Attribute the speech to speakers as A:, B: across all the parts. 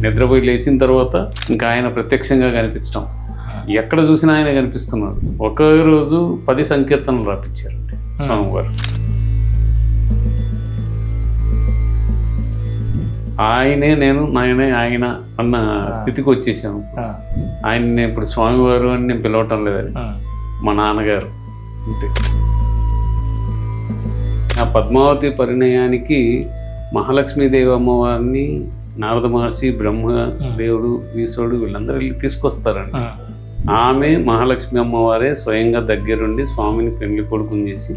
A: నిద్రపోయి లేచిన తర్వాత ఇంకా ఆయన ప్రత్యక్షంగా కనిపించడం, ఎక్కడ చూసినా ఆయన కనిపిస్తున్నారు. ఒక రోజు 10 సంకీర్తనలు రాపించారండి స్వామివారు. ఆయనే నేను, నాయనే ఆయన అన్న స్థితికి వచ్చేసాము. ఆయన్ని ఇప్పుడు స్వామివారు అని నేను పిలవటం లేదని, మా నాన్నగారు అంతే. ఆ పద్మావతి పరిణయానికి మహాలక్ష్మీదేవి అమ్మవారిని నారద మహర్షి, బ్రహ్మ దేవుడు, ఈశ్వరుడు వీళ్ళందరూ వెళ్ళి తీసుకొస్తారండి. ఆమె మహాలక్ష్మి అమ్మవారే స్వయంగా దగ్గరుండి స్వామిని పెళ్లి కొడుకుని చేసి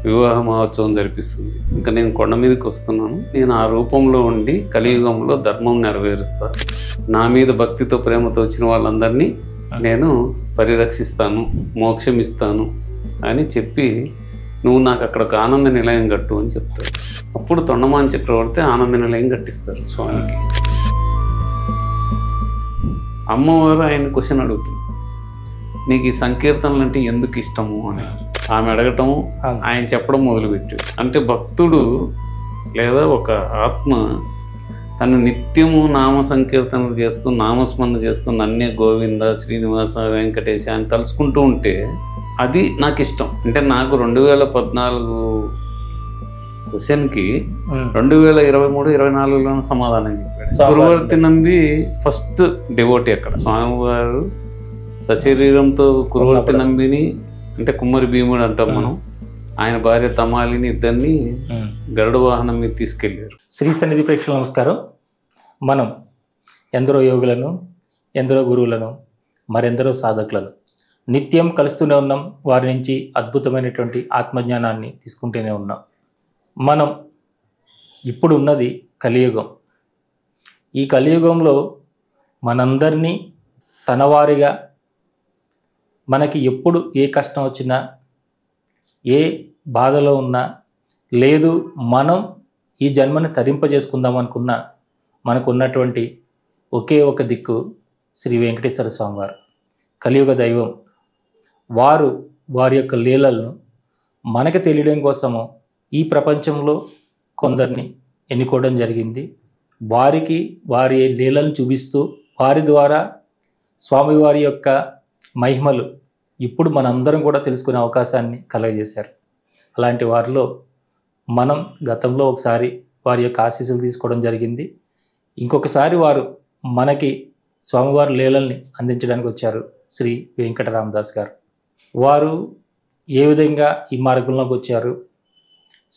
A: వివాహ మహోత్సవం జరిపిస్తుంది. ఇంకా నేను కొండ మీదకి వస్తున్నాను, నేను ఆ రూపంలో ఉండి కలియుగంలో ధర్మం నెరవేరుస్తాను, నా మీద భక్తితో ప్రేమతో వచ్చిన వాళ్ళందరినీ నేను పరిరక్షిస్తాను, మోక్షం ఇస్తాను అని చెప్పి, నువ్వు నాకు అక్కడ ఒక ఆనంద నిలయం కట్టు అని చెప్తారు. అప్పుడు తొండమాన్ చక్రవర్తి ఆనంద నిలయం కట్టిస్తారు స్వామికి. అమ్మవారు ఆయన క్వశ్చన్ అడుగుతుంది, నీకు ఈ సంకీర్తనలు అంటే ఎందుకు ఇష్టము అని. ఆమె అడగటము, ఆయన చెప్పడం మొదలుపెట్టాడు. అంటే భక్తుడు లేదా ఒక ఆత్మ తను నిత్యము నామ సంకీర్తనలు చేస్తూ, నామస్మరణ చేస్తూ, నన్నే గోవింద, శ్రీనివాస, వెంకటేశ అని తలుచుకుంటూ ఉంటే అది నాకు ఇష్టం. అంటే నాకు 2014 క్వశ్చన్కి 2023-24లో సమాధానం చెప్పాడు. గురువర్తి నంబి ఫస్ట్ డివోటీ అక్కడ. స్వామివారు సశరీరంతో కురువర్తి నంబిని, అంటే కుమ్మరి భీముడు అంటాం మనం, ఆయన భార్య తమాలిని ఇద్దరిని గరుడ వాహనం మీద తీసుకెళ్లారు.
B: శ్రీ సన్నిధి ప్రేక్షకులు నమస్కారం. మనం ఎందరో యోగులను, ఎందరో గురువులను, మరెందరో సాధకులను నిత్యం కలుస్తూనే ఉన్నాం. వారి నుంచి అద్భుతమైనటువంటి ఆత్మజ్ఞానాన్ని తీసుకుంటూనే ఉన్నాం. మనం ఇప్పుడు ఉన్నది కలియుగం. ఈ కలియుగంలో మనందరినీ తనవారిగా, మనకి ఎప్పుడు ఏ కష్టం వచ్చినా, ఏ బాధలో ఉన్నా, లేదు మనం ఈ జన్మని తరింపజేసుకుందాం అనుకున్నా, మనకు ఉన్నటువంటి ఒకే ఒక దిక్కు శ్రీ వెంకటేశ్వర స్వామివారు, కలియుగ దైవం. వారు వారి యొక్క లీలలను మనకు తెలియడం కోసము ఈ ప్రపంచంలో కొందరిని ఎన్నుకోవడం జరిగింది. వారికి వారి లీలను చూపిస్తూ వారి ద్వారా స్వామివారి యొక్క మహిమలు ఇప్పుడు మనందరం కూడా తెలుసుకునే అవకాశాన్ని కలగజేశారు. అలాంటి వారిలో మనం గతంలో ఒకసారి వారి యొక్క ఆశీస్సులు తీసుకోవడం జరిగింది. ఇంకొకసారి వారు మనకి స్వామివారి లీలల్ని అందించడానికి వచ్చారు శ్రీ వెంకటరామదాస్ గారు. వారు ఏ విధంగా ఈ మార్గంలోకి వచ్చారు,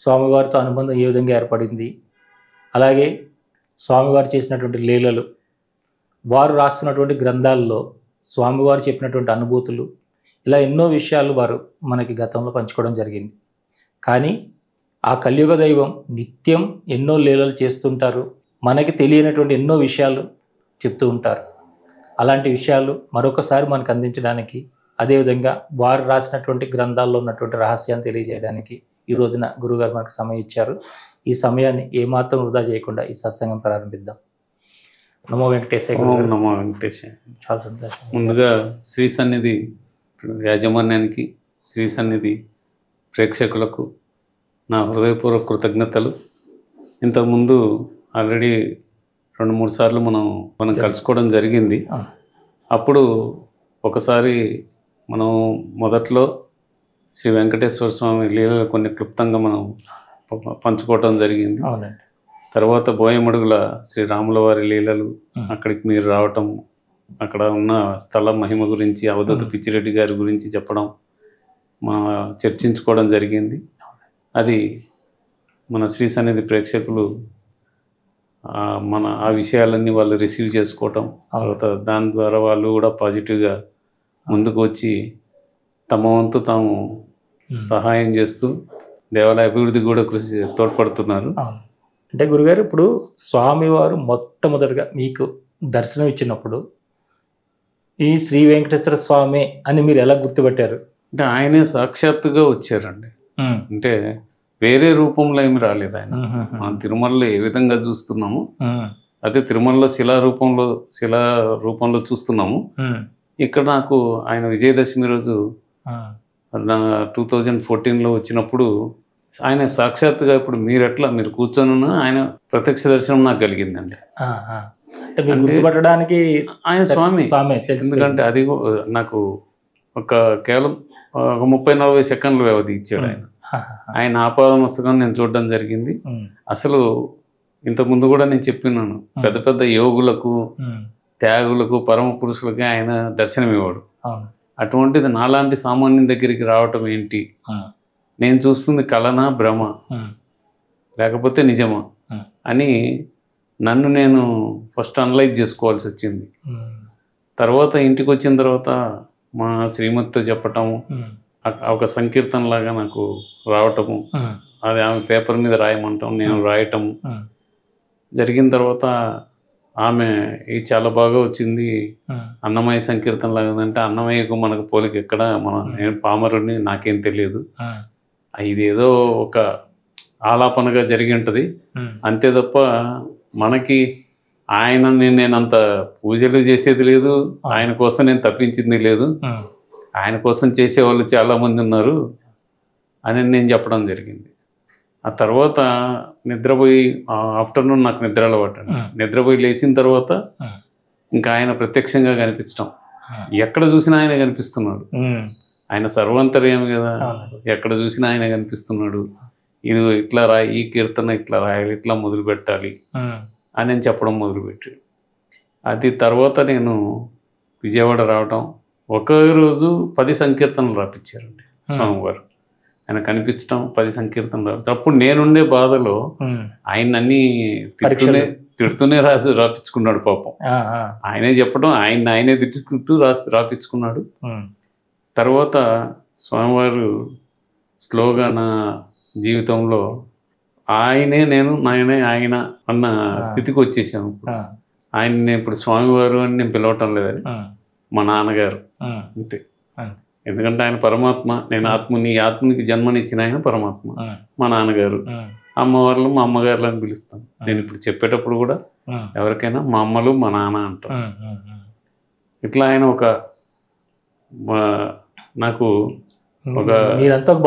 B: స్వామివారితో అనుబంధం ఏ విధంగా ఏర్పడింది, అలాగే స్వామివారు చేసినటువంటి లీలలు, వారు రాస్తున్నటువంటి గ్రంథాల్లో స్వామివారు చెప్పినటువంటి అనుభూతులు, ఇలా ఎన్నో విషయాలు వారు మనకి గతంలో పంచుకోవడం జరిగింది. కానీ ఆ కలియుగ దైవం నిత్యం ఎన్నో లీలలు చేస్తుంటారు, మనకి తెలియనటువంటి ఎన్నో విషయాలు చెప్తూ ఉంటారు. అలాంటి విషయాలు మరొకసారి మనకు అందించడానికి, అదేవిధంగా వారు రాసినటువంటి గ్రంథాల్లో ఉన్నటువంటి రహస్యాన్ని తెలియజేయడానికి ఈ రోజున గురుగారు మనకు సమయం ఇచ్చారు. ఈ సమయాన్ని ఏమాత్రం వృధా చేయకుండా ఈ సత్సంగం ప్రారంభిద్దాం. నమో వెంకటేశ్వర.
A: నమో వెంకటేశ్వర.
B: చాలా సంతోషం.
A: ముందుగా శ్రీ సన్నిధి యాజమాన్యానికి, శ్రీ సన్నిధి ప్రేక్షకులకు నా హృదయపూర్వక కృతజ్ఞతలు. ఇంతకుముందు ఆల్రెడీ 2-3 సార్లు మనం కలుసుకోవడం జరిగింది. అప్పుడు ఒకసారి మనం మొదట్లో శ్రీ వెంకటేశ్వర స్వామి లీలలు కొన్ని క్లుప్తంగా మనం పంచుకోవటం జరిగింది. తర్వాత బోయమడుగుల శ్రీ రాముల వారి లీలలు, అక్కడికి మీరు రావటం, అక్కడ ఉన్న స్థల మహిమ గురించి, అవధూత పిచ్చిరెడ్డి గారి గురించి చెప్పడం, చర్చించుకోవడం జరిగింది. అది మన శ్రీ సన్నిధి ప్రేక్షకులు ఆ విషయాలన్నీ వాళ్ళు రిసీవ్ చేసుకోవటం, తర్వాత దాని ద్వారా వాళ్ళు కూడా పాజిటివ్గా ముందుకు వచ్చి తమ వంతు తాము సహాయం చేస్తూ దేవాలయ అభివృద్ధి కూడా కృషి తోడ్పడుతున్నారు.
B: అంటే గురుగారు, ఇప్పుడు స్వామివారు మొట్టమొదటిగా మీకు దర్శనం ఇచ్చినప్పుడు ఈ శ్రీ వెంకటేశ్వర స్వామి అని మీరు ఎలా గుర్తుపట్టారు?
A: అంటే ఆయనే సాక్షాత్తుగా వచ్చారండి. అంటే వేరే రూపంలో ఏమి రాలేదు ఆయన. మనం తిరుమలలో ఏ విధంగా చూస్తున్నాము అదే తిరుమలలో శిలా రూపంలో చూస్తున్నాము. ఇక్కడ నాకు ఆయన విజయదశమి రోజు 2014లో వచ్చినప్పుడు ఆయన సాక్షాత్తుగా, ఇప్పుడు మీరు కూర్చొని ఆయన ప్రత్యక్ష దర్శనం నాకు కలిగిందండి.
B: అంటే మీరు గుర్తుపట్టడానికి
A: ఆయన స్వామి.
B: స్వామి తెలుసు.
A: ఎందుకంటే అది నాకు ఒక కేవలం ఒక 30-40 సెకండ్ల వ్యవధి ఇచ్చాడు ఆయన. ఆయన ఆపాద మస్తకం నేను చూడడం జరిగింది. అసలు ఇంతకుముందు కూడా నేను చెప్పినాను, పెద్ద పెద్ద యోగులకు, త్యాగులకు, పరమ పురుషులకి ఆయన దర్శనం ఇవ్వడు. అటువంటిది నాలాంటి సామాన్యం దగ్గరికి రావటం ఏంటి, నేను చూస్తుంది కలనా భ్రమ లేకపోతే నిజమా అని నన్ను నేను ఫస్ట్ అనలైజ్ చేసుకోవాల్సి వచ్చింది. తర్వాత ఇంటికి వచ్చిన తర్వాత మా శ్రీమతితో చెప్పటము, ఒక సంకీర్తనలాగా నాకు రావటము, అది ఆమె పేపర్ మీద రాయమంటాం, నేను రాయటము జరిగిన తర్వాత ఆమె ఇది చాలా బాగా వచ్చింది, అన్నమయ్య సంకీర్తన లాగా అంటే, అన్నమయ్యకు మనకు పోలిక ఎక్కడ, నేను పామరుని, నాకేం తెలియదు, ఇదేదో ఒక ఆలాపనగా జరిగి ఉంటుంది అంతే తప్ప మనకి ఆయనని నేను అంత పూజలు చేసేది లేదు, ఆయన కోసం నేను తప్పించింది లేదు, ఆయన కోసం చేసేవాళ్ళు చాలామంది ఉన్నారు అని నేను చెప్పడం జరిగింది. ఆ తర్వాత నిద్రపోయి ఆఫ్టర్నూన్ నాకు నిద్ర అలవాటు, నిద్రపోయి లేచిన తర్వాత ఇంకా ఆయన ప్రత్యక్షంగా కనిపించడం, ఎక్కడ చూసినా ఆయన కనిపిస్తున్నాడు. ఆయన సర్వంతర్యామి కదా, ఎక్కడ చూసినా ఆయన కనిపిస్తున్నాడు. ఇది ఇట్లా రాయి, ఈ కీర్తన ఇట్లా రాయాలి, ఇట్లా మొదలు పెట్టాలి అని నేను చెప్పడం మొదలుపెట్టాడు. అది తర్వాత నేను విజయవాడ రావటం, ఒకే రోజు 10 సంకీర్తనలు రాపించారండి స్వామివారు. ఆయన కనిపించడం 10 సంకీర్తనలు రాపించారు. అప్పుడు నేనుండే బాధలో ఆయన అన్ని తిడుతూనే రాపించుకున్నాడు పాపం. ఆయనే చెప్పడం, ఆయనే తిట్టుకుంటూ రాపించుకున్నాడు. తర్వాత స్వామివారు స్లోగా నా జీవితంలో ఆయనే నేను, నాయనే ఆయన అన్న స్థితికి వచ్చేసాను. ఆయన నేను ఇప్పుడు స్వామివారు అని నేను పిలవటం లేదని, మా నాన్నగారు అంతే. ఎందుకంటే ఆయన పరమాత్మ, నేను ఆత్మని, ఆత్మనికి జన్మనిచ్చిన ఆయన పరమాత్మ. మా నాన్నగారు, అమ్మవార్లు మా అమ్మగారులు అని పిలుస్తాను. నేను ఇప్పుడు చెప్పేటప్పుడు కూడా ఎవరికైనా మా అమ్మలు మా నాన్న అంటాం. ఇట్లా ఆయన ఒక నాకు ఒక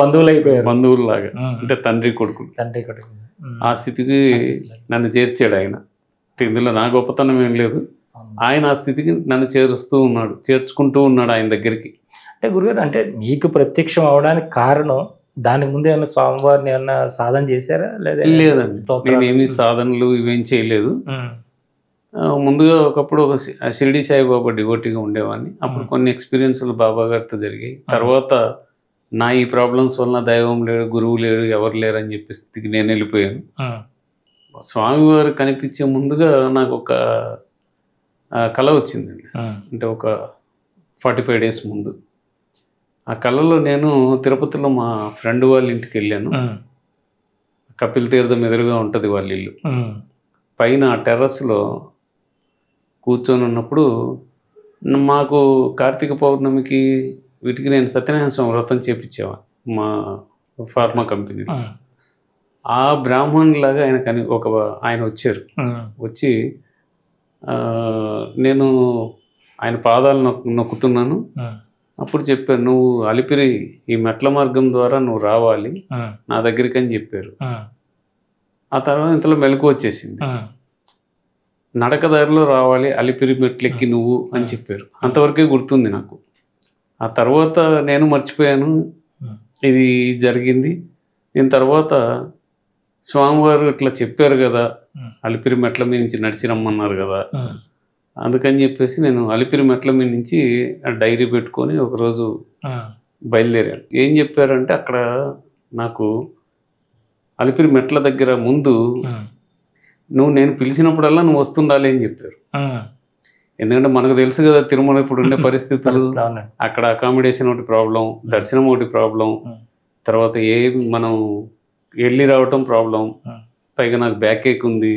B: బంధువులు అయిపోయారు,
A: బంధువుల్లాగా, అంటే తండ్రి కొడుకులు. ఆ స్థితికి నన్ను చేర్చాడు ఆయన. ఇందులో నా గొప్పతనం ఏం లేదు, ఆయన ఆ స్థితికి నన్ను చేర్చుకుంటూ ఉన్నాడు ఆయన దగ్గరికి.
B: అంటే గురుగారు, అంటే మీకు ప్రత్యక్షం అవడానికి కారణం, దానికి ముందు ఏమన్నా స్వామివారిని ఏమన్నా సాధన చేశారా?
A: లేదండి, నేనేమి సాధనలు ఇవేం చేయలేదు. ముందుగా ఒకప్పుడు ఒక షిరిడి సాయిబాబా డివోటీగా ఉండేవాడిని. అప్పుడు కొన్ని ఎక్స్పీరియన్స్లు బాబా గారితో జరిగాయి. తర్వాత నా ఈ ప్రాబ్లమ్స్ వలన దైవం లేడు, గురువు లేడు, ఎవరు లేరు అని చెప్పే స్థితికి నేను వెళ్ళిపోయాను. స్వామివారు కనిపించే ముందుగా నాకు ఒక కళ వచ్చిందండి. అంటే ఒక 45 days ముందు. ఆ కళలో నేను తిరుపతిలో మా ఫ్రెండ్ వాళ్ళ ఇంటికి వెళ్ళాను. కపిల్ తీర్థం ఎదురుగా ఉంటుంది వాళ్ళ ఇల్లు. పైన టెర్రస్లో కూర్చొని ఉన్నప్పుడు, మాకు కార్తీక పౌర్ణమికి వీటికి నేను సత్యనారాయణ స్వామి వ్రతం చేపించేవా మా ఫార్మా కంపెనీలో. ఆ బ్రాహ్మణులాగా ఆయన వచ్చారు. వచ్చి నేను ఆయన పాదాలు నొక్కుతున్నాను. అప్పుడు చెప్పారు, నువ్వు అలిపిరి ఈ మెట్ల మార్గం ద్వారా నువ్వు రావాలి నా దగ్గరికి అని చెప్పారు. ఆ తర్వాత ఇంతలో మెలకు వచ్చేసింది, నడకదారిలో రావాలి, అలిపిరి మెట్లెక్కి నువ్వు అని చెప్పారు. అంతవరకే గుర్తుంది నాకు. ఆ తర్వాత నేను మర్చిపోయాను ఇది జరిగింది. దీని తర్వాత స్వామివారు ఇట్లా చెప్పారు కదా, అలిపిరి మెట్ల మీద నుంచి నడిచి రమ్మన్నారు కదా, అందుకని చెప్పేసి నేను అలిపిరి మెట్ల మీద నుంచి డైరీ పెట్టుకొని ఒకరోజు బయలుదేరాను. ఏం చెప్పారంటే, అక్కడ నాకు అలిపిరి మెట్ల దగ్గర ముందు నేను పిలిచినప్పుడల్లా నువ్వు వస్తుండాలి అని చెప్పారు. ఎందుకంటే మనకు తెలుసు కదా తిరుమల ఇప్పుడు ఉండే పరిస్థితులు, అక్కడ అకామిడేషన్ ఒకటి ప్రాబ్లం, దర్శనం ఒకటి ప్రాబ్లం, తర్వాత మనం వెళ్ళి రావటం ప్రాబ్లం, పైగా నాకు బ్యాక్ ఏక్ ఉంది.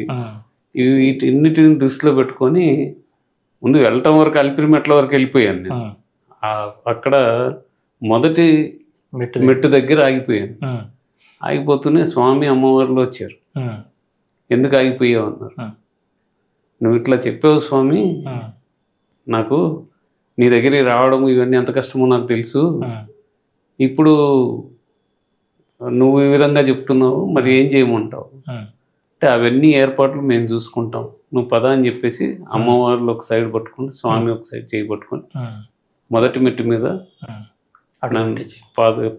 A: వీటిన్నిటిని దృష్టిలో పెట్టుకొని ముందు వెళ్ళటం వరకు అలిపిరి మెట్ల వరకు వెళ్ళిపోయాను నేను. అక్కడ మొదటి మెట్టు దగ్గర ఆగిపోయాను. ఆగిపోతూనే స్వామి అమ్మవార్లు వచ్చారు. ఎందుకు ఆగిపోయావు అన్నారు. నువ్వు ఇట్లా చెప్పావు స్వామి, నాకు నీ దగ్గరికి రావడం ఇవన్నీ ఎంత కష్టమో నాకు తెలుసు. ఇప్పుడు నువ్వు ఈ విధంగా చెప్తున్నావు, మరి ఏం చేయమంటావు అంటే, అవన్నీ ఏర్పాట్లు మేము చూసుకుంటాం, నువ్వు పద అని చెప్పేసి అమ్మవార్లు ఒక సైడ్ పట్టుకుని స్వామి ఒక సైడ్ చేయి పట్టుకొని మొదటి మెట్టు మీద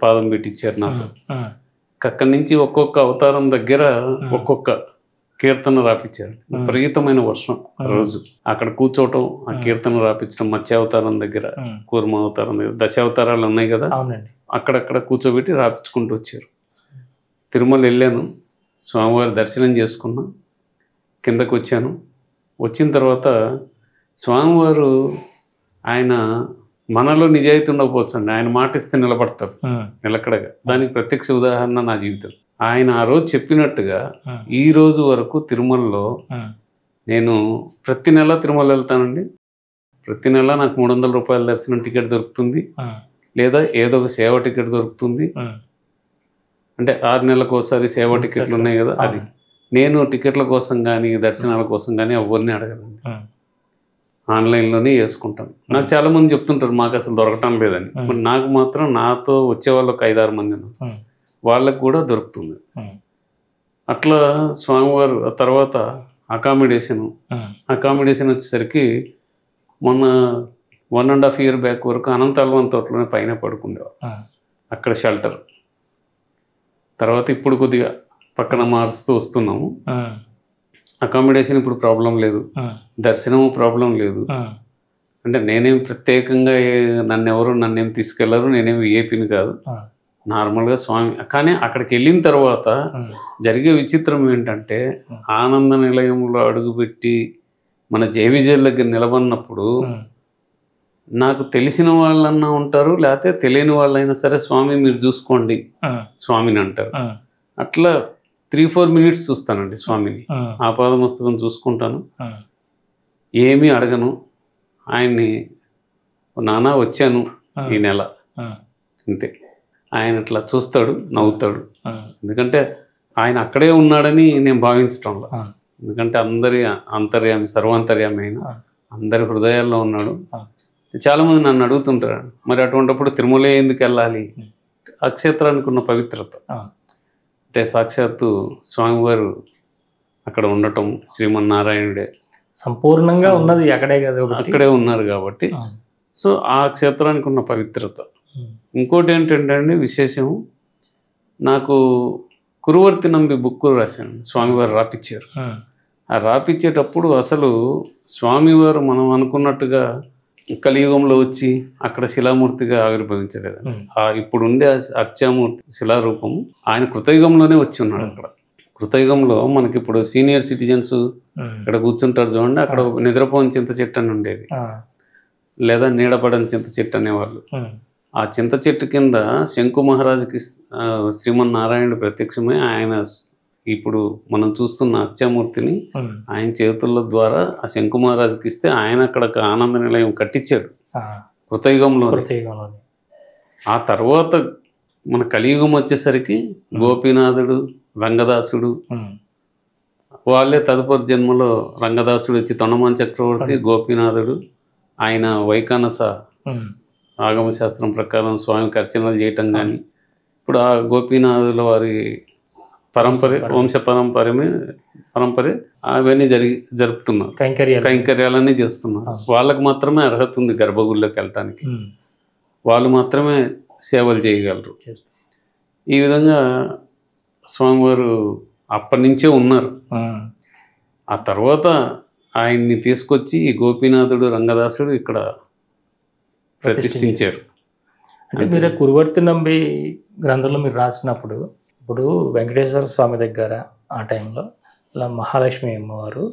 A: పాదం పెట్టించారు నాతో. అక్కడి నుంచి ఒక్కొక్క అవతారం దగ్గర ఒక్కొక్క కీర్తన రాపించారు. విపరీతమైన వర్షం రోజు అక్కడ కూర్చోవటం, ఆ కీర్తన రాపించడం, మత్స్యావతారం దగ్గర, కూర్మ అవతారం దగ్గర, దశావతారాలు ఉన్నాయి కదా, అక్కడక్కడ కూర్చోబెట్టి రాపించుకుంటూ వచ్చారు. తిరుమల వెళ్ళాను, స్వామివారి దర్శనం చేసుకున్నా, కిందకు వచ్చాను. వచ్చిన తర్వాత స్వామివారు ఆయన మనలో నిజాయితీ ఉండకపోవచ్చండి, ఆయన మాట ఇస్తే నిలబడతారు నిలకడగా. దానికి ప్రత్యక్ష ఉదాహరణ నా జీవితం. ఆయన ఆ రోజు చెప్పినట్టుగా ఈ రోజు వరకు తిరుమలలో నేను ప్రతి నెల తిరుమల వెళ్తానండి. ప్రతి నెల నాకు 300 రూపాయల దర్శనం టికెట్ దొరుకుతుంది, లేదా ఏదో ఒక సేవ టికెట్ దొరుకుతుంది. అంటే 6 నెలలకు ఒకసారి సేవ టికెట్లు ఉన్నాయి కదా, అది. నేను టికెట్ల కోసం కానీ దర్శనాల కోసం కానీ ఎవరిని అడగనండి, ఆన్లైన్లోనే వేసుకుంటాను. నాకు చాలామంది చెప్తుంటారు మాకు అసలు దొరకటం లేదని. మరి నాకు మాత్రం నాతో వచ్చే వాళ్ళు ఒక 5-6 మంది ఉన్నారు, వాళ్ళకు కూడా దొరుకుతుంది. అట్లా స్వామివారు ఆ తర్వాత అకామిడేషన్ వచ్చేసరికి మొన్న 1.5 year బ్యాక్ వరకు అనంతాల్వన్ తోటలోనే పైన పడుకుండేవారు, అక్కడ షెల్టర్. తర్వాత ఇప్పుడు కొద్దిగా పక్కన మారుస్తూ వస్తున్నాము. అకామిడేషన్ ఇప్పుడు ప్రాబ్లం లేదు, దర్శనము ప్రాబ్లం లేదు. అంటే నేనేం ప్రత్యేకంగా నన్నేం తీసుకెళ్లరు, నేనేం విఐపిని కాదు, నార్మల్గా స్వామి. కానీ అక్కడికి వెళ్ళిన తర్వాత జరిగే విచిత్రం ఏంటంటే, ఆనంద నిలయంలో అడుగుపెట్టి మన జేవిజేల దగ్గర నిలబడినప్పుడు నాకు తెలిసిన వాళ్ళన్నా ఉంటారు, లేకపోతే తెలియని వాళ్ళైనా సరే స్వామి మీరు చూసుకోండి స్వామిని అంటారు. అట్లా 3-4 minutes చూస్తానండి స్వామిని, ఆపాదమస్తకం చూసుకుంటాను, ఏమీ అడగను. ఆయన్ని నానా వచ్చాను ఈ నెల అంతే. ఆయన అట్లా చూస్తాడు, నవ్వుతాడు. ఎందుకంటే ఆయన అక్కడే ఉన్నాడని నేను భావించటంలో, ఎందుకంటే అందరి అంతర్యామి, సర్వాంతర్యామి అయిన అందరి హృదయాల్లో ఉన్నాడు. చాలామంది నన్ను అడుగుతుంటారు, మరి అటువంటిప్పుడు తిరుమల ఎందుకు వెళ్ళాలి? ఆ క్షేత్రానికి ఉన్న పవిత్రత, అంటే సాక్షాత్తు స్వామివారు అక్కడ ఉండటం, శ్రీమన్నారాయణుడే
B: సంపూర్ణంగా ఉన్నది అక్కడే కదా,
A: అక్కడే ఉన్నారు కాబట్టి. సో ఆ క్షేత్రానికి ఉన్న పవిత్రత. ఇంకోటి ఏంటంటే అండి విశేషం, నాకు కురువర్తి నంబి బుక్ రాశాను, స్వామివారు రాపిచ్చారు. ఆ రాపిచ్చేటప్పుడు అసలు స్వామివారు మనం అనుకున్నట్టుగా కలియుగంలో వచ్చి అక్కడ శిలామూర్తిగా ఆవిర్భవించలేదు. ఇప్పుడు ఉండే అర్చామూర్తి శిలారూపం ఆయన కృతయుగంలోనే వచ్చి ఉన్నాడు. అక్కడ కృతయుగంలో మనకి ఇప్పుడు సీనియర్ సిటిజన్స్ ఇక్కడ కూర్చుంటారు చూడండి, అక్కడ నిద్రపోని చింత చెట్టు అని ఉండేది, లేదా నీడపడని చింత చెట్టు అనేవాళ్ళు. ఆ చింత చెట్టు కింద శంకు మహారాజుకి శ్రీమన్నారాయణుడు ప్రత్యక్షమై ఆయన ఇప్పుడు మనం చూస్తున్న అర్చామూర్తిని ఆయన చేతుల ద్వారా ఆ శంకు మహారాజుకి ఇస్తే ఆయన అక్కడ ఆనంద నిలయం కట్టించాడు కృతయుగంలో. ఆ తర్వాత మన కలియుగం వచ్చేసరికి గోపీనాథుడు, రంగదాసుడు, వాళ్ళే తదుపరి జన్మలో రంగదాసుడు వచ్చి తొండమాన్ చక్రవర్తి, గోపీనాథుడు ఆయన వైకానస ఆగమశాస్త్రం ప్రకారం స్వామికి అర్చనలు చేయటం కానీ, ఇప్పుడు ఆ గోపీనాథుల వారి వంశ పరంపరే అవన్నీ జరుపుతున్నారు, కైంకర్యాలన్నీ చేస్తున్నారు. వాళ్ళకి మాత్రమే అర్హత ఉంది గర్భగుడిలోకి వెళ్ళటానికి, వాళ్ళు మాత్రమే సేవలు చేయగలరు. ఈ విధంగా స్వామివారు అప్పటి నుంచే ఉన్నారు. ఆ తర్వాత ఆయన్ని తీసుకొచ్చి గోపీనాథుడు, రంగదాసుడు ఇక్కడ ప్రతిష్ఠించారు.
B: అంటే మీరు కురువర్తి నంబి గ్రంథంలో మీరు రాసినప్పుడు, ఇప్పుడు వెంకటేశ్వర స్వామి దగ్గర ఆ టైంలో ఇలా మహాలక్ష్మి అమ్మవారు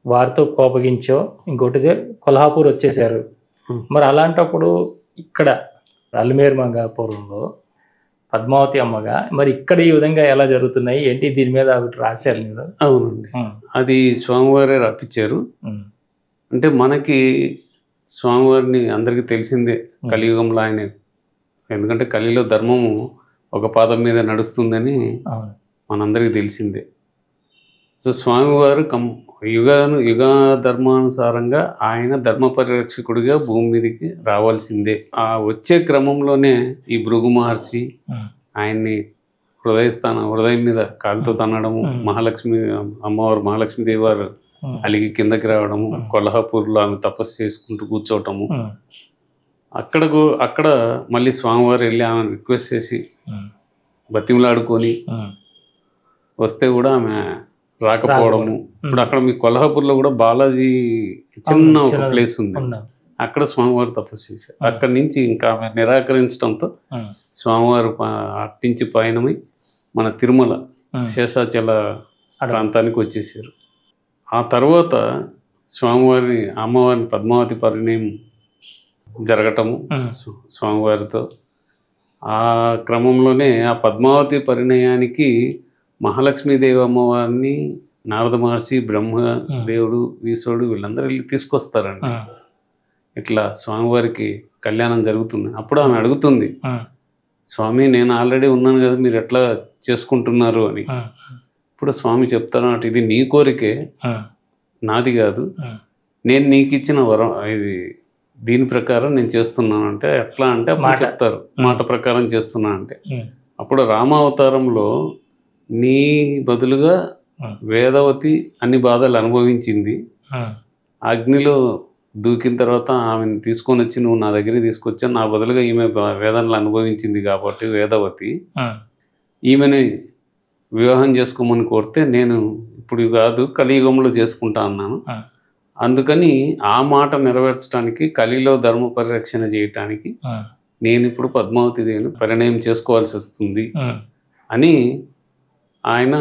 B: వారితో కోపగించో ఇంకోటి కొల్హాపూర్ వచ్చేసారు. మరి అలాంటప్పుడు ఇక్కడ అల్మేర్ మంగాపురంలో పద్మావతి అమ్మగా మరి ఇక్కడ ఈ విధంగా ఎలా జరుగుతున్నాయి ఏంటి, దీని మీద ఒకటి రాశారు మీరు?
A: అవునండి, అది స్వామివారే రాపించారు. అంటే మనకి స్వామివారిని అందరికీ తెలిసిందే కలియుగంలో ఆయన, ఎందుకంటే కలిలో ధర్మము ఒక పాదం మీద నడుస్తుందని మనందరికీ తెలిసిందే. సో స్వామివారు యుగ ధర్మానుసారంగా ఆయన ధర్మ పరిరక్షకుడిగా భూమి మీదకి రావాల్సిందే. ఆ వచ్చే క్రమంలోనే ఈ భృగు మహర్షి ఆయన్ని హృదయం మీద కాలుతో తన్నడము, మహాలక్ష్మి అమ్మవారు మహాలక్ష్మీదేవి వారు అలిగి కిందకి రావడము, కొల్హాపూర్లో ఆమె తపస్సు చేసుకుంటూ కూర్చోవటము, అక్కడ మళ్ళీ స్వామివారు వెళ్ళి ఆమె రిక్వెస్ట్ చేసి బతిమలాడుకొని వస్తే కూడా ఆమె రాకపోవడము. ఇప్పుడు అక్కడ మీ కొల్హాపూర్లో కూడా బాలాజీ చిన్న ఒక ప్లేస్ ఉంది, అక్కడ స్వామివారు తపస్సు చేశారు. అక్కడి నుంచి ఇంకా ఆమె నిరాకరించడంతో స్వామివారు అట్టించి పయనమై మన తిరుమల శేషాచల ప్రాంతానికి వచ్చేసారు. ఆ తర్వాత అమ్మవారిని పద్మావతి పరిణయం జరగటము స్వామివారితో. ఆ క్రమంలోనే ఆ పద్మావతి పరిణయానికి మహాలక్ష్మీదేవి అమ్మవారిని నారద మహర్షి, బ్రహ్మదేవుడు, ఈశ్వరుడు వీళ్ళందరూ వెళ్ళి తీసుకొస్తారండి. ఇట్లా స్వామివారికి కళ్యాణం జరుగుతుంది. అప్పుడు ఆమె అడుగుతుంది, స్వామి నేను ఆల్రెడీ ఉన్నాను కదా, మీరు ఎట్లా చేసుకుంటున్నారు అని. ఇప్పుడు స్వామి చెప్తాను, ఇది నీ కోరికే, నాది కాదు, నేను నీకు ఇచ్చిన వరం, ఇది దీని ప్రకారం నేను చేస్తున్నాను అంటే ఎట్లా అంటే అప్పుడు చెప్తారు, మాట ప్రకారం చేస్తున్నా అంటే. అప్పుడు రామావతారంలో నీ బదులుగా వేదవతి అన్ని బాధలు అనుభవించింది, అగ్నిలో దూకిన తర్వాత ఆమెను తీసుకొని వచ్చి నువ్వు నా దగ్గరికి తీసుకొచ్చాను, నా బదులుగా ఈమె వేదనలు అనుభవించింది కాబట్టి వేదవతి, ఈమెని వివాహం చేసుకోమని కోరితే నేను ఇప్పుడు కాదు కలియుగంలో చేసుకుంటా అన్నాను. అందుకని ఆ మాట నెరవేర్చడానికి, కలిలో ధర్మ పరిరక్షణ చేయటానికి నేను ఇప్పుడు పద్మావతి దేవిని పరిణయం చేసుకోవాల్సి వస్తుంది అని ఆయన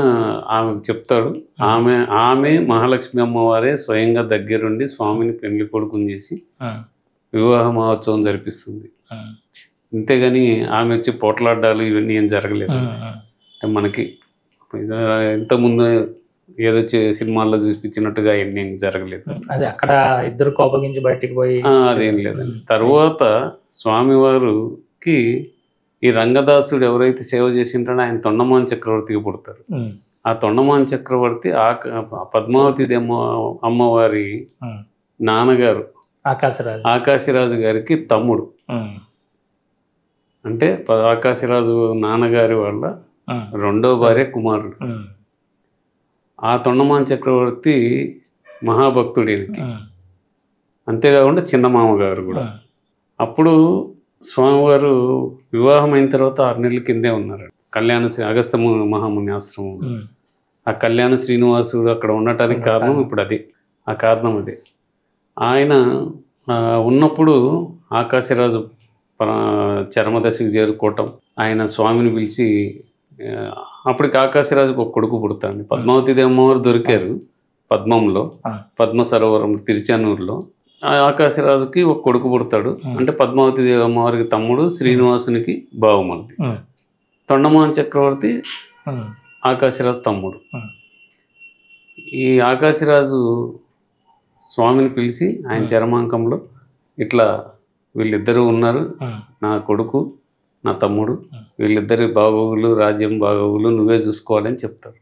A: ఆమెకు చెప్తాడు. ఆమె మహాలక్ష్మి అమ్మవారే స్వయంగా దగ్గరుండి స్వామిని పెళ్లి కొడుకుని చేసి వివాహ మహోత్సవం జరిపిస్తుంది. అంతేగాని ఆమె వచ్చి పోట్లాడ్డాలు ఇవన్నీ ఏం జరగలేదు. మనకి ఇంతకుముందు ఏదో సినిమాల్లో చూపించినట్టుగా అవన్నీ ఏం జరగలేదు.
B: అదే అక్కడ ఇద్దరు కోపగించి బయటికి పోయి
A: అదేం లేదండి. తర్వాత స్వామివారికి ఈ రంగదాసుడు ఎవరైతే సేవ చేసింటాడో ఆయన తొండమాన్ చక్రవర్తికి పుడతారు. ఆ తొండమాన్ చక్రవర్తి పద్మావతి అమ్మవారి నాన్నగారు ఆకాశరాజు గారికి తమ్ముడు. అంటే ఆకాశరాజు నాన్నగారి వాళ్ళ రెండో భార్య కుమారుడు. ఆ తొండమాన్ చక్రవర్తి మహాభక్తుడికి, అంతేకాకుండా చిన్న మామగారు కూడా. అప్పుడు స్వామివారు వివాహం అయిన తర్వాత 6 నెలల కిందే ఉన్నారు అగస్త్య మహాముని ఆశ్రమం. ఆ కళ్యాణ శ్రీనివాసుడు అక్కడ ఉండటానికి కారణం ఇప్పుడు అదే, ఆ కారణం అదే. ఆయన ఉన్నప్పుడు ఆకాశరాజు చరమదశకు చేరుకోవటం, ఆయన స్వామిని పిలిచి, అప్పటికి ఆకాశరాజుకు ఒక కొడుకు పుడతాడు. పద్మావతి అమ్మవారు దొరికారు పద్మంలో, పద్మ సరోవరం తిరుచానూరులో. ఆకాశరాజుకి ఒక కొడుకు పుడతాడు. అంటే పద్మావతి దేవి అమ్మవారికి తమ్ముడు, శ్రీనివాసునికి బావమరిది. తొండమాన్ చక్రవర్తి ఆకాశరాజు తమ్ముడు. ఈ ఆకాశరాజు స్వామిని పిలిచి ఆయన చరమాంకంలో ఇట్లా వీళ్ళిద్దరూ ఉన్నారు, నా కొడుకు నా తమ్ముడు, వీళ్ళిద్దరి బాగోగులు రాజ్యం బాగోగులు నువ్వే చూసుకోవాలని చెప్తాడు.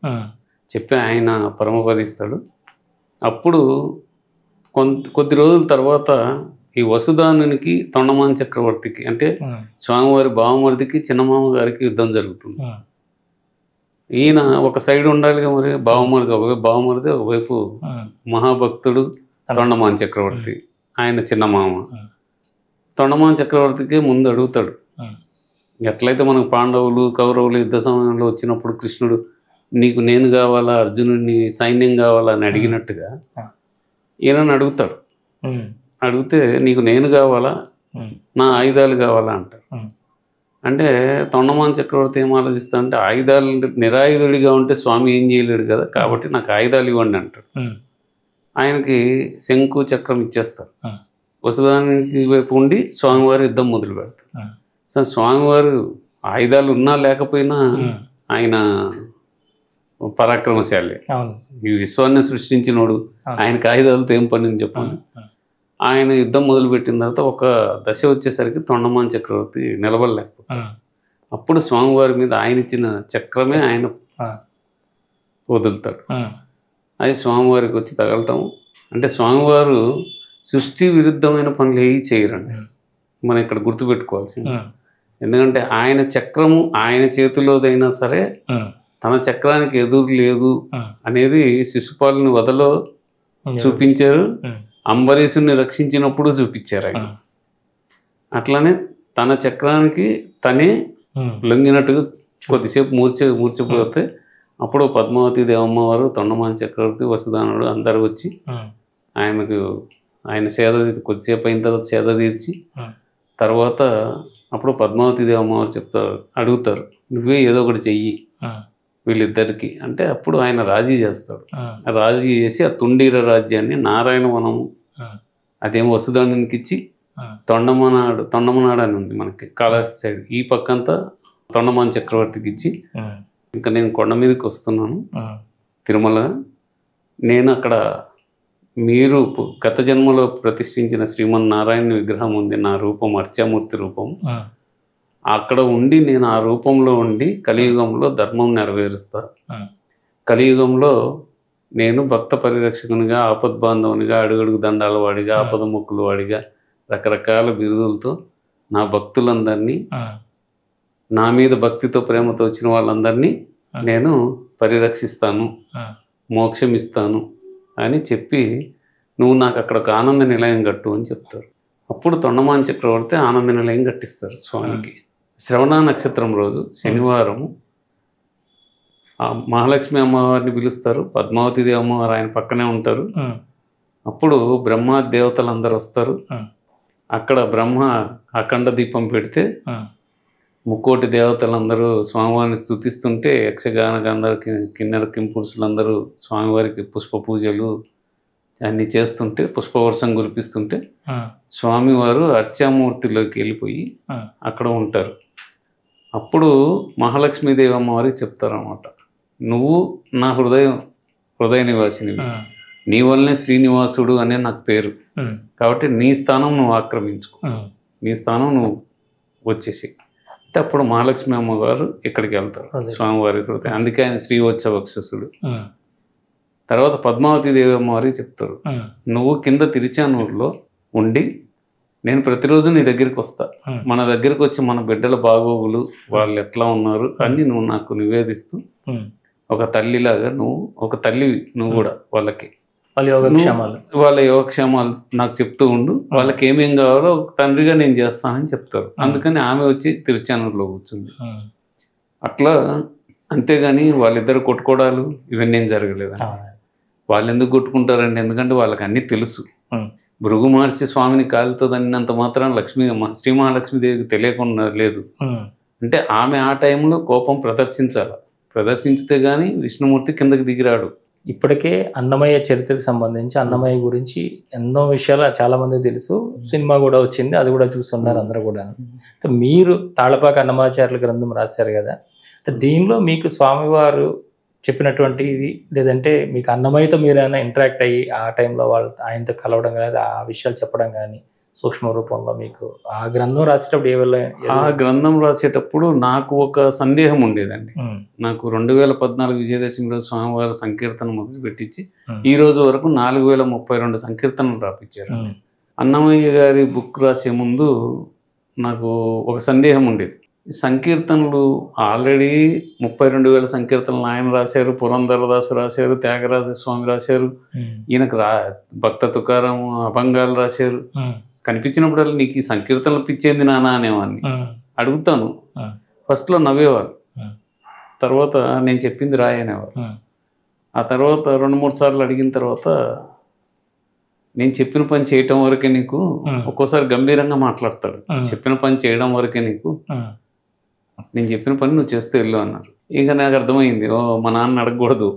A: చెప్పి ఆయన పరమపదిస్తాడు. అప్పుడు కొద్ది రోజుల తర్వాత ఈ వసుదానునికి తొండమాన్ చక్రవర్తికి, అంటే స్వామివారి బావమరిదికి చిన్నమామ గారికి యుద్ధం జరుగుతుంది. ఈయన ఒక సైడ్ ఉండాలిగా, మరి బావమరిది ఒకవైపు మహాభక్తుడు తొండమాన్ చక్రవర్తి, ఆయన చిన్నమామ. తొండమాన్ చక్రవర్తికి ముందు అడుగుతాడు, ఎట్లయితే మనకు పాండవులు కౌరవులు యుద్ధ సమయంలో వచ్చినప్పుడు కృష్ణుడు నీకు నేను కావాలా, అర్జునుడిని సైన్యం కావాలా అని అడిగినట్టుగా ఈయనని అడుగుతాడు. అడిగితే నీకు నేను కావాలా, నా ఆయుధాలు కావాలా అంటారు. అంటే తొండమాన్ చక్రవర్తి ఏం ఆలోచిస్తా అంటే, ఆయుధాలు నిరాయుధుడిగా ఉంటే స్వామి ఏం చేయలేడు కదా, కాబట్టి నాకు ఆయుధాలు ఇవ్వండి అంటాడు. ఆయనకి శంకు చక్రం ఇచ్చేస్తారు. వసుదానికి వైపు ఉండి స్వామివారి యుద్ధం మొదలు పెడతారు. సో స్వామివారు ఆయుధాలు ఉన్నా లేకపోయినా ఆయన పరాక్రమశాలి, ఈ విశ్వాన్ని సృష్టించినోడు, ఆయనకి ఆయుధాలతో ఏం పని అని చెప్పాను. ఆయన యుద్ధం మొదలుపెట్టిన తర్వాత ఒక దశ వచ్చేసరికి తొండమాన్ చక్రవర్తి నిలబడలేకపోతాడు. అప్పుడు స్వామివారి మీద ఆయన ఇచ్చిన చక్రమే ఆయన వదులుతాడు. అది స్వామివారికి వచ్చి తగలటం. అంటే స్వామివారు సృష్టి విరుద్ధమైన పనులు ఏవి చేయరండి, మనం ఇక్కడ గుర్తుపెట్టుకోవాల్సింది. ఎందుకంటే ఆయన చక్రము ఆయన చేతిలోదైనా సరే తన చక్రానికి ఎదురు లేదు అనేది శిశుపాలుని వదలో చూపించారు, అంబరీషుని రక్షించినప్పుడు చూపించారు ఆయన. అట్లానే తన చక్రానికి తనే లొంగినట్టుగా కొద్దిసేపు మూర్చిపోతే అప్పుడు పద్మావతి దేవమ్మవారు, తొండమాన్ చక్రవర్తి, వసుదానుడు అందరు వచ్చి ఆయన సేద కొద్దిసేపు అయిన తర్వాత సేద తీర్చి తర్వాత అప్పుడు పద్మావతి దేవమ్మవారు అడుగుతారు, నువ్వే ఏదో ఒకటి చెయ్యి వీళ్ళిద్దరికి అంటే అప్పుడు ఆయన రాజీ చేస్తాడు. రాజీ చేసి ఆ తుండీర రాజ్యాన్ని నారాయణ వనము అదేమో వసుదానునికి ఇచ్చి తొండమనాడు అని ఉంది మనకి కాళహస్తి సైడ్, ఈ పక్కంతా తొండమాన్ చక్రవర్తికి ఇచ్చి ఇంకా నేను కొండ మీదకి వస్తున్నాను తిరుమల, నేను అక్కడ మీరు గత జన్మలో ప్రతిష్ఠించిన శ్రీమన్నారాయణ విగ్రహం ఉంది, నా రూపం అర్చామూర్తి రూపం, అక్కడ ఉండి నేను ఆ రూపంలో ఉండి కలియుగంలో ధర్మం నెరవేరుస్తా, కలియుగంలో నేను భక్త పరిరక్షకునిగా, ఆపద్బాంధవునిగా, అడుగడుగు దండాల వాడిగా, ఆపద మొక్కుల వాడిగా రకరకాల బిరుదులతో నా భక్తులందరినీ, నా మీద భక్తితో ప్రేమతో వచ్చిన వాళ్ళందరినీ నేను పరిరక్షిస్తాను, మోక్షం ఇస్తాను అని చెప్పి నువ్వు నాకు అక్కడ ఒక ఆనంద నిలయం కట్టు అని చెప్తారు. అప్పుడు తొండమాన్ చక్రవర్తి ఆనంద నిలయం కట్టిస్తారు స్వామికి. శ్రవణ నక్షత్రం రోజు శనివారం మహాలక్ష్మి అమ్మవారిని పిలుస్తారు, పద్మావతి దేవి అమ్మవారు ఆయన పక్కనే ఉంటారు. అప్పుడు బ్రహ్మ దేవతలు అందరు వస్తారు. అక్కడ బ్రహ్మ అఖండ దీపం పెడితే ముక్కోటి దేవతలందరూ స్వామివారిని స్తుతిస్తుంటే యక్షగాన గంధర్వ కిన్నెర కింపురుషులందరూ స్వామివారికి పుష్ప పూజలు అన్నీ చేస్తుంటే, పుష్పవర్షం కురిపిస్తుంటే స్వామివారు అర్చామూర్తిలోకి వెళ్ళిపోయి అక్కడ ఉంటారు. అప్పుడు మహాలక్ష్మీదేవి అమ్మవారికి చెప్తారన్నమాట, నువ్వు నా హృదయ నివాసినివి, నీ వల్లనే శ్రీనివాసుడు అనే నాకు పేరు, కాబట్టి నీ స్థానం నువ్వు ఆక్రమించుకో, నీ స్థానం నువ్వు వచ్చేసి అంటే అప్పుడు మహాలక్ష్మి అమ్మగారు ఇక్కడికి వెళ్తారు స్వామివారి హృదయం, అందుకే ఆయన శ్రీవత్సవక్షసుడు. తర్వాత పద్మావతి దేవి అమ్మవారికి చెప్తారు, నువ్వు కింద తిరుచానూరులో ఉండి నేను ప్రతిరోజు నీ దగ్గరికి వస్తా, మన దగ్గరికి వచ్చి మన బిడ్డల బాగోగులు వాళ్ళు ఎట్లా ఉన్నారు అన్ని నువ్వు నాకు నివేదిస్తూ ఒక తల్లిలాగా నువ్వు ఒక తల్లివి, నువ్వు కూడా వాళ్ళకి వాళ్ళ యోగక్షేమాలు నాకు చెప్తూ ఉండు, వాళ్ళకి ఏమేం కావాలో ఒక తండ్రిగా నేను చేస్తానని చెప్తారు. అందుకని ఆమె వచ్చి తిరుచానూరులో కూర్చుంది. అట్లా అంతేగాని వాళ్ళిద్దరు కొట్టుకోవడాలు ఇవన్నీ ఏం జరగలేదండి. వాళ్ళు ఎందుకు కొట్టుకుంటారండి, ఎందుకంటే వాళ్ళకి అన్నీ తెలుసు. భృగు మహర్షి స్వామిని కాలుతో దన్నినంత మాత్రాన శ్రీ మహాలక్ష్మీదేవికి తెలియకుండా లేదు. అంటే ఆమె ఆ టైంలో కోపం ప్రదర్శించితే గానీ విష్ణుమూర్తి కిందకి దిగిరాడు.
B: ఇప్పటికే అన్నమయ్య చరిత్రకు సంబంధించి అన్నమయ్య గురించి ఎన్నో విషయాలు చాలా మంది తెలుసు, సినిమా కూడా వచ్చింది, అది కూడా చూస్తున్నారు అందరూ కూడా. అంటే మీరు తాళపాక అన్నమాచార్యుల గ్రంథం రాశారు కదా, అంటే దీనిలో మీకు స్వామివారు చెప్పినటువంటిది లేదంటే మీకు అన్నమయ్యతో మీరు ఏమైనా ఇంటరాక్ట్ అయ్యి ఆ టైంలో ఆయనతో కలవడం కానీ ఆ విషయాలు చెప్పడం కానీ సూక్ష్మ రూపంలో మీకు ఆ గ్రంథం రాసేటప్పుడు
A: ఆ గ్రంథం రాసేటప్పుడు నాకు ఒక సందేహం ఉండేదండి. నాకు 2014 విజయదశమి రోజు స్వామివారి సంకీర్తన మొదలు పెట్టించి ఈ రోజు వరకు 4032 సంకీర్తనలు రాపించారు. అన్నమయ్య గారి బుక్ రాసే ముందు నాకు ఒక సందేహం ఉండేది, ఈ సంకీర్తనలు ఆల్రెడీ 32,000 సంకీర్తనలు ఆయన రాశారు, పురంధరదాసు రాశారు, త్యాగరాజ స్వామి రాశారు, ఈయనకు భక్త తుకారాం అభంగాలు రాశారు. కనిపించినప్పుడల్లా నీకు ఈ సంకీర్తనలు పిచ్చేంది నానా అనేవాడిని. అడుగుతాను, ఫస్ట్లో నవ్వేవారు, తర్వాత నేను చెప్పింది రాయనేవారు. ఆ తర్వాత 2-3 సార్లు అడిగిన తర్వాత నేను చెప్పిన పని చేయటం వరకే నీకు, ఒక్కోసారి గంభీరంగా మాట్లాడతాడు, చెప్పిన పని చేయడం వరకే నీకు, నేను చెప్పిన పని నువ్వు చేస్తూ వెళ్ళు అన్నారు. ఇంకా నాకు అర్థమైంది, మా నాన్న అడగకూడదు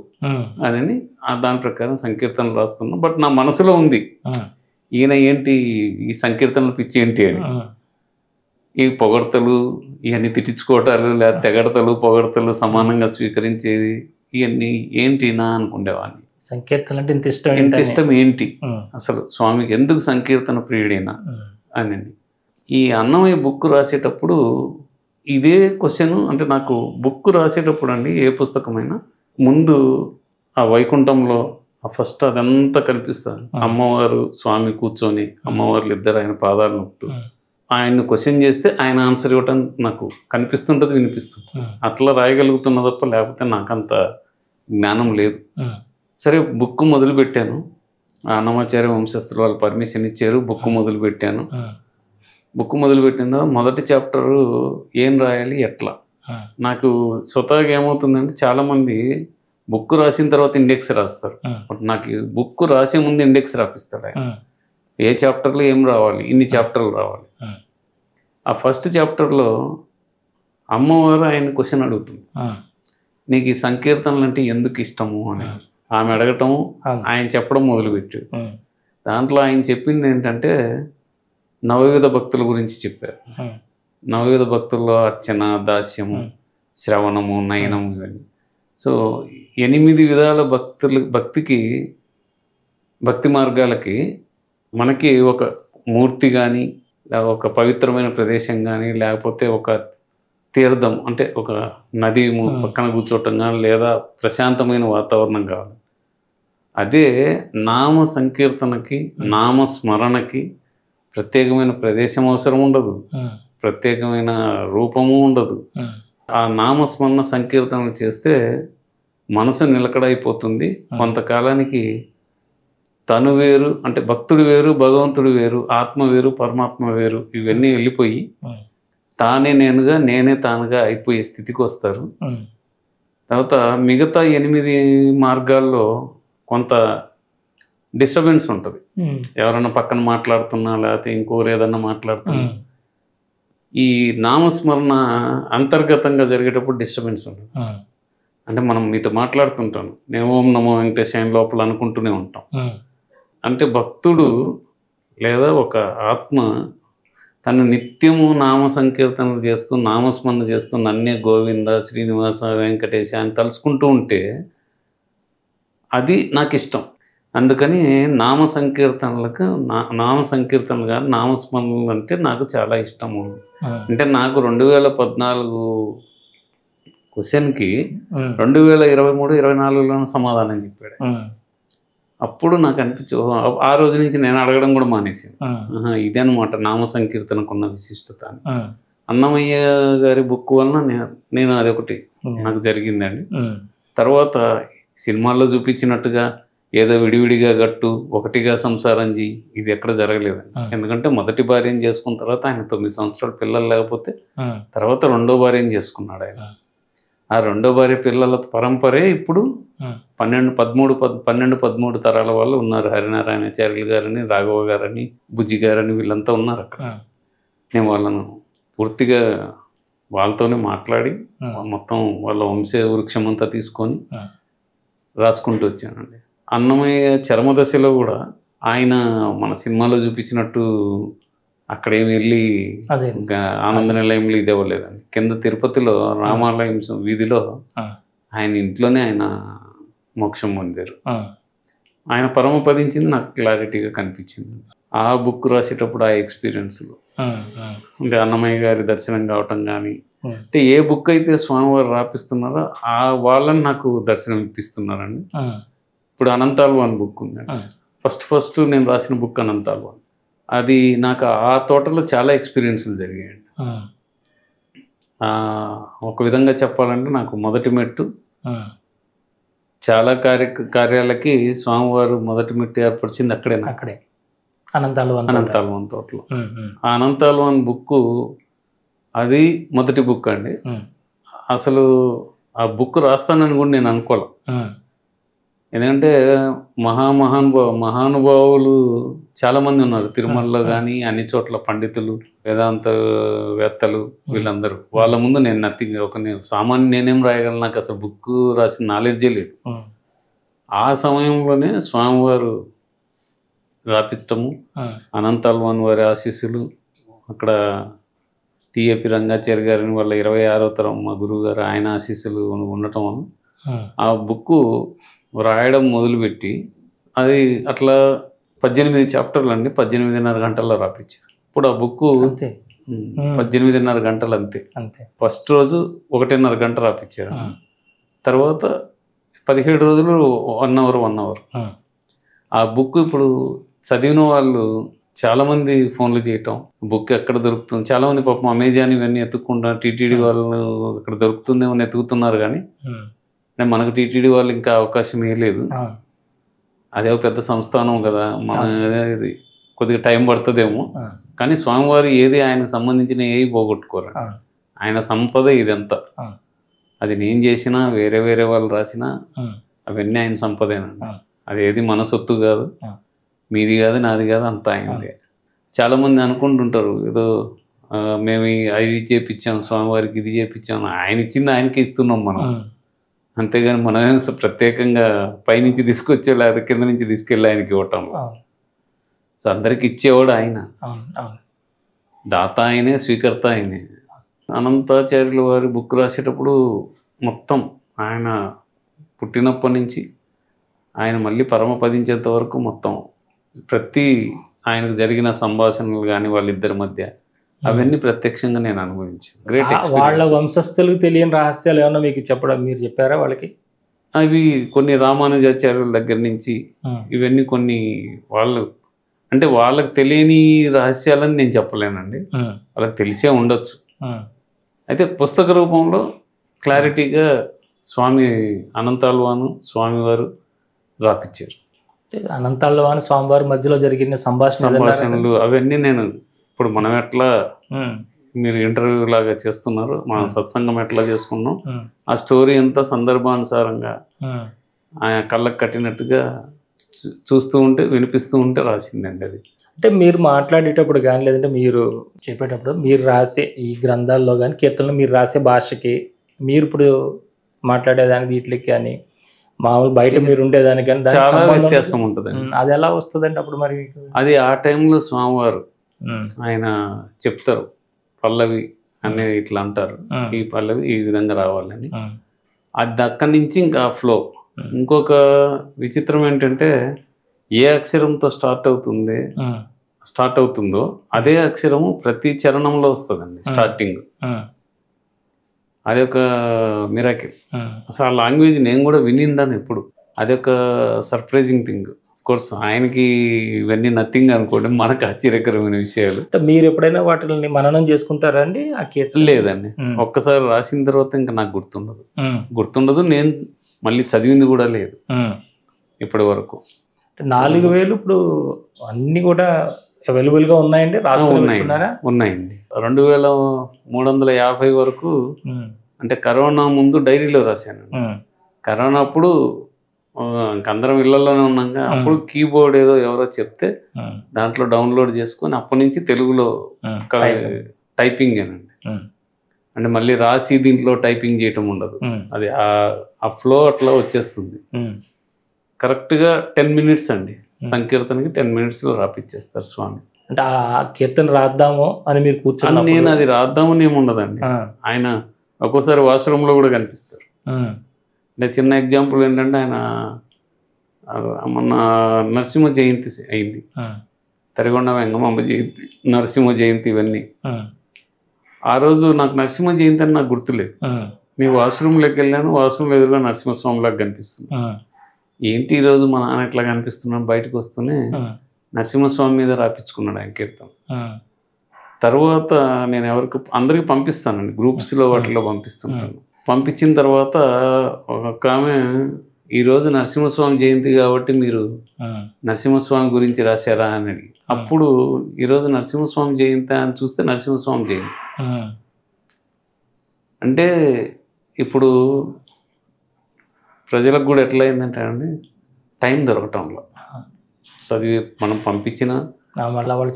A: అని దాని ప్రకారం సంకీర్తనలు రాస్తున్నా. బట్ నా మనసులో ఉంది ఈయన ఏంటి ఈ సంకీర్తనలు పిచ్చి ఏంటి అని, ఈ పొగడ్తలు ఇవన్నీ తిట్టించుకోవటాలు లేదా తెగడతలు పొగడ్తలు సమానంగా స్వీకరించేది ఇవన్నీ ఏంటి నా అనుకునేవాడిని.
B: సంకీర్తనలు అంటే
A: ఇంత ఇష్టం ఏంటి అసలు స్వామికి, ఎందుకు సంకీర్తన ప్రియుడైనా అని. ఈ అన్నమయ్య బుక్ రాసేటప్పుడు ఇదే క్వశ్చన్, అంటే నాకు బుక్ రాసేటప్పుడు అండి ఏ పుస్తకమైనా ముందు ఆ వైకుంఠంలో ఫస్ట్ అదంతా కల్పిస్తాను, అమ్మవారు స్వామి కూర్చొని అమ్మవార్లు ఇద్దరు ఆయన పాదాలు నొక్కుతూ ఆయన్ని క్వశ్చన్ చేస్తే ఆయన ఆన్సర్ ఇవ్వటం నాకు కనిపిస్తుంటుంది, వినిపిస్తుంది. అట్లా రాయగలుగుతున్న తప్ప లేకపోతే నాకంత జ్ఞానం లేదు. సరే బుక్ మొదలు పెట్టాను, ఆ అన్నమాచార్య వంశస్థులు వాళ్ళు పర్మిషన్ ఇచ్చారు. బుక్ మొదలు పెట్టాను. బుక్ మొదలు పెట్టిన మొదటి చాప్టరు ఏం రాయాలి ఎట్లా. నాకు స్వతహాగా ఏమవుతుందంటే చాలామంది బుక్ రాసిన తర్వాత ఇండెక్స్ రాస్తారు. బట్ నాకు బుక్ రాసే ముందు ఇండెక్స్ రాపిస్తాడు ఆయన. ఏ చాప్టర్లో ఏం రావాలి, ఇన్ని చాప్టర్లు రావాలి. ఆ ఫస్ట్ చాప్టర్లో అమ్మవారు ఆయన క్వశ్చన్ అడుగుతుంది, నీకు ఈ సంకీర్తనలు అంటే ఎందుకు ఇష్టము అని. ఆమె అడగటము, ఆయన చెప్పడం మొదలుపెట్టాడు. దాంట్లో ఆయన చెప్పింది ఏంటంటే నవవిధ భక్తుల గురించి చెప్పారు. నవవిధ భక్తుల్లో అర్చన, దాస్యము, శ్రవణము, నయనము ఇవన్నీ. సో 8 విధాల భక్తి మార్గాలకి మనకి ఒక మూర్తి కానీ, ఒక పవిత్రమైన ప్రదేశం కానీ, లేకపోతే ఒక తీర్థం అంటే ఒక నది పక్కన కూర్చోవటం కానీ, లేదా ప్రశాంతమైన వాతావరణం కావాలి. అదే నామ సంకీర్తనకి, నామస్మరణకి ప్రత్యేకమైన ప్రదేశం అవసరం ఉండదు, ప్రత్యేకమైన రూపము ఉండదు. ఆ నామస్మరణ సంకీర్తనలు చేస్తే మనసు నిలకడైపోతుంది. కొంతకాలానికి తను వేరు అంటే భక్తుడు వేరు, భగవంతుడు వేరు, ఆత్మ వేరు, పరమాత్మ వేరు, ఇవన్నీ వెళ్ళిపోయి తానే నేనుగా, నేనే తానుగా అయిపోయే స్థితికి వస్తారు. తర్వాత మిగతా 8 మార్గాల్లో కొంత డిస్టర్బెన్స్ ఉంటుంది. ఎవరైనా పక్కన మాట్లాడుతున్నా, లేకపోతే ఇంకోరు ఏదన్నా మాట్లాడుతున్నా, ఈ నామస్మరణ అంతర్గతంగా జరిగేటప్పుడు డిస్టర్బెన్స్ ఉంటుంది. అంటే మనం మీతో మాట్లాడుతుంటాను, నేను ఓం నమో వెంకటేశాయ లోపల అనుకుంటూనే ఉంటాం. అంటే భక్తుడు లేదా ఒక ఆత్మ తను నిత్యము నామ సంకీర్తనలు చేస్తూ, నామస్మరణ చేస్తూ, నన్నే గోవింద, శ్రీనివాస, వెంకటేశ అని తలుసుకుంటూ ఉంటే అది నాకు ఇష్టం. అందుకని నామ సంకీర్తనలకు నామ సంకీర్తనలు కానీ నామస్మరణలు అంటే నాకు చాలా ఇష్టము. అంటే నాకు 2014 క్వశ్చన్కి 2023-24లో సమాధానం చెప్పాడు. అప్పుడు నాకు అనిపించు, ఆ రోజు నుంచి నేను అడగడం కూడా మానేసాను. ఇదే అనమాట నామ సంకీర్తనకున్న విశిష్టత అని. అన్నమయ్య గారి బుక్ వలన నేను అదొకటి నాకు జరిగిందండి. తర్వాత సినిమాల్లో చూపించినట్టుగా ఏదో విడివిడిగా గట్టు, ఒకటిగా సంసారం చేయి, ఇది ఎక్కడ జరగలేదండి. ఎందుకంటే మొదటి భార్యను చేసుకున్న తర్వాత ఆయన 9 సంవత్సరాలు పిల్లలు లేకపోతే తర్వాత రెండో భార్యను చేసుకున్నాడు ఆయన. ఆ రెండో భార్య పిల్లల పరంపరే ఇప్పుడు 12-13 తరాల వాళ్ళు ఉన్నారు. హరినారాయణాచార్యులు గారని, రాఘవ గారని, బుజ్జి గారని వీళ్ళంతా ఉన్నారు అక్కడ. నేను వాళ్ళను పూర్తిగా వాళ్ళతోనే మాట్లాడి మొత్తం వాళ్ళ వంశ వృక్షం అంతా తీసుకొని రాసుకుంటూ వచ్చానండి. అన్నమయ్య చర్మదశలో కూడా ఆయన మన సినిమాలో చూపించినట్టు అక్కడేమి వెళ్ళి ఆనంద నిలయంలో ఇది ఇవ్వలేదండి. కింద తిరుపతిలో రామాలయం వీధిలో ఆయన ఇంట్లోనే ఆయన మోక్షం పొందారు. ఆయన పరమపదించింది నాకు క్లారిటీగా కనిపించింది ఆ బుక్ రాసేటప్పుడు. ఆ ఎక్స్పీరియన్స్లో అంటే అన్నమయ్య గారి దర్శనం కావటం కానీ, అంటే ఏ బుక్ అయితే స్వామివారు రాపిస్తున్నారో ఆ వాళ్ళని నాకు దర్శనం ఇప్పిస్తున్నారండి. ఇప్పుడు అనంతాల్వాన్ బుక్ ఉందండి. ఫస్ట్ నేను రాసిన బుక్ అనంతాల్వాన్. అది నాకు ఆ తోటలో చాలా ఎక్స్పీరియన్స్లు జరిగాయండి. ఒక విధంగా చెప్పాలంటే నాకు మొదటి మెట్టు చాలా కార్యాలకి స్వామివారు మొదటి మెట్టు ఏర్పరిచింది అక్కడే అనంతాల్వాన్ తోటలో. ఆ అనంతాల్వాన్ బుక్ అది మొదటి బుక్ అండి. అసలు ఆ బుక్ రాస్తానని కూడా నేను అనుకోలే. ఎందుకంటే మహానుభావులు చాలామంది ఉన్నారు తిరుమలలో కానీ, అన్ని చోట్ల పండితులు, వేదాంతవేత్తలు, వీళ్ళందరూ. వాళ్ళ ముందు నేను నథింగ్, సామాన్య నేనేం రాయగలను, నాకు అసలు బుక్ రాసిన నాలెడ్జే లేదు. ఆ సమయంలోనే స్వామివారు రాపించటము, అనంతాల్వాన్ వారి ఆశీస్సులు, అక్కడ టిఏపి రంగాచార్య గారిని వాళ్ళ 26వ తరం మా గురువు గారు ఆయన ఆశీస్సులు ఉండటం వల్ల ఆ బుక్ రాయడం మొదలుపెట్టి అది అట్లా 18 చాప్టర్లు అండి. 18.5 గంటల్లో రాపించారు. ఇప్పుడు ఆ బుక్ 18.5 గంటలు అంతే. ఫస్ట్ రోజు 1.5 గంట రాపించారు. తర్వాత 17 రోజులు 1 అవర్. ఆ బుక్ ఇప్పుడు చదివిన వాళ్ళు చాలామంది ఫోన్లు చేయటం, బుక్ ఎక్కడ దొరుకుతుంది, చాలామంది పాపం అమెజాన్ ఇవన్నీ ఎత్తుక్కుంటా టీటీడీ వాళ్ళు అక్కడ దొరుకుతుందేమో ఎత్తుకుతున్నారు. కానీ మనకు టీటీడీ వాళ్ళు ఇంకా అవకాశం ఏ లేదు. అదే ఒక పెద్ద సంస్థానం కదా, మన ఇది కొద్దిగా టైం పడుతుందేమో, కానీ స్వామివారు ఏది ఆయనకు సంబంధించిన ఏవి పోగొట్టుకోరు. ఆయన సంపద ఇదంతా. అది నేను చేసినా వేరే వేరే వాళ్ళు రాసినా అవన్నీ ఆయన సంపదేనండి. అది ఏది మన సొత్తు కాదు, మీది కాదు, నాది కాదు, అంతా ఆయనదే. చాలామంది అనుకుంటుంటారు ఏదో మేము అది చేపించాం స్వామివారికి, ఇది చేపించాం, ఆయన ఇచ్చింది ఆయనకి ఇస్తున్నాం మనం, అంతేగాని మనమే ప్రత్యేకంగా పైనుంచి తీసుకొచ్చే లేదా కింద నుంచి తీసుకెళ్ళి ఆయనకి ఇవ్వటం. సో అందరికి ఇచ్చేవాడు ఆయన, దాత ఆయనే, స్వీకర్త ఆయనే. అనంతాచార్యుల వారి బుక్ రాసేటప్పుడు మొత్తం ఆయన పుట్టినప్పటి నుంచి ఆయన మళ్ళీ పరమపదించేంత వరకు మొత్తం ప్రతి ఆయనకు జరిగిన సంభాషణలు కానీ వాళ్ళిద్దరి మధ్య అవన్నీ ప్రత్యక్షంగా నేను అనుభవించాను. Great experience.
B: వాళ్ళ వంశస్థులకు తెలియని రహస్యాలు ఏమన్నా మీకు చెప్పడం, మీరు చెప్పారా వాళ్ళకి?
A: అవి కొన్ని రామానుజాచార్యుల దగ్గర నుంచి ఇవన్నీ కొన్ని వాళ్ళు అంటే వాళ్ళకి తెలియని రహస్యాలని నేను చెప్పలేనండి, వాళ్ళకి తెలిసే ఉండొచ్చు. అయితే పుస్తక రూపంలో క్లారిటీగా స్వామి అనంతాళ్వాను స్వామివారు రాపిచ్చారు.
B: అనంతాళ్వాను స్వామివారి మధ్యలో జరిగిన
A: సంభాషణలు అవన్నీ నేను ఇప్పుడు మనం ఎట్లా మీరు ఇంటర్వ్యూ లాగా చేస్తున్నారు, మనం సత్సంగం ఎట్లా చేసుకున్నాం, ఆ స్టోరీ అంతా సందర్భానుసారంగా ఆయన కళ్ళకు కట్టినట్టుగా చూస్తూ ఉంటే వినిపిస్తూ ఉంటే రాసిందండి అది.
B: అంటే మీరు మాట్లాడేటప్పుడు కానీ లేదంటే మీరు చెప్పేటప్పుడు మీరు రాసే ఈ గ్రంథాల్లో కానీ కీర్తనలు మీరు రాసే భాషకి మీరు ఇప్పుడు మాట్లాడేదానికి వీటికి కానీ మామూలు బయట మీరు ఉండేదానికి కానీ
A: చాలా వ్యత్యాసం ఉంటుందండి.
B: అది ఎలా వస్తుందండి అప్పుడు మరి?
A: అది ఆ టైంలో స్వామివారు ఆయన చెప్తారు, పల్లవి అనేది ఇట్లా అంటారు, ఈ పల్లవి ఈ విధంగా రావాలని. అది అక్కడి నుంచి ఇంకా ఫ్లో. ఇంకొక విచిత్రం ఏంటంటే ఏ అక్షరంతో స్టార్ట్ అవుతుందో అదే అక్షరము ప్రతి చరణంలో వస్తుందండి స్టార్టింగ్. అది ఒక మిరాకిల్. అసలు ఆ లాంగ్వేజ్ నేను కూడా వినిండాను ఎప్పుడు. అది ఒక సర్ప్రైజింగ్ థింగ్. ఆఫ్ కోర్స్ ఆయనకి ఇవన్నీ నథింగ్ అనుకోండి, మనకు ఆశ్చర్యకరమైన విషయాలు.
B: మీరు ఎప్పుడైనా వాటిని మననం చేసుకుంటారా అండి? ఆ కీర్తన
A: లేదండి, ఒక్కసారి రాసిన తర్వాత ఇంకా నాకు గుర్తుండదు. నేను మళ్ళీ చదివింది కూడా లేదు ఇప్పటి వరకు.
B: 4000 ఇప్పుడు అన్ని కూడా అవైలబుల్ గా ఉన్నాయండి?
A: ఉన్నాయండి. 2350 వరకు. అంటే కరోనా ముందు డైరీలో రాశాను. కరోనా అప్పుడు అందరం ఇళ్లలోనే ఉన్నాగా, అప్పుడు కీబోర్డ్ ఏదో ఎవరో చెప్తే దాంట్లో డౌన్లోడ్ చేసుకొని అప్పటి నుంచి తెలుగులో టైపింగ్ ఏనండి. అంటే మళ్ళీ రాసి దీంట్లో టైపింగ్ చేయటం ఉండదు, అది ఆ ఫ్లో అట్లా వచ్చేస్తుంది. కరెక్ట్గా 10 minutes అండి, సంకీర్తనకి 10 minutesలో రాపిచ్చేస్తారు స్వామి.
B: అంటే ఆ కీర్తన రాద్దాము అని మీరు కూర్చొని?
A: నేను అది రాద్దామని ఏముండదండి, ఆయన ఒక్కోసారి వాష్రూమ్లో కూడా కనిపిస్తారు. అంటే చిన్న ఎగ్జాంపుల్ ఏంటంటే ఆయన మొన్న నరసింహ జయంతి అయింది, తరిగొండ వెంగమాంబ జయంతి, నరసింహ జయంతి ఇవన్నీ. ఆ రోజు నాకు నరసింహ జయంతి అని నాకు గుర్తులేదు. నేను వాష్రూమ్లోకి వెళ్ళాను, వాష్రూమ్లో ఎదురుగా నరసింహస్వామిలాగా కనిపిస్తుంది. ఏంటి ఈరోజు మా నాన్న ఎట్లా కనిపిస్తున్నాడు, బయటకు వస్తూనే నరసింహస్వామి మీద రాపించుకున్నాడు ఆయన కీర్తన. తర్వాత నేను అందరికి పంపిస్తానండి, గ్రూప్స్లో వాటిలో పంపిస్తుంటాను. పంపించిన తర్వాత ఒక ఆమె ఈరోజు నరసింహస్వామి జయంతి కాబట్టి మీరు నరసింహస్వామి గురించి రాశారా అని అడిగి, అప్పుడు ఈరోజు నరసింహస్వామి జయంతి అని చూస్తే నరసింహస్వామి జయంతి. అంటే ఇప్పుడు ప్రజలకు కూడా ఎట్లా అయిందంటే అండి, టైం దొరకటంలో మనం పంపించిన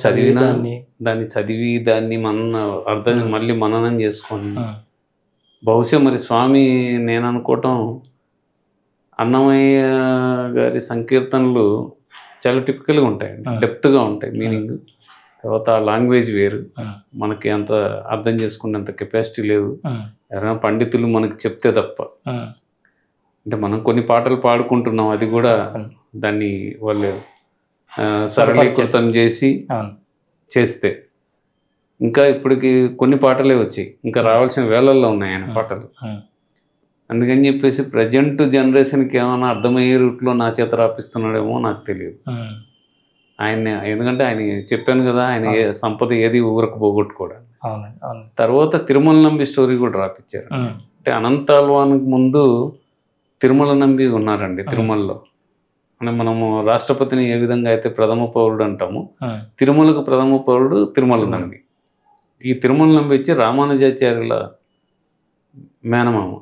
A: చదివిన దాన్ని మళ్ళీ మననం చేసుకొని బహుశా మరి స్వామి నేను అనుకోవటం అన్నమయ్య గారి సంకీర్తనలు చాలా టిపికల్గా ఉంటాయండి, డెప్త్గా ఉంటాయి మీనింగ్. తర్వాత లాంగ్వేజ్ వేరు, మనకి అంత అర్థం చేసుకునేంత కెపాసిటీ లేదు, ఎవరైనా పండితులు మనకి చెప్తే తప్ప. అంటే మనం కొన్ని పాటలు పాడుకుంటున్నాం, అది కూడా దాన్ని వాళ్ళు సరళీకృతం చేస్తే ఇంకా ఇప్పటికి కొన్ని పాటలే వచ్చాయి, ఇంకా రావాల్సిన వేళల్లో ఉన్నాయి ఆయన పాటలు. అందుకని చెప్పేసి ప్రజెంట్ జనరేషన్కి ఏమైనా అర్థమయ్యే రూట్లో నా చేత రాపిస్తున్నాడేమో నాకు తెలియదు. ఎందుకంటే ఆయన చెప్పాను కదా, ఆయన సంపద ఏది ఊరకు పోగొట్టుకోవడానికి. తర్వాత తిరుమల నంబి స్టోరీ కూడా రాపిచ్చారు. అంటే అనంతాళ్వానికి ముందు తిరుమల నంబి ఉన్నారండి తిరుమలలో. అని మనము రాష్ట్రపతిని ఏ విధంగా అయితే ప్రథమ పౌరుడు అంటామో, తిరుమలకు ప్రథమ పౌరుడు తిరుమల నంబి. ఈ తిరుమల నంబి వచ్చి రామానుజాచార్యుల మేనమామ.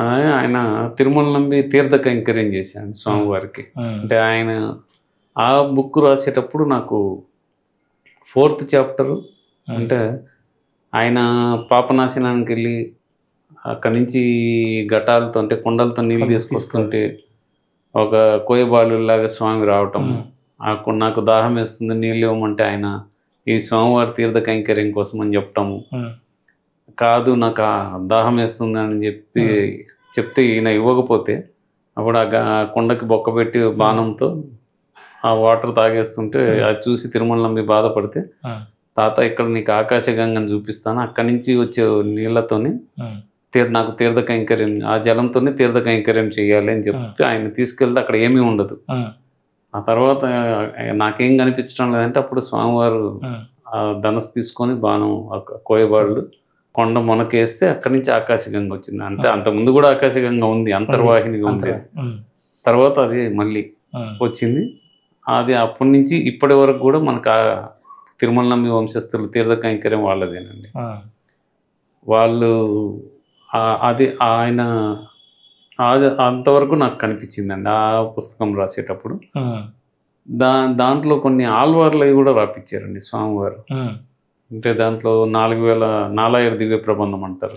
A: ఆయన తిరుమల నంబి తీర్థ కైంకర్యం చేశాను స్వామివారికి. అంటే ఆయన ఆ బుక్ రాసేటప్పుడు నాకు 4th చాప్టరు, అంటే ఆయన పాపనాశనానికి వెళ్ళి అక్కడి నుంచి ఘటాలతో అంటే కొండలతో నీళ్ళు తీసుకొస్తుంటే ఒక కోయబాలులాగా స్వామి రావటం, నాకు దాహం వేస్తుంది నీళ్ళు ఇవ్వమంటే ఆయన ఈ స్వామివారి తీర్థ కైంకర్యం కోసం అని చెప్పటము, కాదు నాకు దాహం వేస్తుంది అని చెప్తే ఈయన ఇవ్వకపోతే అప్పుడు ఆ కొండకి బొక్క పెట్టి బాణంతో ఆ వాటర్ తాగేస్తుంటే అది చూసి తిరుమల నంబి బాధపడితే, తాత ఇక్కడ నీకు ఆకాశగంగని చూపిస్తాను, అక్కడి నుంచి వచ్చే నీళ్లతోని నాకు తీర్థ కైంకర్యం, ఆ జలంతోనే తీర్థ కైంకర్యం చేయాలి అని చెప్తే ఆయన తీసుకెళ్తే అక్కడ ఏమీ ఉండదు. ఆ తర్వాత నాకేం కనిపించడం లేదంటే అప్పుడు స్వామివారు ఆ ధనస్సు తీసుకొని బాణం కోయబాళ్ళు కొండ మొనకేస్తే అక్కడి నుంచి ఆకాశగంగ వచ్చింది. అంటే అంతకుముందు కూడా ఆకాశగంగ ఉంది, అంతర్వాహినిగా ఉంది. తర్వాత అది మళ్ళీ వచ్చింది. అది అప్పటి నుంచి ఇప్పటి వరకు కూడా మనకు తిరుమల నంబి వంశస్థులు తీర్థ కైంకర్యం వాళ్ళదేనండి. వాళ్ళు అది ఆయన అంతవరకు నాకు కనిపించిందండి ఆ పుస్తకం రాసేటప్పుడు. దాంట్లో కొన్ని ఆల్వార్లు కూడా రాపించారండి స్వామివారు. అంటే దాంట్లో 4000 దివ్య ప్రబంధం అంటారు.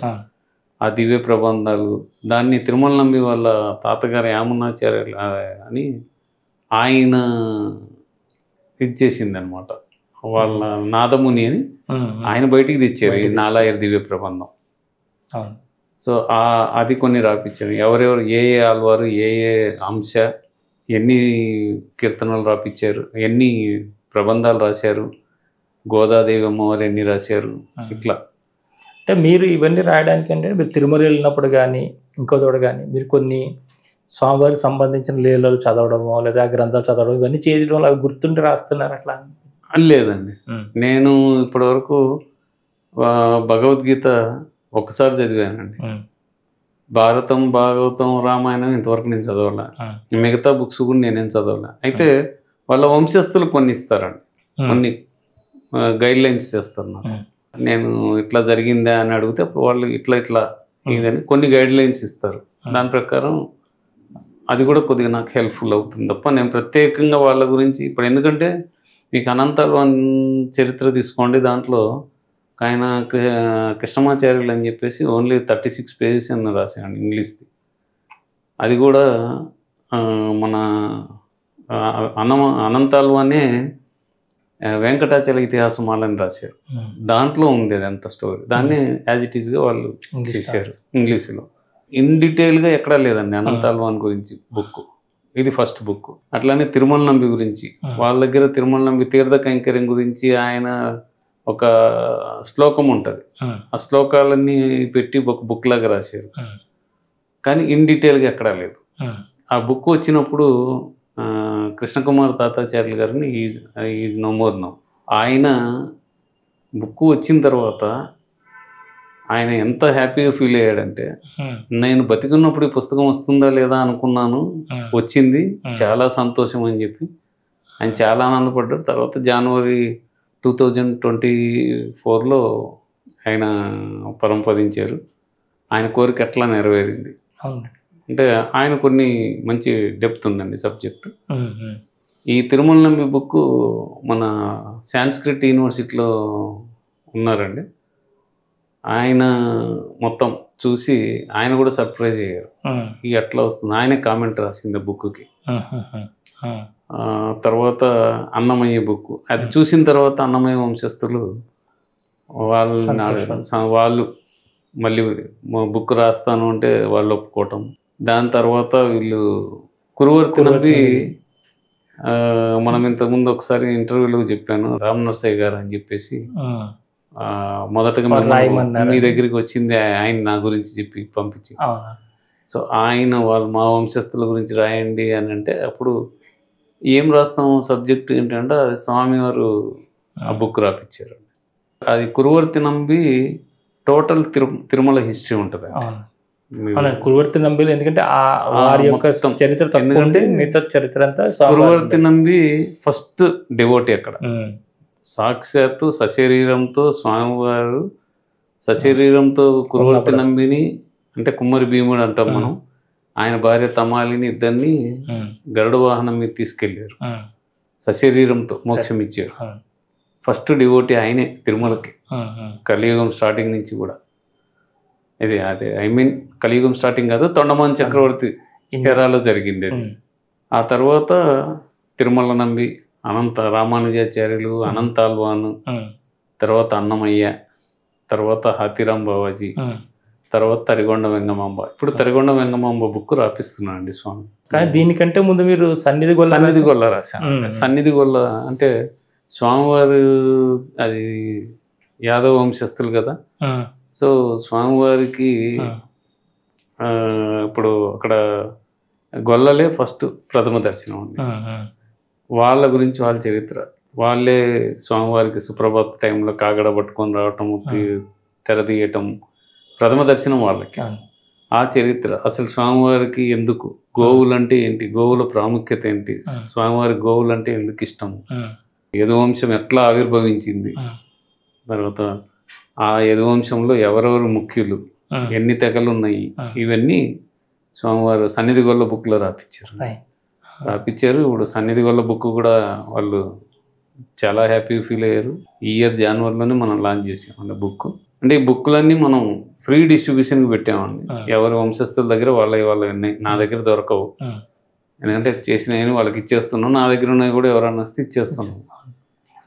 A: ఆ దివ్య ప్రబంధాలు దాన్ని తిరుమల నంబి వాళ్ళ తాతగారు యామునాచార్యులు అని ఆయన ఇచ్చేసింది అనమాట. వాళ్ళ నాదముని అని ఆయన బయటికి తెచ్చారు ఈ 4000 దివ్య ప్రబంధం. సో అది కొన్ని రాపించారు. ఎవరెవరు ఏ ఆల్వారు ఏ అంశ ఎన్ని కీర్తనలు రాపించారు, ఎన్ని ప్రబంధాలు రాశారు, గోదాదేవి అమ్మవారు ఎన్ని రాశారు, ఇట్లా.
B: అంటే మీరు ఇవన్నీ రాయడానికి అంటే మీరు తిరుమల వెళ్ళినప్పుడు కానీ ఇంకో చోట కానీ మీరు కొన్ని స్వామివారికి సంబంధించిన లీలలు చదవడమో లేదా ఆ గ్రంథాలు చదవడం ఇవన్నీ చేయడం అవి గుర్తుండి రాస్తున్నారు అట్లా?
A: లేదండి, నేను ఇప్పటివరకు భగవద్గీత ఒకసారి చదివానండి. భారతం, భాగవతం, రామాయణం ఇంతవరకు నేను చదవాలా. మిగతా బుక్స్ కూడా నేనేం చదవాలా. అయితే వాళ్ళ వంశస్థులు కొన్ని ఇస్తారండి, కొన్ని గైడ్ లైన్స్ చేస్తారు నాకు. నేను ఇట్లా జరిగిందా అని అడిగితే అప్పుడు వాళ్ళు ఇట్లా ఇదని కొన్ని గైడ్ లైన్స్ ఇస్తారు. దాని ప్రకారం అది కూడా కొద్దిగా నాకు హెల్ప్ఫుల్ అవుతుంది తప్ప నేను ప్రత్యేకంగా వాళ్ళ గురించి ఇప్పుడు, ఎందుకంటే మీకు అనంతాలు చరిత్ర తీసుకోండి, దాంట్లో ఆయన కృష్ణమాచార్యులు అని చెప్పేసి ఓన్లీ 36 పేజెస్ అని రాశాను ఇంగ్లీష్ది. అది కూడా మన అనంతాలు అనే వెంకటాచల ఇతిహాసమాల అని రాశారు. దాంట్లో ఉంది అది అంత స్టోరీ. దాన్ని యాజ్ ఇట్ ఈస్గా వాళ్ళు చేశారు ఇంగ్లీష్లో. ఇన్ డీటెయిల్గా ఎక్కడా లేదండి అనంతాల్వాన్ గురించి బుక్. ఇది ఫస్ట్ బుక్. అట్లానే తిరుమల నంబి గురించి వాళ్ళ దగ్గర తిరుమల నంబి తీర్థ కైంకర్యం గురించి ఆయన ఒక శ్లోకం ఉంటుంది, ఆ శ్లోకాలన్నీ పెట్టి ఒక బుక్ లాగా రాశారు. కానీ ఇన్ డీటెయిల్గా ఎక్కడా లేదు. ఆ బుక్ వచ్చినప్పుడు కృష్ణకుమార్ తాతాచార్యులు గారిని ఈజ్ నో మోర్ నౌ. ఆయన బుక్ వచ్చిన తర్వాత ఆయన ఎంత హ్యాపీగా ఫీల్ అయ్యాడంటే, నేను బతికున్నప్పుడు ఈ పుస్తకం వస్తుందా లేదా అనుకున్నాను, వచ్చింది, చాలా సంతోషం అని చెప్పి ఆయన చాలా ఆనందపడ్డాడు. తర్వాత జనవరి 2024లో ఆయన పరంపదించారు. ఆయన కోరిక ఎట్లా నెరవేరింది. అంటే ఆయన కొన్ని మంచి డెప్త్ ఉందండి సబ్జెక్టు. ఈ తిరుమల నంబి బుక్ మన సాంస్క్రిట్ యూనివర్సిటీలో ఉన్నారండి, ఆయన మొత్తం చూసి ఆయన కూడా సర్ప్రైజ్ అయ్యారు. ఇది ఎట్లా వస్తుంది, ఆయనే కామెంట్ రాసింది బుక్కి. తర్వాత అన్నమయ్య బుక్ అది చూసిన తర్వాత అన్నమయ్య వంశస్థులు వాళ్ళు మళ్ళీ బుక్ రాస్తాను అంటే వాళ్ళు ఒప్పుకోవటం. దాని తర్వాత వీళ్ళు కురువర్తి నంబి, మనం ఇంతకుముందు ఒకసారి ఇంటర్వ్యూలో చెప్పాను, రామ్ నర్సయ్య గారు అని చెప్పేసి మొదటగా మీ దగ్గరికి వచ్చింది ఆయన నా గురించి చెప్పి పంపించి. సో ఆయన వాళ్ళు మా వంశస్థుల గురించి రాయండి అని అంటే అప్పుడు ఏం రాస్తాము, సబ్జెక్ట్ ఏంటంటే అది స్వామివారు ఆ బుక్ రాపిచ్చారు. అది కురువర్తి నంబి టోటల్ తిరుమల హిస్టరీ ఉంటుంది.
B: కురువర్తి నంబిలు ఎందుకంటే వారి యొక్క చరిత్ర
A: ఎందుకంటే
B: మిగతా చరిత్ర అంతా
A: కురువర్తి నంబి ఫస్ట్ డివోటీ అక్కడ. సాక్షాత్తు సశరీరంతో స్వామివారు సశరీరంతో కురువర్తి నంబిని అంటే కుమ్మరి భీముడు అంటాం మనం, ఆయన భార్య తమాలిని ఇద్దరిని గరుడ వాహనం మీద తీసుకెళ్లారు, సశరీరంతో మోక్షం ఇచ్చారు. ఫస్ట్ డివోటీ ఆయనే తిరుమలకి, కలియుగం స్టార్టింగ్ నుంచి కూడా. ఇది అదే కలియుగం స్టార్టింగ్ కాదు, తొండమాన్ చక్రవర్తి ఎరాలో జరిగింది అది. ఆ తర్వాత తిరుమల నంబి, అనంత రామానుజాచార్యులు, అనంతాల్వాను, తర్వాత అన్నమయ్య, తర్వాత హాతీరాం బావాజీ, తర్వాత తరిగొండ వెంగమాంబ. ఇప్పుడు తరిగొండ వెంగమాంబ బుక్ రాపిస్తున్నాను అండి స్వామి.
B: కానీ దీనికంటే ముందు మీరు సన్నిధి
A: గొల్ల రాశాను. సన్నిధి గొల్ల అంటే స్వామివారు అది యాదవ వంశస్థులు కదా, సో స్వామివారికి ఇప్పుడు అక్కడ గొల్లలే ఫస్ట్ ప్రథమ దర్శనం అండి. వాళ్ళ గురించి వాళ్ళ చరిత్ర, వాళ్ళే స్వామివారికి సుప్రభాత టైంలో కాగడ పట్టుకొని రావటం, తెరదీయటం, ప్రథమ దర్శనం వాళ్ళకి. ఆ చరిత్ర అసలు స్వామివారికి ఎందుకు గోవులు అంటే ఏంటి, గోవుల ప్రాముఖ్యత ఏంటి, స్వామివారికి గోవులు అంటే ఎందుకు ఇష్టము, యదువంశం ఎట్లా ఆవిర్భవించింది, తర్వాత ఆ యదువంశంలో ఎవరెవరు ముఖ్యులు, ఎన్ని తెగలు ఉన్నాయి, ఇవన్నీ స్వామివారు సన్నిధి గొల్ల బుక్లో రాపిచ్చారు. ఇప్పుడు సన్నిధి గొల్ల బుక్ కూడా వాళ్ళు చాలా హ్యాపీ ఫీల్ అయ్యారు. ఈ ఇయర్ జనవరిలోనే మనం లాంచ్ చేసామండి బుక్. అంటే ఈ బుక్లన్నీ మనం ఫ్రీ డిస్ట్రిబ్యూషన్కి పెట్టామండి. ఎవరి వంశస్థుల దగ్గర వాళ్ళ నా దగ్గర దొరకవు, ఎందుకంటే చేసినవి వాళ్ళకి ఇచ్చేస్తున్నాం. నా దగ్గర ఉన్నవి కూడా ఎవరన్నా వస్తే ఇచ్చేస్తున్నాం.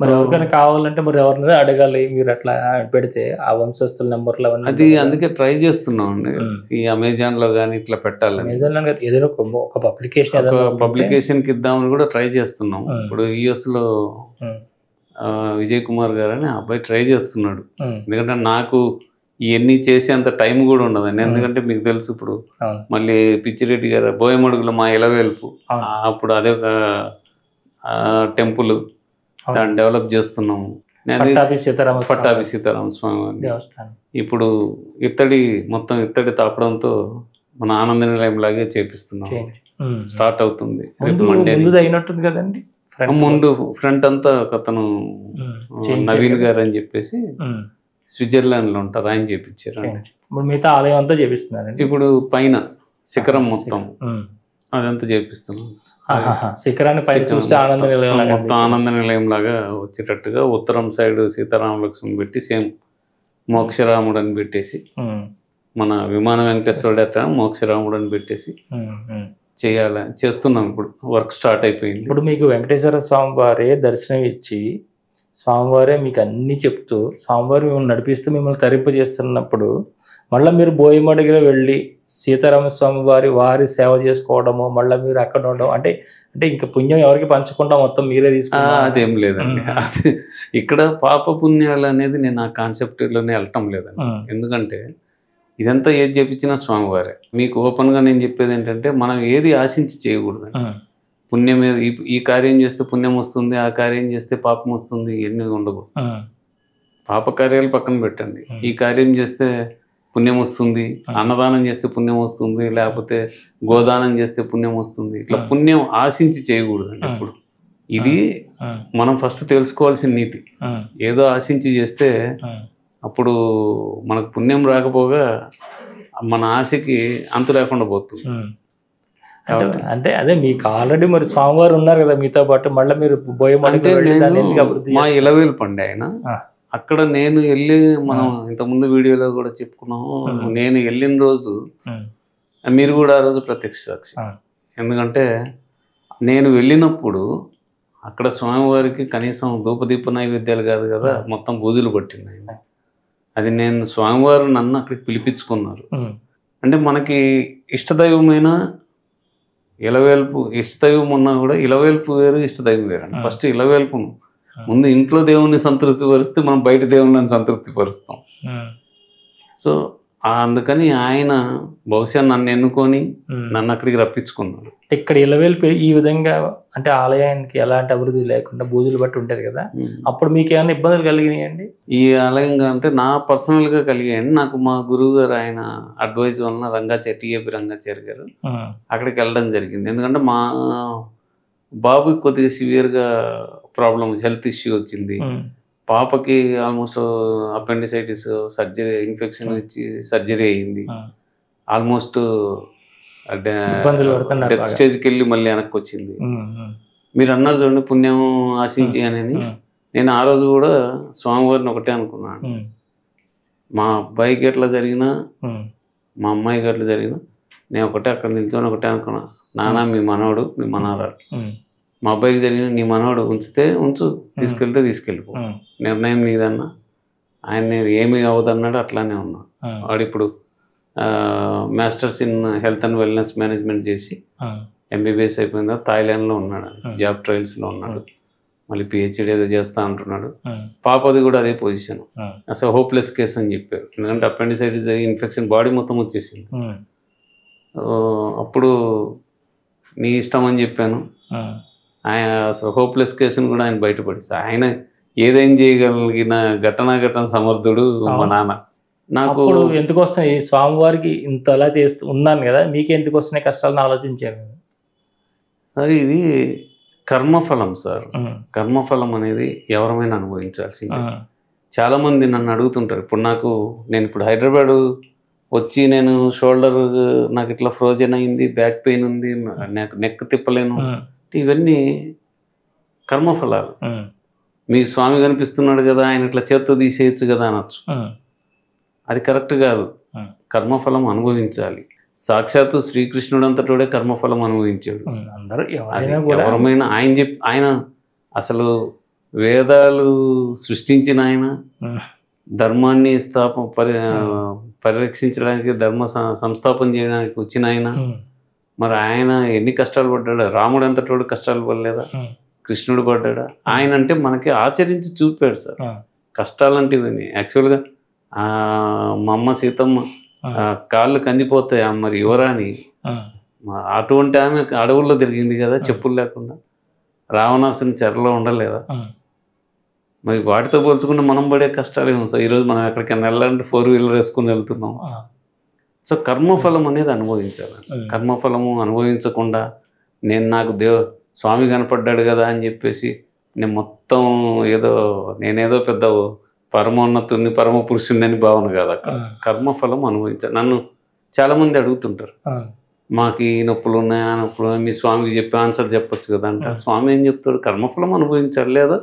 B: మరి ఎవరికైనా కావాలంటే మరి ఎవరినైనా అడగాలి, మీరు అట్లా పెడితే ఆ వంశస్థుల నెంబర్లు అవన్నీ.
A: అది అందుకే ట్రై చేస్తున్నాం అండి, ఈ అమెజాన్ లో కానీ ఇట్లా పెట్టాలి,
B: ఏదైనా ఒక
A: పబ్లికేషన్కి ఇద్దామని కూడా ట్రై చేస్తున్నాం. ఇప్పుడు యుఎస్ లో విజయ్ కుమార్ గారు అని అబ్బాయి ట్రై చేస్తున్నాడు. ఎందుకంటే నాకు ఇవన్నీ చేసే అంత టైం కూడా ఉండదండి. ఎందుకంటే మీకు తెలుసు ఇప్పుడు మళ్ళీ పిచ్చిరెడ్డి గారు బోయమడుగులో మా ఇలవేల్పు, అప్పుడు అదే ఒక టెంపుల్, దాన్ని డెవలప్ చేస్తున్నాము. పట్టాభి సీతారామ స్వామి ఇప్పుడు మొత్తం ఇత్తడి తాపడంతో మన ఆనంద నిలయం లాగే చేపిస్తున్నాం. స్టార్ట్ అవుతుంది
B: అయినట్టుంది కదండి.
A: ముందు ఫ్రంట్ అంతా ఒకతను నవీన్ గారు అని చెప్పేసి స్విట్జర్లాండ్ లో ఉంటారు, ఆయన చేపించారు.
B: మిగతా ఆలయం అంతా చేపిస్తున్నారు.
A: ఇప్పుడు పైన శిఖరం మొత్తం అదంతా చేపిస్తున్నాం.
B: శిఖరాన్ని పైన చూస్తే
A: మొత్తం ఆనంద నిలయం లాగా వచ్చేటట్టుగా ఉత్తరం సైడ్ సీతారామ లక్ష్మణ్ పెట్టి సేమ్ మోక్షరాముడు అని పెట్టేసి, మన విమాన వెంకటేశ్వరుడు అట్లా మోక్షరాముడు అని పెట్టేసి చేస్తున్నాం. ఇప్పుడు వర్క్ స్టార్ట్ అయిపోయింది.
B: ఇప్పుడు మీకు వెంకటేశ్వర స్వామి వారే దర్శనం ఇచ్చి స్వామివారే మీకు అన్ని చెప్తూ స్వామివారు మిమ్మల్ని నడిపిస్తూ మిమ్మల్ని తరింపజేస్తున్నప్పుడు మళ్ళీ మీరు బోయమడిగిలో వెళ్ళి సీతారామస్వామి వారి సేవ చేసుకోవడము, మళ్ళీ మీరు అక్కడ ఉండడం అంటే ఇంకా పుణ్యం ఎవరికి పంచకుండా మొత్తం మీరే తీసుకున్నారు?
A: అదేం లేదండి. అది ఇక్కడ పాప పుణ్యాలు అనేది నేను ఆ కాన్సెప్ట్లోనే వెళ్ళటం లేదండి. ఎందుకంటే ఇదంతా ఏది చెప్పించినా స్వామివారే. మీకు ఓపెన్గా నేను చెప్పేది ఏంటంటే మనం ఏది ఆశించి చేయకూడదు. పుణ్యం ఈ కార్యం చేస్తే పుణ్యం వస్తుంది, ఆ కార్యం చేస్తే పాపం వస్తుంది, ఇవన్నీ ఉండకూడదు. పాప కార్యాలు పక్కన పెట్టండి, ఈ కార్యం చేస్తే పుణ్యం వస్తుంది, అన్నదానం చేస్తే పుణ్యం వస్తుంది, లేకపోతే గోదానం చేస్తే పుణ్యం వస్తుంది, ఇట్లా పుణ్యం ఆశించి చేయకూడదండి ఎప్పుడు. ఇది మనం ఫస్ట్ తెలుసుకోవాల్సిన నీతి. ఏదో ఆశించి చేస్తే అప్పుడు మనకు పుణ్యం రాకపోగా మన ఆశకి అంతు లేకుండా పోతుంది.
B: అంటే అదే మీకు ఆల్రెడీ మరి స్వామివారు ఉన్నారు కదా మీతో పాటు, మళ్ళీ మీరు
A: మా ఇలవేలు పండి ఆయన అక్కడ నేను వెళ్ళి, మనం ఇంతకుముందు వీడియోలో కూడా చెప్పుకున్నాము, నేను వెళ్ళిన రోజు మీరు కూడా ఆ రోజు ప్రత్యక్ష సాక్షి. ఎందుకంటే నేను వెళ్ళినప్పుడు అక్కడ స్వామివారికి కనీసం ధూపదీప నైవేద్యాలు కాదు కదా, మొత్తం పూజలు పట్టింది. అది నేను స్వామివారు నన్ను అక్కడికి పిలిపించుకున్నారు. అంటే మనకి ఇష్టదైవమైన ఇలవేల్పు, ఇష్టదైవం ఉన్నా కూడా ఇలవేల్పు వేరు, ఇష్టదైవం వేరు. ఫస్ట్ ఇలవేల్పును ముందు ఇంట్లో దేవుణ్ణి సంతృప్తి పరుస్తే మనం బయట దేవుళ్ళని సంతృప్తి పరుస్తాం. సో అందుకని ఆయన బహుశా నన్ను ఎన్నుకొని నన్ను అక్కడికి రప్పించుకున్నాడు.
B: ఇక్కడ ఇలవేల్పు ఈ విధంగా అంటే ఆలయానికి ఎలాంటి అభివృద్ధి లేకుండా బూజులు బట్టి ఉంటుంది కదా, అప్పుడు మీకు ఏమైనా ఇబ్బందులు కలిగినాయండి?
A: ఈ ఆలయంగా అంటే నా పర్సనల్గా కలిగాయండి. నాకు మా గురువు గారు ఆయన అడ్వైజ్ వలన టీఏపీ రంగాచారి గారు అక్కడికి వెళ్ళడం జరిగింది. ఎందుకంటే మా బాబుకి కొద్దిగా సివియర్గా ప్రాబ్లం, హెల్త్ ఇష్యూ వచ్చింది. పాపకి ఆల్మోస్ట్ అపెండిసైటిస్ సర్జరీ, ఇన్ఫెక్షన్ వచ్చి సర్జరీ అయ్యింది. ఆల్మోస్ట్ డెత్ స్టేజ్కి వెళ్ళి మళ్ళీ వెనక్కి వచ్చింది. మీరు అన్నారు చూడండి పుణ్యం ఆశించి అని. నేను ఆ రోజు కూడా స్వామివారిని ఒకటే అనుకున్నాను, మా అబ్బాయికి ఎట్లా జరిగినా మా అమ్మాయికి ఎట్లా జరిగినా నేను ఒకటే అక్కడ నిల్చొని ఒకటే అనుకున్నా, నాన్న మీ మనవడు మీ మనవరాడు, మా అబ్బాయికి జరిగిన నీ మనవడు ఉంచితే ఉంచు, తీసుకెళ్తే తీసుకెళ్ళిపో, నిర్ణయం నీదన్నా. ఆయన ఏమి అవ్వదన్నాడు అట్లానే ఉన్నా. వాడు ఇప్పుడు masters in health and wellness management చేసి ఎంబీబీఎస్ అయిపోయిందా థాయిలాండ్లో ఉన్నాడు, జాబ్ ట్రయల్స్లో ఉన్నాడు. మళ్ళీ పిహెచ్డీ ఏదో చేస్తా అంటున్నాడు. పాపది కూడా అదే పొజిషన్. అసలు హోప్లెస్ కేసు అని చెప్పారు, ఎందుకంటే అపెండిసైటిస్ ఇన్ఫెక్షన్ బాడీ మొత్తం వచ్చేసింది. అప్పుడు నీ ఇష్టం అని చెప్పాను. ఆయన అసలు హోప్లెస్ కేసును కూడా ఆయన బయటపడిస్తా. ఆయన ఏదైనా చేయగలిగిన ఘటన సమర్థుడు మా నాన్న. నాకు
B: ఎందుకు వస్తున్నాయి స్వామివారికి ఇంతలా చేస్తూ ఉన్నాను కదా, మీకు ఎందుకు వస్తున్నాయి కష్టాలను ఆలోచించాను
A: సార్. ఇది కర్మఫలం సార్. కర్మఫలం అనేది ఎవరమైనా అనుభవించాల్సింది. చాలామంది నన్ను అడుగుతుంటారు. ఇప్పుడు నేను ఇప్పుడు హైదరాబాదు వచ్చి నేను షోల్డర్ నాకు ఇట్లా ఫ్రోజన్ అయింది, బ్యాక్ పెయిన్ ఉంది, నాకు నెక్ తిప్పలేను, ఇవన్నీ కర్మఫలాలు. మీ స్వామి కనిపిస్తున్నాడు కదా, ఆయన ఇట్లా చేత్తో తీసేయచ్చు కదా అనొచ్చు. అది కరెక్ట్ కాదు. కర్మఫలం అనుభవించాలి. సాక్షాత్తు శ్రీకృష్ణుడు అంతటోడే కర్మఫలం అనుభవించాడు. ఎవరమైనా ఆయన అసలు వేదాలు సృష్టించిన ఆయన, ధర్మాన్ని పరిరక్షించడానికి, ధర్మ సంస్థాపన చేయడానికి వచ్చిన ఆయన, మరి ఆయన ఎన్ని కష్టాలు పడ్డాడా? రాముడు అంతటోడు కష్టాలు పడలేదా? కృష్ణుడు పడ్డాడా? ఆయన అంటే మనకి ఆచరించి చూపాడు సార్. కష్టాలు అంటే ఇవన్నీ యాక్చువల్గా మా అమ్మ సీతమ్మ కాళ్ళు కందిపోతాయి మరి యువరాని, అటువంటి ఆమె అడవుల్లో తిరిగింది కదా చెప్పులు లేకుండా. రావణాసుని చెరలో ఉండలేదా? మరి వాటితో పోల్చుకుంటే మనం పడే కష్టాలు ఏమో సార్. ఈరోజు మనం ఎక్కడికైనా వెళ్ళాలంటే 4-wheeler వేసుకుని వెళ్తున్నాం. సో కర్మఫలం అనేది అనుభవించాలి. కర్మఫలము అనుభవించకుండా నాకు స్వామి కనపడ్డాడు కదా అని చెప్పేసి నేను మొత్తం నేనేదో పెద్ద పరమోన్నతుని పరమ పురుషుణ్ణి అని భావన కాదు. అక్కడ కర్మఫలం అనుభవించాలి. నన్ను చాలామంది అడుగుతుంటారు, మాకు ఈ నొప్పులు ఉన్నాయి ఆ నొప్పులు మీ స్వామికి చెప్పి ఆన్సర్ చెప్పొచ్చు కదా అంటే, స్వామి ఏం చెప్తాడు? కర్మఫలం అనుభవించాలి. లేదా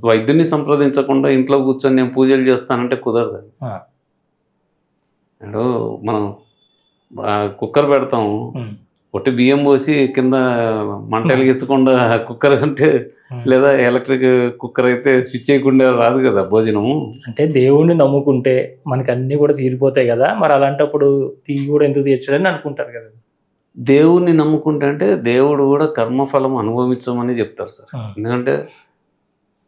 A: వైద్యుని సంప్రదించకుండా ఇంట్లో కూర్చొని నేను పూజలు చేస్తానంటే కుదరదు. మనం కుక్కర్ పెడతాం, ఒట్టి బియ్యం పోసి కింద మంట వెలిగించకుండా కుక్కర్ అంటే, లేదా ఎలక్ట్రిక్ కుక్కర్ అయితే స్విచ్ చేయకుండా రాదు కదా భోజనము.
B: అంటే దేవుణ్ణి నమ్ముకుంటే మనకి అన్ని కూడా తీరిపోతాయి కదా, మరి అలాంటప్పుడు తీ కూడా ఎందుకు తీర్చడని అనుకుంటారు కదా.
A: దేవుణ్ణి నమ్ముకుంటే అంటే దేవుడు కూడా కర్మఫలం అనుభవించమని చెప్తారు సార్. ఎందుకంటే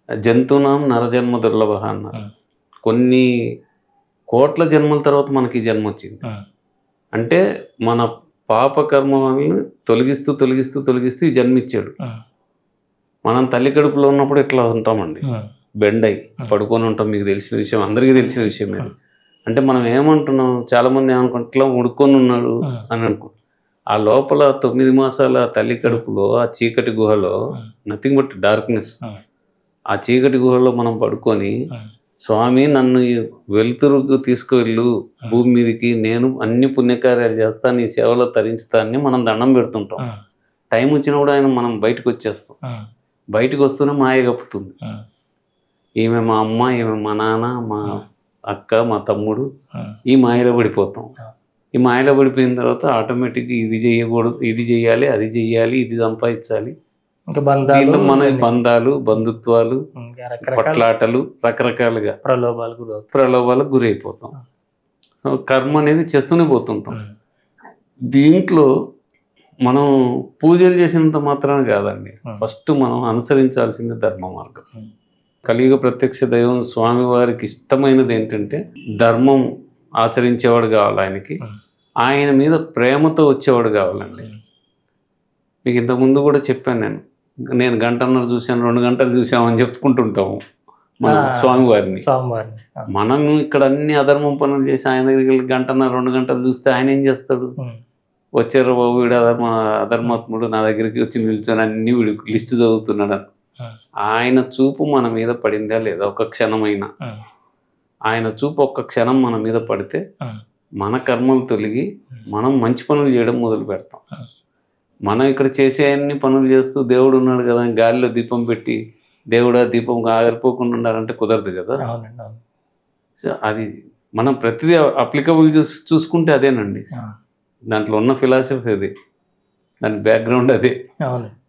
A: జంతువునాం నరజన్మ దుర్లభ అన్నారు. కొన్ని కోట్ల జన్మల తర్వాత మనకి ఈ జన్మ వచ్చింది అంటే మన పాపకర్మని తొలగిస్తూ తొలగిస్తూ తొలగిస్తూ ఈ జన్మ ఇచ్చాడు. మనం తల్లి కడుపులో ఉన్నప్పుడు ఇట్లా ఉంటామండి, బెండ్ అయి పడుకొని ఉంటాం. మీకు తెలిసిన విషయం, అందరికీ తెలిసిన విషయం ఇది. అంటే మనం ఏమంటున్నాం, చాలామంది ఏమనుకుంటాం ఇట్లా ఉడుకొని ఉన్నాడు అని అనుకుంటాం. ఆ లోపల 9 మాసాల తల్లి కడుపులో ఆ చీకటి గుహలో నథింగ్ బట్ డార్క్నెస్. ఆ చీకటి గుహలో మనం పడుకొని స్వామి నన్ను వెలుతురుకు తీసుకువెళ్ళు భూమి మీదకి, నేను అన్ని పుణ్యకార్యాలు చేస్తా, నీ సేవలో తరించుతా అని మనం దండం పెడుతుంటాం. టైం వచ్చినప్పుడు ఆయన మనం బయటకు వచ్చేస్తాం. బయటకు వస్తూనే మాయ కప్పుతుంది. ఈమె మా అమ్మ, ఈమె మా నాన్న, మా అక్క, మా తమ్ముడు, ఈ మాయలో పడిపోతాం. ఈ మాయలో పడిపోయిన తర్వాత ఆటోమేటిక్గా ఇది చేయకూడదు, ఇది చెయ్యాలి, అది చెయ్యాలి, ఇది సంపాదించాలి. దీంట్లో మన బంధాలు, బంధుత్వాలు, పట్లాటలు, రకరకాలుగా ప్రలోభాలకు గురైపోతాం. సో కర్మ అనేది చేస్తూనే పోతుంటాం. దీంట్లో మనం పూజలు చేసినంత మాత్రాన కాదండి, ఫస్ట్ మనం అనుసరించాల్సింది ధర్మ మార్గం. కలియుగ ప్రత్యక్ష దైవం స్వామి వారికి ఇష్టమైనది ఏంటంటే ధర్మం ఆచరించేవాడు కావాలి ఆయనకి. ఆయన మీద ప్రేమతో వచ్చేవాడు కావాలండి. మీకు ఇంతకుముందు కూడా చెప్పాను నేను గంటన్నర చూశాను, 2 గంటలు చూసామని చెప్పుకుంటుంటాము మన స్వామివారిని. మనం ఇక్కడ అన్ని అధర్మం పనులు చేసి ఆయన దగ్గరికి వెళ్ళి గంటన్నర 2 గంటలు చూస్తే ఆయన ఏం చేస్తాడు? వచ్చారు బాబు వీడు అధర్మాత్ముడు, నా దగ్గరికి వచ్చి నిల్చొని అన్ని వీడు లిస్టు చదువుతున్నాడు. ఆయన చూపు మన మీద పడిందా లేదా? ఒక క్షణమైనా ఆయన చూపు ఒక్క క్షణం మన మీద పడితే మన కర్మలు తొలగి మనం మంచి పనులు చేయడం మొదలు పెడతాం. మనం ఇక్కడ చేసే అన్ని పనులు చేస్తూ దేవుడు ఉన్నాడు కదా గాలిలో దీపం పెట్టి దేవుడు ఆ దీపం ఆగిపోకుండా ఉండాలంటే కుదరదు కదా. సో అది మనం ప్రతిదీ అప్లికబుల్ చూసుకుంటే అదేనండి. దాంట్లో ఉన్న ఫిలాసఫీ అది, దాని బ్యాక్గ్రౌండ్ అదే.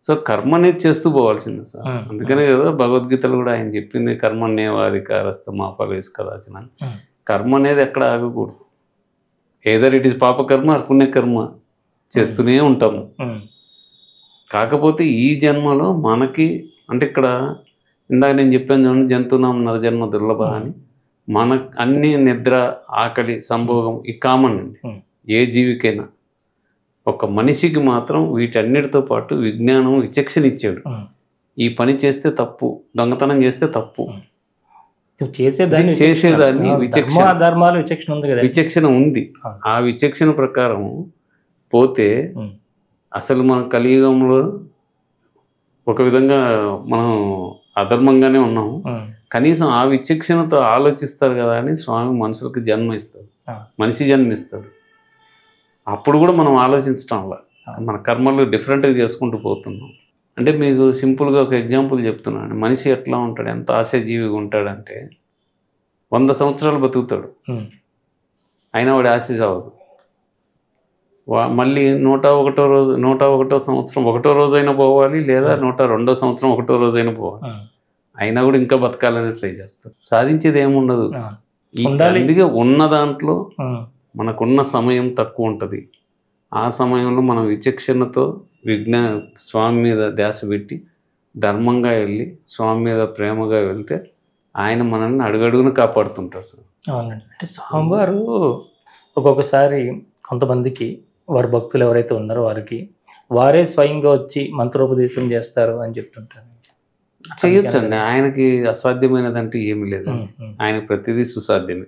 A: సో కర్మ అనేది చేస్తూ పోవాల్సింది సార్. అందుకనే కదా భగవద్గీతలు కూడా ఆయన చెప్పింది కర్మనే వారికారస్త మా ఫలేస్ కదాచిన. కర్మ అనేది ఎక్కడ ఆగకూడదు. ఏదర్ ఇట్ ఈస్ పాపకర్మ ఆర్ పుణ్యకర్మ చేస్తూనే ఉంటాము. కాకపోతే ఈ జన్మలో మనకి అంటే ఇక్కడ ఇందాక నేను చెప్పాను చూడండి, జంతువునాం నరజన్మ దుర్లభ అని. మన అన్ని నిద్ర, ఆకలి, సంభోగం ఈ కామన్ అండి ఏ జీవికైనా. ఒక మనిషికి మాత్రం వీటన్నిటితో పాటు విజ్ఞానం విచక్షణ ఇచ్చాడు. ఈ పని చేస్తే తప్పు, దొంగతనం చేస్తే తప్పు, చేసేదాన్ని విచక్షణ ఉంది. ఆ విచక్షణ ప్రకారం పోతే అసలు మన కలియుగంలో ఒక విధంగా మనం అధర్మంగానే ఉన్నాము. కనీసం ఆ విచక్షణతో ఆలోచిస్తారు కదా అని స్వామి మనుషులకు జన్మ ఇస్తాడు, మనిషి జన్మ ఇస్తాడు. అప్పుడు కూడా మనం ఆలోచించడం వల్ల మన కర్మలు డిఫరెంట్గా చేసుకుంటూ పోతున్నాం. అంటే మీకు సింపుల్గా ఒక ఎగ్జాంపుల్ చెప్తున్నాను. మనిషి ఎట్లా ఉంటాడు, ఎంత ఆశాజీవిగా ఉంటాడంటే 100 సంవత్సరాలు బతుకుతాడు, అయినా వాడి ఆశ చావదు. మళ్ళీ 101వ సంవత్సరం 1వ రోజైనా పోవాలి, లేదా 102వ సంవత్సరం 1వ రోజైనా పోవాలి, అయినా కూడా ఇంకా బతకాలని ట్రై చేస్తాడు. సాధించేది ఏముండదు. అందుకే ఉన్న దాంట్లో మనకున్న సమయం తక్కువ ఉంటుంది. ఆ సమయంలో మనం విచక్షణతో స్వామి మీద ధ్యాస పెట్టి ధర్మంగా వెళ్ళి స్వామి మీద ప్రేమగా వెళ్తే ఆయన మనల్ని అడుగడుగున కాపాడుతుంటారు సార్.
B: అవునండి. అంటే స్వామివారు ఒక్కొక్కసారి కొంతమందికి వారి భక్తులు ఎవరైతే ఉన్నారో వారే స్వయంగా వచ్చి మంత్రోపదేశం చేస్తారు అని చెప్తుంటారు.
A: చేయొచ్చండి. ఆయనకి అసాధ్యమైనదంటే ఏమి లేదు. ఆయన ప్రతిదీ సుసాధ్యమే,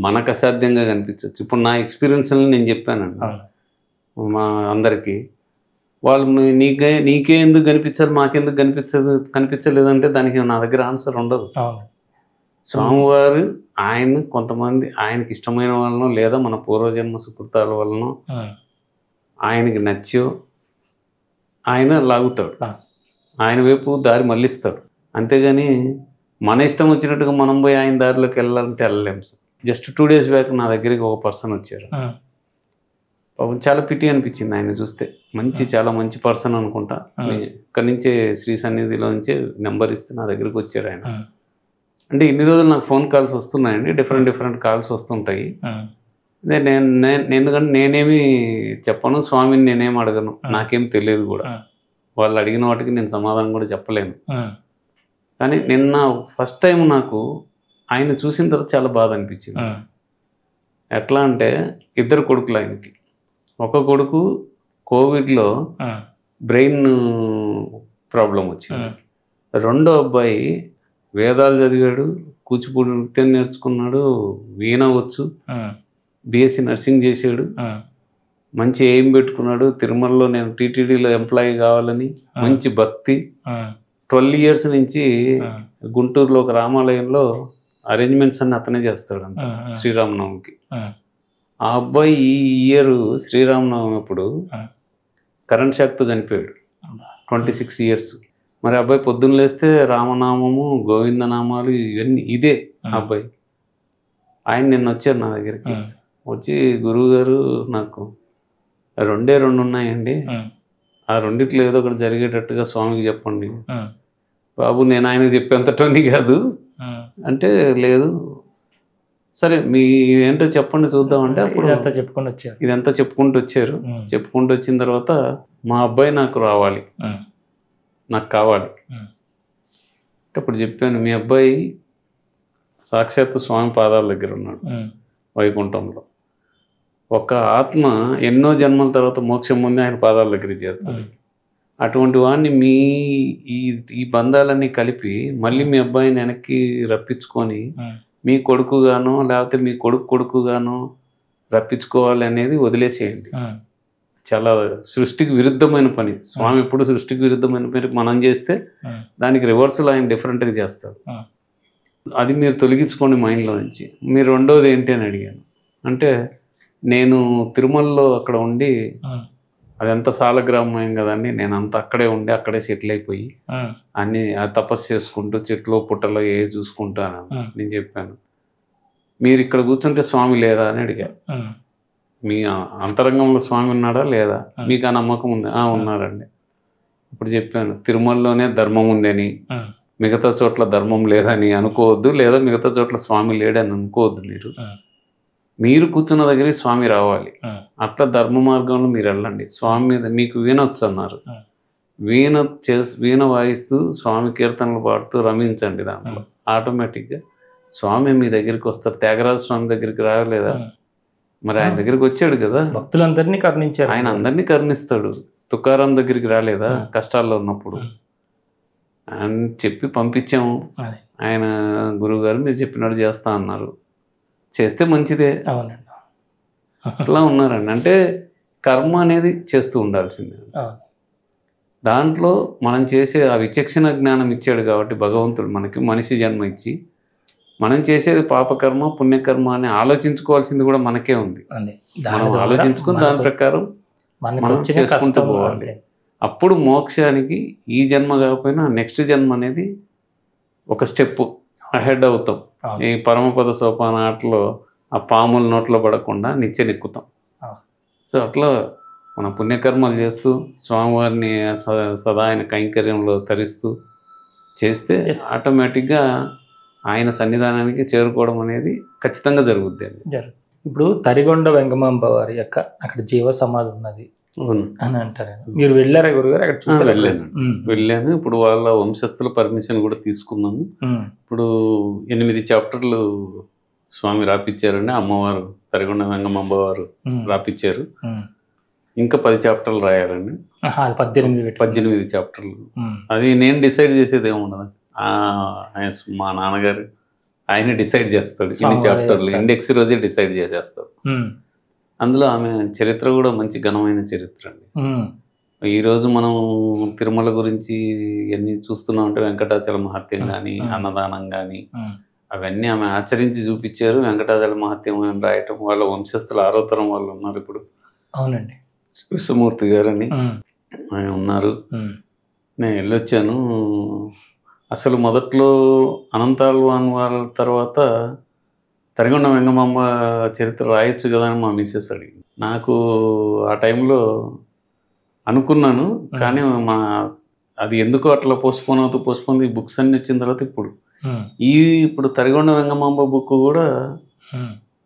A: మనకు అసాధ్యంగా కనిపించవచ్చు. ఇప్పుడు నా ఎక్స్పీరియన్స్ నేను చెప్పానండి మా అందరికీ. వాళ్ళు నీకే ఎందుకు కనిపించాలి, మాకెందుకు కనిపించలేదంటే దానికి నా దగ్గర ఆన్సర్ ఉండదు. స్వామివారు కొంతమంది ఆయనకి ఇష్టమైన వాళ్ళనో లేదా మన పూర్వజన్మ సుకృతాల వలన ఆయనకి నచ్చో ఆయన లాగుతాడు, ఆయన వైపు దారి మళ్ళిస్తాడు. అంతేగాని మన ఇష్టం వచ్చినట్టుగా మనం పోయి ఆయన దారిలోకి వెళ్ళాలంటే వెళ్ళలేము సార్. జస్ట్ 2 days బ్యాక్ నా దగ్గరికి ఒక పర్సన్ వచ్చారు. పాపం చాలా పిటి అనిపించింది ఆయన చూస్తే. చాలా మంచి పర్సన్ అనుకుంటా. ఇక్కడి నుంచే శ్రీ సన్నిధిలో నుంచే నెంబర్ ఇస్తే నా దగ్గరికి వచ్చారు ఆయన. అంటే ఇన్ని రోజులు నాకు ఫోన్ కాల్స్ వస్తున్నాయండి, డిఫరెంట్ కాల్స్ వస్తుంటాయి. ఎందుకంటే నేనేమి చెప్పను, స్వామిని నేనేం అడగను, నాకేం తెలియదు కూడా. వాళ్ళు అడిగిన వాటికి నేను సమాధానం కూడా చెప్పలేను. కానీ నిన్న ఫస్ట్ టైం నాకు ఆయన చూసిన తర్వాత చాలా బాధ అనిపించింది. ఎట్లా అంటే 2 కొడుకులు ఆయనకి. ఒక కొడుకు కోవిడ్లో బ్రెయిన్ ప్రాబ్లం వచ్చింది. 2వ అబ్బాయి వేదాలు చదివాడు, కూచిపూడి నృత్యం నేర్చుకున్నాడు, వీణ వచ్చు, బిఎస్సి నర్సింగ్ చేశాడు, మంచి ఎయిమ్ పెట్టుకున్నాడు. తిరుమలలో నేను టీటీడీలో ఎంప్లాయీ కావాలని మంచి భక్తి. 12 years నుంచి గుంటూరులో ఒక రామాలయంలో అరేంజ్మెంట్స్ అన్ని అతనే చేస్తాడు అంట శ్రీరామనవమికి. ఆ అబ్బాయి ఈ ఇయర్ శ్రీరామనవమి అప్పుడు కరెంట్ షాక్తో చనిపోయాడు, 26 years. మరి అబ్బాయి పొద్దున్న లేస్తే రామనామము, గోవిందనామాలు ఇవన్నీ ఇదే అబ్బాయి. ఆయన నిన్న వచ్చారు నా దగ్గరికి. వచ్చి గురువు గారు నాకు 2 ఉన్నాయండి, ఆ 2 ఏదో ఒకటి జరిగేటట్టుగా స్వామికి చెప్పండి. బాబు నేను ఆయనకు చెప్పేంత టోనీ కాదు అంటే, లేదు సరే మీ ఏంటో చెప్పండి చూద్దామంటే అప్పుడు ఇదంతా చెప్పుకుంటూ వచ్చారు. చెప్పుకుంటూ వచ్చిన తర్వాత మా అబ్బాయి నాకు రావాలి, నాకు కావాలి అంటే అప్పుడు చెప్పాను, మీ అబ్బాయి సాక్షాత్తు స్వామి పాదాల దగ్గర ఉన్నాడు, వైకుంఠంలో. ఒక ఆత్మ ఎన్నో జన్మల తర్వాత మోక్షం ముందే ఆయన పాదాల దగ్గరికి చేరుతాడు. అటువంటి వాడిని మీ ఈ బంధాలన్నీ కలిపి మళ్ళీ మీ అబ్బాయిని వెనక్కి రప్పించుకొని మీ కొడుకుగానో లేకపోతే మీ కొడుకుగానో రప్పించుకోవాలి అనేది వదిలేసేయండి. చాలా సృష్టికి విరుద్ధమైన పని. స్వామి ఎప్పుడు సృష్టికి విరుద్ధమైన పని మనం చేస్తే దానికి రివర్సల్ ఆయన డిఫరెంట్గా చేస్తాడు. అది మీరు తొలగించుకోండి మైండ్లో నుంచి. మీరు రెండోది ఏంటి అని అడిగాను. అంటే నేను తిరుమలలో అక్కడ ఉండి, అదంతా సాలగ్రామం కదండి, నేను అంతా అక్కడే ఉండి అక్కడే సెటిల్ అయిపోయి అన్ని తపస్సు చేసుకుంటూ చెట్లు పుట్టలో ఏ చూసుకుంటాను. నేను చెప్పాను, మీరు ఇక్కడ కూర్చుంటే స్వామి లేదా అని అడిగా. మీ అంతరంగంలో స్వామి ఉన్నాడా లేదా, మీకు ఆ నమ్మకం ఉంది? ఉన్నారండి. ఇప్పుడు చెప్పాను, తిరుమలలోనే ధర్మం ఉందని, మిగతా చోట్ల ధర్మం లేదని అనుకోవద్దు, లేదా మిగతా చోట్ల స్వామి లేడని అనుకోవద్దు. మీరు కూర్చున్న దగ్గరికి స్వామి రావాలి. అట్లా ధర్మ మార్గంలో మీరు వెళ్ళండి. స్వామి మీద మీకు వీణొచ్చు అన్నారు, వీణ వాయిస్తూ స్వామి కీర్తనలు పాడుతూ రమించండి. దాంట్లో ఆటోమేటిక్గా స్వామి మీ దగ్గరికి వస్తారు. త్యాగరాజ స్వామి దగ్గరికి రాలేదా? మరి ఆయన దగ్గరికి వచ్చాడు కదా,
B: భక్తులందరినీ కరుణించారు.
A: ఆయన అందరినీ కరుణిస్తాడు. తుకారాం దగ్గరికి రాలేదా కష్టాల్లో ఉన్నప్పుడు? అని చెప్పి పంపించాము. ఆయన గురువు గారు మీరు చెప్పినట్టు చేస్తా అన్నారు, చేస్తే మంచిదే. అట్లా ఉన్నారండి. అంటే కర్మ అనేది చేస్తూ ఉండాల్సిందే. దాంట్లో మనం చేసే ఆ విచక్షణ జ్ఞానం ఇచ్చాడు కాబట్టి భగవంతుడు మనకి మనిషి జన్మ ఇచ్చి, మనం చేసేది పాపకర్మ పుణ్యకర్మ అని ఆలోచించుకోవాల్సింది కూడా మనకే ఉంది. మనం ఆలోచించుకుని దాని ప్రకారం మనం చేసుకుంటూ పోవాలి. అప్పుడు మోక్షానికి ఈ జన్మ కాకపోయినా నెక్స్ట్ జన్మ అనేది ఒక స్టెప్ అహెడ్ అవుతాం. ఈ పరమపద సోపాన ఆటలో ఆ పాముల నోట్లో పడకుండా నిచ్చెనెక్కుతాం. సో అట్లా మన పుణ్యకర్మలు చేస్తూ స్వామివారిని సదా ఆయన కైంకర్యంలో తరిస్తూ చేస్తే ఆటోమేటిక్గా ఆయన సన్నిధానానికి చేరుకోవడం అనేది ఖచ్చితంగా జరుగుద్ది.
B: ఇప్పుడు తరిగొండ వెంగమాంబ వారి యొక్క అక్కడ జీవ సమాధి ఉన్నది అని అంటారు. మీరు వెళ్ళారా గురుగారు? అక్కడ చూసి
A: వెళ్ళాను. ఇప్పుడు వాళ్ళ వంశస్థుల పర్మిషన్ కూడా తీసుకున్నాము. ఇప్పుడు 8 చాప్టర్లు స్వామి రాపిచ్చారండి. అమ్మవారు తరిగొండ వెంగమాంబ వారు రాపిచ్చారు. ఇంకా 10 చాప్టర్లు రాయాలండి. 18 చాప్టర్లు. అది నేను డిసైడ్ చేసేది ఏముండదు. మా నాన్నగారు ఆయన డిసైడ్ చేస్తాడు. ఇన్ని చాప్టర్లు ఇండెక్స్ రోజే డిసైడ్ చేసేస్తాడు. అందులో ఆమె చరిత్ర కూడా మంచి ఘనమైన చరిత్ర అండి. ఈరోజు మనం తిరుమల గురించి ఎన్ని చూస్తున్నాం అంటే వెంకటాచల మహత్యం కానీ అన్నదానం కానీ అవన్నీ ఆమె ఆచరించి చూపించారు. వెంకటాచల మహత్యం అని రాయటం వాళ్ళ వంశస్థుల 6వ తరం వాళ్ళు ఉన్నారు ఇప్పుడు.
B: అవునండి,
A: విశ్వమూర్తి గారని ఆయన ఉన్నారు. నేను వెళ్ళొచ్చాను. అసలు మొదట్లో అనంతాల్వాన్ వాళ్ళ తర్వాత తరిగొండ వెంగమాంబ చరిత్ర రాయొచ్చు కదా అని మా మిస్సెస్ అడిగింది. నాకు ఆ టైంలో అనుకున్నాను, కానీ అది ఎందుకో అట్లా పోస్ట్పోన్ అవుతూ ఈ బుక్స్ అన్ని వచ్చిన తర్వాత ఇప్పుడు తరిగొండ వెంగమాంబ బుక్ కూడా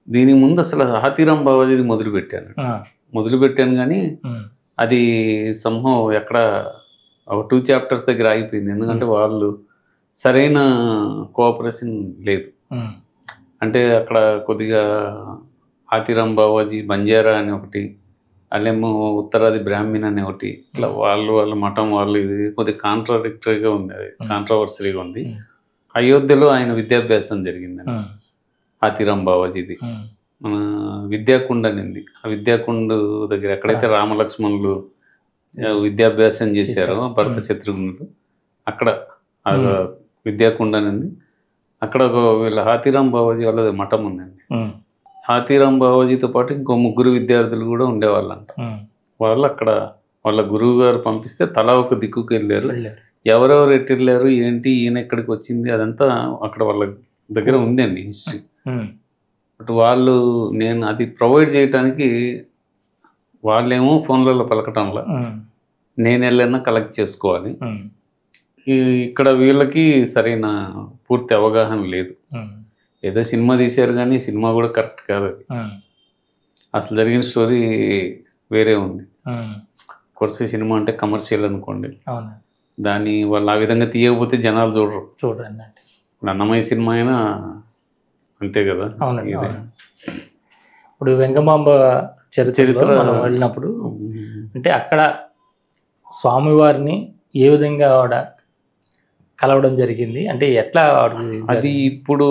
A: దీని ముందు అసలు హాతీరాం బావాజీది మొదలుపెట్టాను కానీ అది సంహం ఎక్కడ 2 చాప్టర్స్ దగ్గర ఆగిపోయింది. ఎందుకంటే వాళ్ళు సరైన కోఆపరేషన్ లేదు. అంటే అక్కడ కొద్దిగా హాతీరాం బావాజీ బంజారా అని ఒకటి, అల్లేమో ఉత్తరాది బ్రాహ్మణ్ అని ఒకటి, ఇట్లా వాళ్ళ మఠం వాళ్ళు, ఇది కొద్దిగా కాంట్రాడిక్టరీగా ఉంది, అది కాంట్రవర్సరీగా ఉంది. అయోధ్యలో ఆయన విద్యాభ్యాసం జరిగిందండి హాతీరాం బావాజీది. మన విద్యాకుండ అనేది, ఆ విద్యాకుండ దగ్గర ఎక్కడైతే రామలక్ష్మణులు విద్యాభ్యాసం చేశారో భరత శత్రుఘ్నులు, అక్కడ విద్యాకుండ అనేది, అక్కడ వీళ్ళ హాతీరాం బావాజీ వాళ్ళది మఠం ఉందండి. హాతీరాం బావాజీతో పాటు ఇంకో 3 విద్యార్థులు కూడా ఉండేవాళ్ళంట. వాళ్ళు అక్కడ వాళ్ళ గురువు గారు పంపిస్తే తలా ఒక దిక్కుకు వెళ్ళారు. ఎవరెవరు ఎటు వెళ్ళారు ఏంటి, ఈయన ఎక్కడికి వచ్చింది, అదంతా అక్కడ వాళ్ళ దగ్గర ఉందండి హిస్టరీ. బట్ వాళ్ళు నేను అది ప్రొవైడ్ చేయటానికి వాళ్ళేమో ఫోన్లలో పలకటంలా, నేను వెళ్ళన్నా కలెక్ట్ చేసుకోవాలి. ఇక్కడ వీళ్ళకి సరైన పూర్తి అవగాహన లేదు. ఏదో సినిమా తీశారు కానీ సినిమా కూడా కరెక్ట్ కాదు. అది అసలు జరిగిన స్టోరీ వేరే ఉంది. కొరసే సినిమా అంటే కమర్షియల్ అనుకోండి, దాన్ని వాళ్ళు ఆ విధంగా తీయకపోతే జనాలు చూడరు. అన్నమయ్య సినిమా అయినా అంతే కదా.
B: ఇప్పుడు వెంగమాంబ చరిత్ర మనం వెళ్ళినప్పుడు అంటే అక్కడ స్వామివారిని ఏ విధంగా ఆవిడ కలవడం జరిగింది, అంటే ఎట్లా
A: అది ఇప్పుడు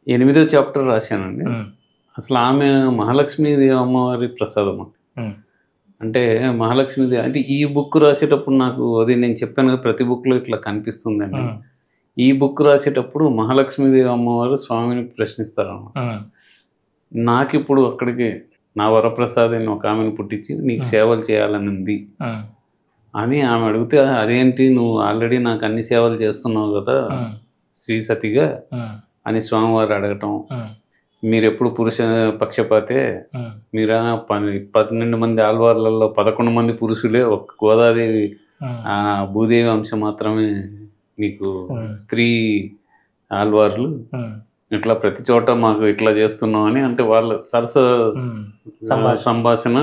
A: 8వ చాప్టర్ రాశానండి. అసలు ఆమె మహాలక్ష్మీదేవి అమ్మవారి ప్రసాదం. అంటే మహాలక్ష్మీదేవి అంటే ఈ బుక్ రాసేటప్పుడు నాకు అది నేను చెప్పాను కదా, ప్రతి బుక్లో ఇట్లా కనిపిస్తుందండి. ఈ బుక్ రాసేటప్పుడు మహాలక్ష్మీదేవి అమ్మవారు స్వామిని ప్రశ్నిస్తారన్నమాట. నాకు ఇప్పుడు అక్కడికి నా వరప్రసాద్ అని ఒక ఆమెను పుట్టించి నీకు సేవలు చేయాలని ఉంది అని ఆమె అడిగితే, అదేంటి నువ్వు ఆల్రెడీ నాకు అన్ని సేవలు చేస్తున్నావు కదా శ్రీ సతిగా అని స్వామివారు అడగటం. మీరు ఎప్పుడు పురుష పక్షపాతే, మీరా 12 మంది ఆళ్వార్లలో 11 మంది పురుషులే, ఒక గోదాదేవి భూదేవి అంశం మాత్రమే మీకు స్త్రీ ఆళ్వార్లు, ఇట్లా ప్రతి చోట మాకు ఇట్లా చేస్తున్నాం అని అంటే వాళ్ళ సరస సంభాషణ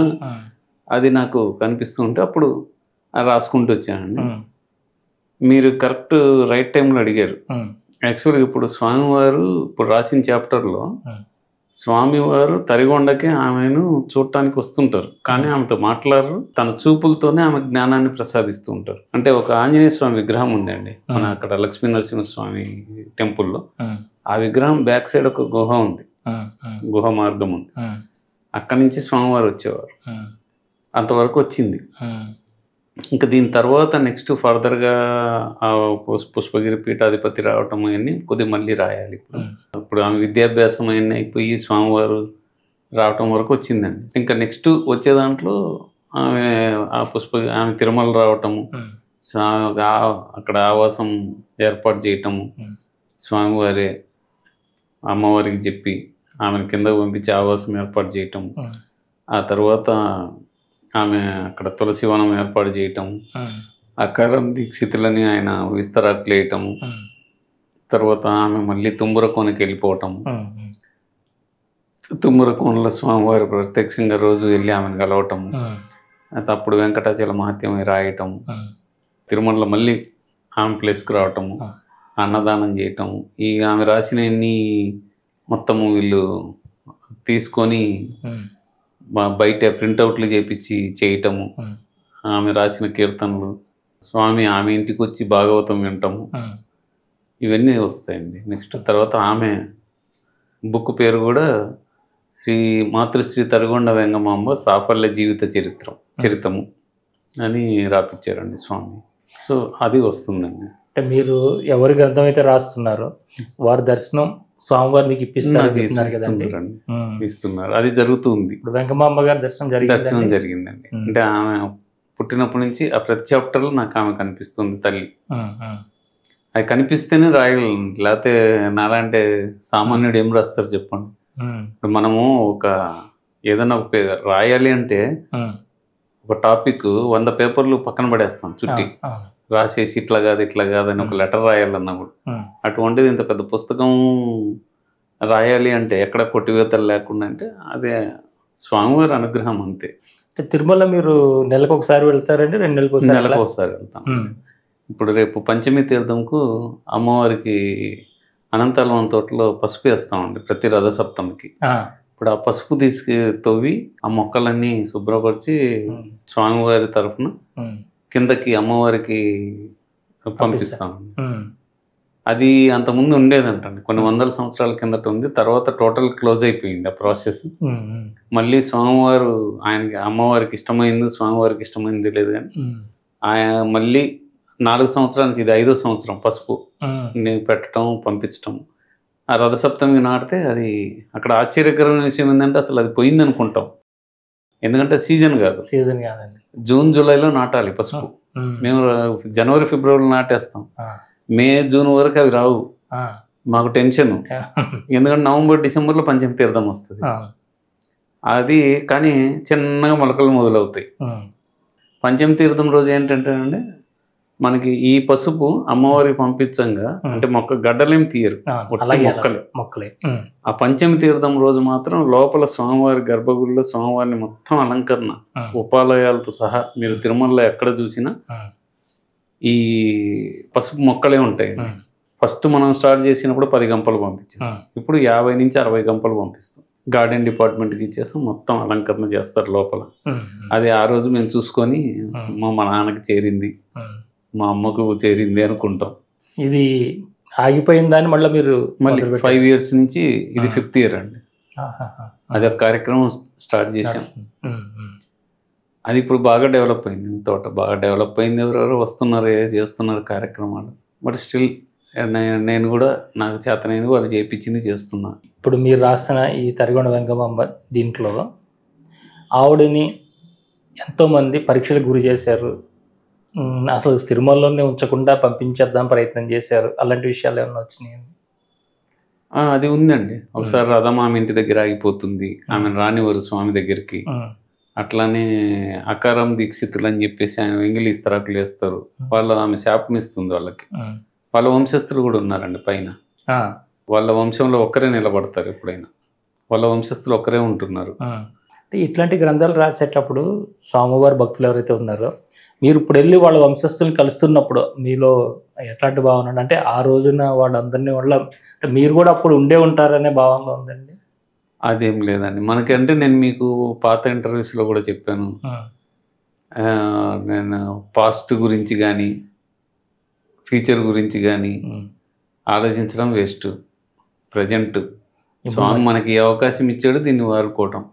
A: అది నాకు కనిపిస్తూ ఉంటే అప్పుడు రాసుకుంటూ వచ్చానండి. మీరు కరెక్ట్ రైట్ టైంలో అడిగారు. యాక్చువల్గా ఇప్పుడు స్వామివారు ఇప్పుడు రాసిన చాప్టర్లో స్వామివారు తరిగొండకే ఆమెను చూడటానికి వస్తుంటారు, కానీ ఆమెతో మాట్లాడరు. తన చూపులతోనే ఆమె జ్ఞానాన్ని ప్రసాదిస్తూ ఉంటారు. అంటే ఒక ఆంజనేయ స్వామి విగ్రహం ఉందండి మన అక్కడ లక్ష్మీ నరసింహస్వామి టెంపుల్లో. ఆ విగ్రహం బ్యాక్ సైడ్ ఒక గుహ ఉంది, గుహ మార్గం ఉంది. అక్కడి నుంచి స్వామివారు వచ్చేవారు. అంతవరకు వచ్చింది. ఇంకా దీని తర్వాత నెక్స్ట్ ఫర్దర్గా పుష్పగిరి పీఠాధిపతి రావటం అవన్నీ కొద్దిగా మళ్ళీ రాయాలి. ఇప్పుడు ఆమె విద్యాభ్యాసం అవన్నీ అయిపోయి స్వామివారు రావటం వరకు వచ్చిందండి. ఇంకా నెక్స్ట్ వచ్చే దాంట్లో ఆమె ఆమె తిరుమల రావటము, అక్కడ ఆవాసం ఏర్పాటు చేయటము, స్వామివారే అమ్మవారికి చెప్పి ఆమెను కిందకు పంపించి ఆవాసం ఏర్పాటు చేయటం, ఆ తర్వాత ఆమె అక్కడ తులసివనం ఏర్పాటు చేయటం, అకారం దీక్షితులని ఆయన విస్తరాకులు వేయటము, తర్వాత ఆమె మళ్ళీ తుమ్మరకోనకి వెళ్ళిపోవటం, తుమ్మరకోనలో స్వామివారి ప్రత్యక్షంగా రోజు వెళ్ళి ఆమెను కలవటం, అప్పుడు వెంకటాచల మహత్యం రాయటం, తిరుమలలో మళ్ళీ ఆమె ప్లేస్కి రావటము, అన్నదానం చేయటము, ఈ ఆమె రాసినవన్నీ మొత్తము వీళ్ళు తీసుకొని బయట ప్రింట్అవుట్లు చేపించి చేయటము, ఆమె రాసిన కీర్తనలు, స్వామి ఆమె ఇంటికి వచ్చి భాగవతం వినటము, ఇవన్నీ వస్తాయండి. నెక్స్ట్ తర్వాత ఆమె బుక్ పేరు కూడా మాతృశ్రీ తరిగొండ వెంగమాంబ సాఫల్య జీవిత చరిత్రము అని రాపిచ్చారండి స్వామి. సో అది వస్తుందండి.
B: అంటే మీరు ఎవరి గ్రంథం అయితే రాస్తున్నారో వారి దర్శనం స్వామివారు మీకు
A: ఇస్తున్నారు, అది జరుగుతుంది.
B: ఇప్పుడు వెంకమాంబ గారి దర్శనం
A: జరిగిందండి. అంటే ఆమె పుట్టినప్పటి నుంచి ఆ ప్రతి చాప్టర్లో నాకు ఆమె కనిపిస్తుంది తల్లి. అది కనిపిస్తేనే రాయగలను, లేకపోతే నాలాంటి సామాన్యుడు ఏం రాస్తారు చెప్పండి. ఇప్పుడు మనము ఏదైనా రాయాలి అంటే ఒక టాపిక్ 100 పేపర్లు పక్కన పడేస్తాం చుట్టి, రాసేసి ఇట్లా కాదు అని ఒక లెటర్ రాయాలన్నా కూడా. అటువంటిది ఇంత పెద్ద పుస్తకం రాయాలి అంటే ఎక్కడ కొట్టివేతలు లేకుండా అంటే అదే స్వామివారి అనుగ్రహం అంతే.
B: తిరుమల మీరు నెలకు ఒకసారి వెళ్తారండి? 2 నెలలకు
A: ఒకసారి వెళ్తాం. ఇప్పుడు రేపు పంచమి తీర్థంకు అమ్మవారికి అనంతల్వం తోటలో పసుపు వేస్తామండి ప్రతి రథసప్తమికి. ఇప్పుడు ఆ పసుపు తవ్వి ఆ మొక్కలన్నీ శుభ్రపరిచి స్వామివారి తరఫున కిందకి అమ్మవారికి పంపిస్తాం. అది అంతకుముందు ఉండేదంటండి, కొన్ని 100 సంవత్సరాల కిందట ఉంది. తర్వాత టోటల్ క్లోజ్ అయిపోయింది ఆ ప్రాసెస్. మళ్ళీ స్వామివారు అమ్మవారికి ఇష్టమైంది, స్వామివారికి ఇష్టమైంది లేదు, కానీ ఆయన మళ్ళీ 4 సంవత్సరాల నుంచి ఇది 5వ సంవత్సరం పసుపు పెట్టడం పంపించటం. ఆ రథసప్తమికి నాటితే అది అక్కడ ఆశ్చర్యకరమైన విషయం ఏంటంటే అసలు అది పోయింది అనుకుంటాం, ఎందుకంటే సీజన్ కాదండి. జూన్ జూలైలో నాటాలి పసుపు. మేము జనవరి ఫిబ్రవరిలో నాటేస్తాం, మే జూన్ వరకు అవి రావు. మాకు టెన్షన్, ఎందుకంటే నవంబర్ డిసెంబర్లో పంచమి తీర్థం వస్తుంది. అది కానీ చిన్నగా మొలకలు మొదలవుతాయి. పంచమి తీర్థం రోజు ఏంటంటే అండి మనకి ఈ పసుపు అమ్మవారికి పంపించంగా అంటే గడ్డలేం తీయరు, మొక్కలే. ఆ పంచమి తీర్థం రోజు మాత్రం లోపల స్వామివారి గర్భగుడిలో స్వామివారిని మొత్తం అలంకరణ ఉపాలయాలతో సహా మీరు తిరుమలలో ఎక్కడ చూసినా ఈ పసుపు మొక్కలే ఉంటాయి. ఫస్ట్ మనం స్టార్ట్ చేసినప్పుడు 10 గంపలు పంపించాం, ఇప్పుడు 50 నుంచి 60 గంపలు పంపిస్తాం. గార్డెన్ డిపార్ట్మెంట్కి ఇచ్చేస్తాం, మొత్తం అలంకరణ చేస్తారు లోపల. అది ఆ రోజు మేము చూసుకొని మా నాన్నకి చేరింది, మా అమ్మకు చేరింది అనుకుంటాం.
B: ఇది ఆగిపోయిన దాన్ని మళ్ళీ మీరు
A: మళ్ళీ 5 years నుంచి ఇది 5th year అండి. అది ఒక కార్యక్రమం స్టార్ట్ చేసాం. అది ఇప్పుడు బాగా డెవలప్ అయింది, తోట బాగా డెవలప్ అయింది. ఎవరెవరు వస్తున్నారు, చేస్తున్నారు కార్యక్రమాలు. బట్ స్టిల్ నేను కూడా నాకు చేతనైంది వాళ్ళు చేయించింది చేస్తున్నా.
B: ఇప్పుడు మీరు రాసిన ఈ తరిగొండ వెంగమాంబ దీంట్లో ఆవిడని ఎంతోమంది పరీక్షలకు గురి చేశారు, అసలు తిరుమలలోనే ఉంచకుండా పంపించేద్దాం ప్రయత్నం చేశారు. అలాంటి విషయాలు ఏమైనా వచ్చినాయి?
A: అది ఉందండి. ఒకసారి రథం ఆమె ఇంటి దగ్గర ఆగిపోతుంది, ఆమెను రానివారు స్వామి దగ్గరికి. అట్లానే అకారం దీక్షితులు అని చెప్పేసి ఆయన ఎంగిలి ఇస్తరాకులు వేస్తారు, వాళ్ళు ఆమె శాపం ఇస్తుంది వాళ్ళకి. వాళ్ళ వంశస్థులు కూడా ఉన్నారండి పైన. వాళ్ళ వంశంలో ఒక్కరే నిలబడతారు, ఎప్పుడైనా వాళ్ళ వంశస్థులు ఒక్కరే ఉంటున్నారు.
B: అంటే ఇట్లాంటి గ్రంథాలు రాసేటప్పుడు స్వామివారి భక్తులు ఎవరైతే ఉన్నారో మీరు ఇప్పుడు వెళ్ళి వాళ్ళ వంశస్థులను కలుస్తున్నప్పుడు మీలో ఎట్లాంటి భావన అంటే ఆ రోజున వాళ్ళందరినీ వాళ్ళ మీరు కూడా అప్పుడు ఉండే ఉంటారనే భావనలో ఉందండి?
A: అదేం లేదండి మనకంటే. నేను మీకు పాత ఇంటర్వ్యూస్లో కూడా చెప్పాను, నేను పాస్ట్ గురించి కానీ ఫ్యూచర్ గురించి కానీ ఆలోచించడం వేస్ట్. ప్రజెంట్ స్వామి మనకి ఏ అవకాశం ఇచ్చాడో దీన్ని వాడుకోవటం.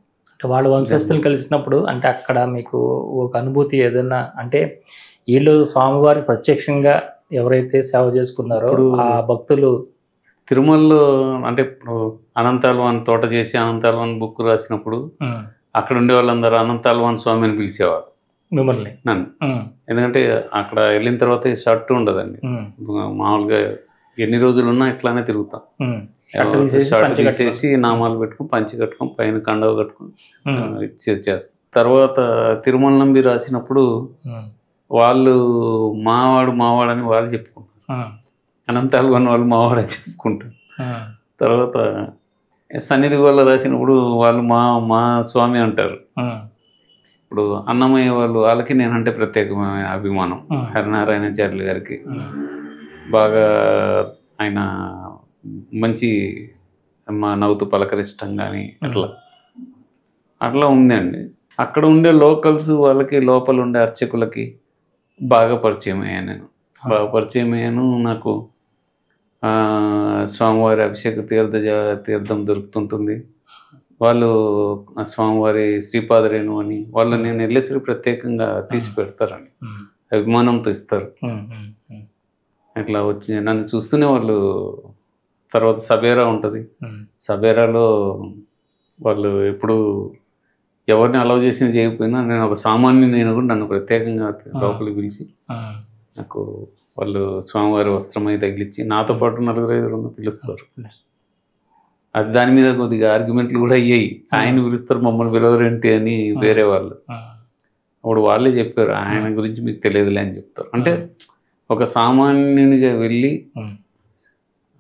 B: వాళ్ళ వంశస్థులు కలిసినప్పుడు అంటే అక్కడ మీకు ఒక అనుభూతి ఏదైనా అంటే వీళ్ళు స్వామివారి ప్రత్యక్షంగా ఎవరైతే సేవ చేసుకున్నారో ఆ భక్తులు
A: తిరుమలలో అంటే ఇప్పుడు అనంతాల్వాన్ తోట చేసి అనంతాల్వాన్ బుక్ రాసినప్పుడు అక్కడ ఉండే వాళ్ళందరూ అనంతాల్వాన్ స్వామి అని పిలిచేవారు
B: మిమ్మల్ని,
A: నన్ను. ఎందుకంటే అక్కడ వెళ్ళిన తర్వాత షర్ట్ ఉండదండి, మామూలుగా ఎన్ని రోజులు ఉన్నా ఇట్లానే తిరుగుతాం. షర్ట్ తీసేసి నామాలు పెట్టుకుని పంచి కట్టుకొని పైన కండవ కట్టుకొని చేస్తాం. తర్వాత తిరుమల నంబి రాసినప్పుడు వాళ్ళు మావాడు అని వాళ్ళు చెప్పుకుంటారు, అనంతాల్వాన్ వాళ్ళు మావాడని చెప్పుకుంటారు. తర్వాత సన్నిధి వాళ్ళు రాసినప్పుడు వాళ్ళు మా స్వామి అంటారు. ఇప్పుడు అన్నమయ్య వాళ్ళకి నేనంటే ప్రత్యేకమైన అభిమానం. హరినారాయణాచార్యులు గారికి బాగా ఆయన మంచి మా నవ్వుతూ పలకరిష్టం కానీ అట్లా ఉందండి. అక్కడ ఉండే లోకల్స్ వాళ్ళకి లోపల ఉండే అర్చకులకి బాగా పరిచయం అయ్యాను నేను. బాగా పరిచయం అయ్యాను. నాకు స్వామివారి అభిషేక తీర్థం దొరుకుతుంటుంది. వాళ్ళు స్వామివారి శ్రీపాదరేణు అని వాళ్ళు నేను వెళ్ళేసరికి ప్రత్యేకంగా తీసి పెడతారండి, అభిమానంతో ఇస్తారు. ఇట్లా వచ్చి నన్ను చూస్తూనే వాళ్ళు. తర్వాత సబేరా ఉంటుంది, సబేరాలో వాళ్ళు ఎప్పుడు ఎవరిని అలౌ చేసింది చేయకపోయినా నేను ఒక సామాన్యుని కూడా నన్ను ప్రత్యేకంగా లోపలికి పిలిచి నాకు వాళ్ళు స్వామివారి వస్త్రమై తగిలిచ్చి నాతో పాటు 4-5 పిలుస్తారు. అది దాని మీద కొద్దిగా ఆర్గ్యుమెంట్లు కూడా అయ్యాయి. ఆయన పిలుస్తారు మమ్మల్ని పిలవరేంటి అని వేరే వాళ్ళు. అప్పుడు వాళ్ళే చెప్పారు ఆయన గురించి మీకు తెలియదులే అని చెప్తారు. అంటే ఒక సామాన్యునిగా వెళ్ళి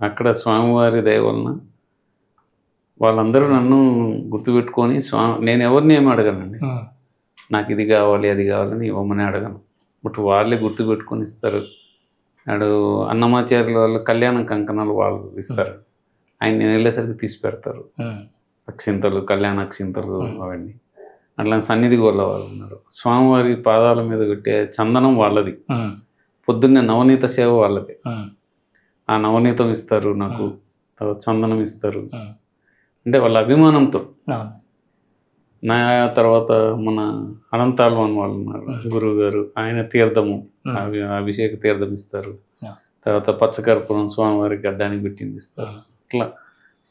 A: అక్కడ స్వామివారి దయ వలన వాళ్ళందరూ నన్ను గుర్తుపెట్టుకొని నేను ఎవరిని ఏమి అడగనండి, నాకు ఇది కావాలి అది కావాలని ఇవ్వమని అడగను. బట్ వాళ్ళే గుర్తుపెట్టుకొని ఇస్తారు. నాడు అన్నమాచార్యుల వాళ్ళు కళ్యాణ కంకణాలు వాళ్ళు ఇస్తారు, ఆయన నేను వెళ్ళేసరికి తీసి పెడతారు. అక్షింతలు, కళ్యాణ అక్షింతలు అవన్నీ. అట్లా సన్నిధి గోళ్ళ వాళ్ళు ఉన్నారు. స్వామివారి పాదాల మీద పెట్టే చందనం వాళ్ళది, పొద్దున్నే నవనీత సేవ వాళ్ళది. ఆ నవనీతం ఇస్తారు నాకు, చందనం ఇస్తారు. అంటే వాళ్ళ అభిమానంతో. నా తర్వాత మన అనంతాల్వాన్ వాళ్ళు ఉన్నారు గురువు గారు, ఆయన తీర్థము అభిషేక తీర్థం ఇస్తారు. తర్వాత పచ్చకర్పూరం స్వామివారి గడ్డానికి పెట్టింది ఇస్తారు. అట్లా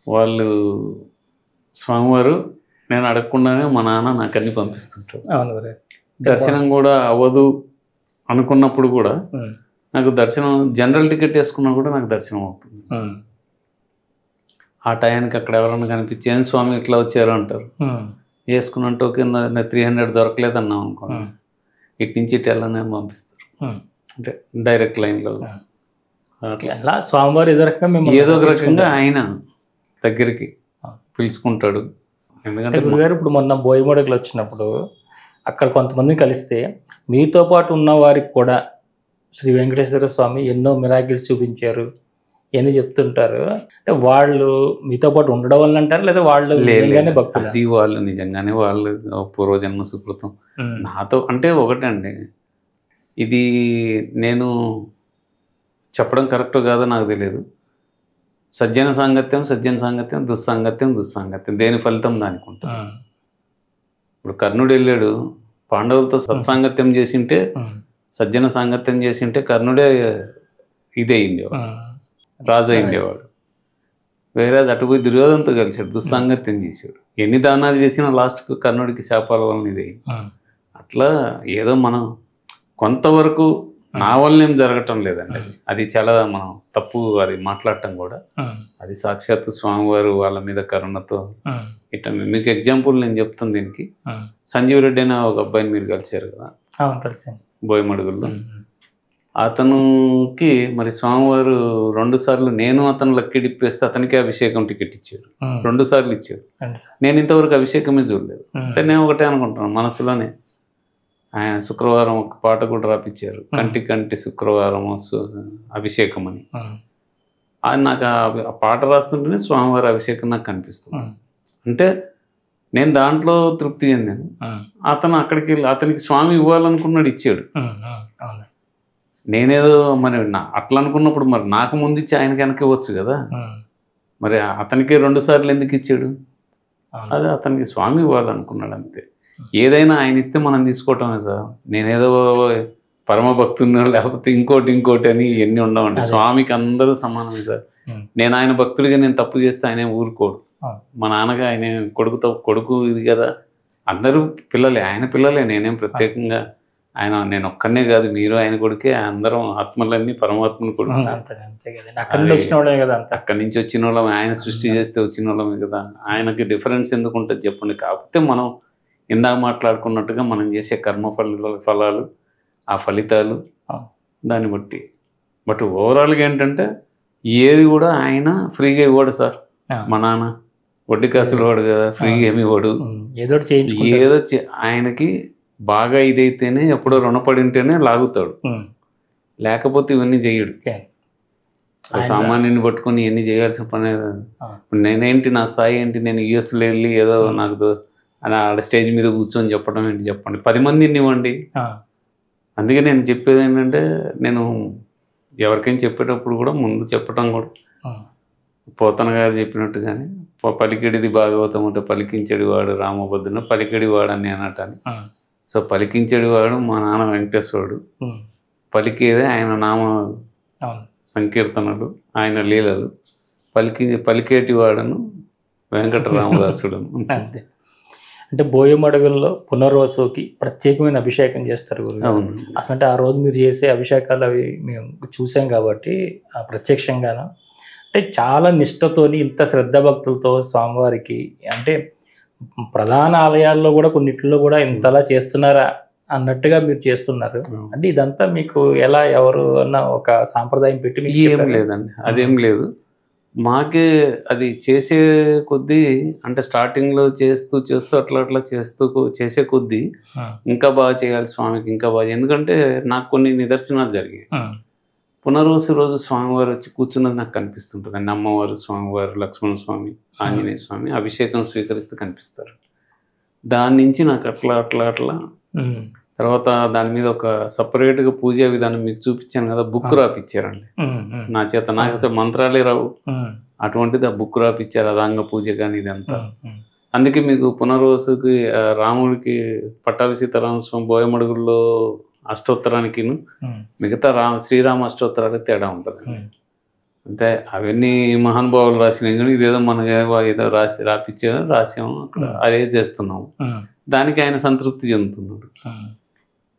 A: వాళ్ళు స్వామివారు నేను అడగకుండానే మా నాన్న నాకు అన్ని పంపిస్తుంటారు. దర్శనం కూడా అవ్వదు అనుకున్నప్పుడు కూడా నాకు దర్శనం, జనరల్ టికెట్ వేసుకున్నా కూడా నాకు దర్శనం అవుతుంది. ఆ టయానికి అక్కడ ఎవరైనా కనిపించి ఏం స్వామి ఇట్లా వచ్చారు అంటారు. వేసుకున్నట్టు కింద 300 దొరకలేదు అన్నాం అనుకోండి, ఇటు నుంచి ఇటు వెళ్ళనే పంపిస్తారు. అంటే డైరెక్ట్ లైన్లో
B: అట్లా స్వామివారి
A: ఏదో ఒక రకంగా ఆయన దగ్గరికి పిలుచుకుంటాడు. ఎందుకంటే
B: గురుగారు ఇప్పుడు మొన్న బోయమడుగులు వచ్చినప్పుడు అక్కడ కొంతమందిని కలిస్తే మీతో పాటు ఉన్న వారికి కూడా శ్రీ వెంకటేశ్వర స్వామి ఎన్నో మిరాకిల్స్ చూపించారు, ఇవన్నీ చెప్తుంటారు. అంటే వాళ్ళు మీతో పాటు ఉండడం వల్ల అంటారు, లేదా వాళ్ళు నిజంగానే భక్తులు?
A: అది వాళ్ళు నిజంగానే వాళ్ళు పూర్వజన్మ సుకృతం నాతో అంటే ఒకటండి. ఇది నేను చెప్పడం కరెక్ట్ కాదో నాకు తెలియదు. సజ్జన సాంగత్యం, దుస్సాంగత్యం దేని ఫలితం దానికి ఉంటుంది. ఇప్పుడు కర్ణుడు వెళ్ళాడు, పాండవులతో సత్సాంగత్యం చేసింటే, సజ్జన సాంగత్యం చేసింటే కర్ణుడే ఇదే అయిండేవాడు, రాజు అయిండేవాడు. వేరే అటు పోయి దుర్యోధనతో కలిసాడు, దుస్సాంగత్యం చేశాడు. ఎన్ని దానాలు చేసినా లాస్ట్కు కర్ణుడికి శాపాల వలన ఇదే. అట్లా ఏదో మనం కొంతవరకు నా వల్ల ఏం జరగటం లేదండి. అది చాలా మనం తప్పు అది మాట్లాడటం కూడా. అది సాక్షాత్తు స్వామివారు వాళ్ళ మీద కరుణతో ఇట్లా. మీకు ఎగ్జాంపుల్ నేను చెప్తాను దీనికి. సంజీవ్ రెడ్డి అనే ఒక అబ్బాయిని మీరు కలిసారు కదా బోయమడుగుల్లో. అతనికి మరి స్వామివారు 2 సార్లు నేను అతను లక్కీ డిప్పేస్తే అతనికే అభిషేకం టికెట్ ఇచ్చారు. 2 సార్లు ఇచ్చారు. నేను ఇంతవరకు అభిషేకమే చూడలేదు. అంటే నేను ఒకటే అనుకుంటున్నాను మనసులోనే, ఆయన శుక్రవారం ఒక పాట కూడా రాపిచ్చారు, కంటి శుక్రవారం అభిషేకం అని. అది నాకు ఆ పాట రాస్తుంటేనే స్వామివారి అభిషేకం నాకు కనిపిస్తుంది. అంటే నేను దాంట్లో తృప్తి చెందాను. అతను అక్కడికి వెళ్ళి అతనికి స్వామి ఇవ్వాలనుకున్నాడు, ఇచ్చాడు. నేనేదో మరి అట్లా అనుకున్నప్పుడు మరి నాకు ముందు ఇచ్చి ఆయనకి వెనక ఇవ్వచ్చు కదా. మరి అతనికి 2 సార్లు ఎందుకు ఇచ్చాడు? అది అతనికి స్వామి ఇవ్వాలనుకున్నాడు అంతే. ఏదైనా ఆయన ఇస్తే మనం తీసుకోవటమే సార్. నేనేదో పరమ భక్తున్నా లేకపోతే ఇంకోటి అని ఇవన్నీ ఉండవండి. స్వామికి అందరూ సమానమే సార్. నేను ఆయన భక్తుడిగా నేను తప్పు చేస్తే ఆయన ఊరుకోడు. మా నాన్నగా ఆయన కొడుకు ఇది కదా, అందరూ పిల్లలే, ఆయన పిల్లలే. నేనేం ప్రత్యేకంగా ఆయన నేను ఒక్కనే కాదు, మీరు ఆయన కొడుకే, అందరం ఆత్మలన్నీ పరమాత్మని కొడుకు. అక్కడి నుంచి వచ్చిన వాళ్ళం, ఆయన సృష్టి చేస్తే వచ్చిన వాళ్ళమే కదా. ఆయనకి డిఫరెన్స్ ఎందుకు ఉంటుంది చెప్పండి. కాకపోతే మనం ఇందాక మాట్లాడుకున్నట్టుగా మనం చేసే కర్మ ఫలాలు, ఆ ఫలితాలు దాన్ని బట్టి. బట్ ఓవరాల్గా ఏంటంటే ఏది కూడా ఆయన ఫ్రీగా ఇవ్వడు సార్. మా నాన్న వడ్డీ కాసులు వాడు కదా, ఫ్రీగా ఏమి ఇవ్వడు. ఏదో ఆయనకి బాగా ఇదైతేనే, ఎప్పుడో రుణపడి ఉంటేనే లాగుతాడు, లేకపోతే ఇవన్నీ చెయ్యడు. సామాన్యుని పట్టుకొని ఇవన్నీ చేయాల్సిన పని. నేనేంటి, నా స్థాయి ఏంటి, నేను యూఎస్లో వెళ్ళి ఏదో నాకు అలా ఆడ స్టేజ్ మీద కూర్చొని చెప్పడం ఏంటి చెప్పండి. 10 మందిని ఇవ్వండి. అందుకే నేను చెప్పేది ఏంటంటే, నేను ఎవరికైనా చెప్పేటప్పుడు కూడా ముందు చెప్పటం కూడా పోతన గారు చెప్పినట్టుగానే, పలికిడిది భాగవతం అంటే పలికించేది వాడు రామభద్రుడు, పలికిడి వాడని అనటాన్ని. సో పలికించేది వాడు మా నాన్న వెంకటేశ్వరుడు, పలికేదే ఆయన నామ సంకీర్తనలు, ఆయన లీలలు. పలికేటి వాడను వెంకటరామదాసుడు.
B: అంటే బోయమడుగుల్లో పునర్వసుకి ప్రత్యేకమైన అభిషేకం చేస్తారు. అసలు ఆ రోజు మీరు చేసే అభిషేకాలు అవి మేము చూసాం కాబట్టి ప్రత్యక్షంగాను, అంటే చాలా నిష్ఠతోని, ఇంత శ్రద్ధ భక్తులతో స్వామివారికి, అంటే ప్రధాన ఆలయాల్లో కూడా కొన్నిట్లో కూడా ఇంతలా చేస్తున్నారా అన్నట్టుగా మీరు చేస్తున్నారు. అంటే ఇదంతా మీకు ఎలా, ఎవరు అన్న ఒక సాంప్రదాయం పెట్టి?
A: ఏం లేదండి, అదేం లేదు. మాకే అది చేసే కొద్దీ, అంటే స్టార్టింగ్లో చేస్తూ అట్లా చేసే కొద్దీ ఇంకా బాగా చేయాలి స్వామికి, ఇంకా బాగా. ఎందుకంటే నాకు కొన్ని నిదర్శనాలు జరిగాయి. పునర్వసు రోజు స్వామివారు వచ్చి కూర్చున్నది నాకు కనిపిస్తుంటుంది. అండి అమ్మవారు, స్వామివారు, లక్ష్మణ స్వామి, ఆంజనేయ స్వామి అభిషేకం స్వీకరిస్తూ కనిపిస్తారు. దాని నుంచి నాకు అట్లా తర్వాత దాని మీద ఒక సపరేట్గా పూజా విధానం మీకు చూపించాను కదా, బుక్ రాపిచ్చారండి నా చేత. నాకు అసలు మంత్రాలే రావు, అటువంటిది ఆ బుక్ రాపిచ్చారు, అదాంగ పూజ కానీ ఇదంతా. అందుకే మీకు పునర్వసుకి రాముడికి పట్టాభిసీతారామస్వామి బోయమడుగుల్లో అష్టోత్తరానికి మిగతా శ్రీరామ అష్టోత్తరాలకు తేడా ఉంటుంది. అంటే అవన్నీ మహానుభావులు రాసినాయి, కానీ ఇదేదో మన ఏదో రాసాము అక్కడ అదే చేస్తున్నాము. దానికి ఆయన సంతృప్తి చెందుతున్నాడు.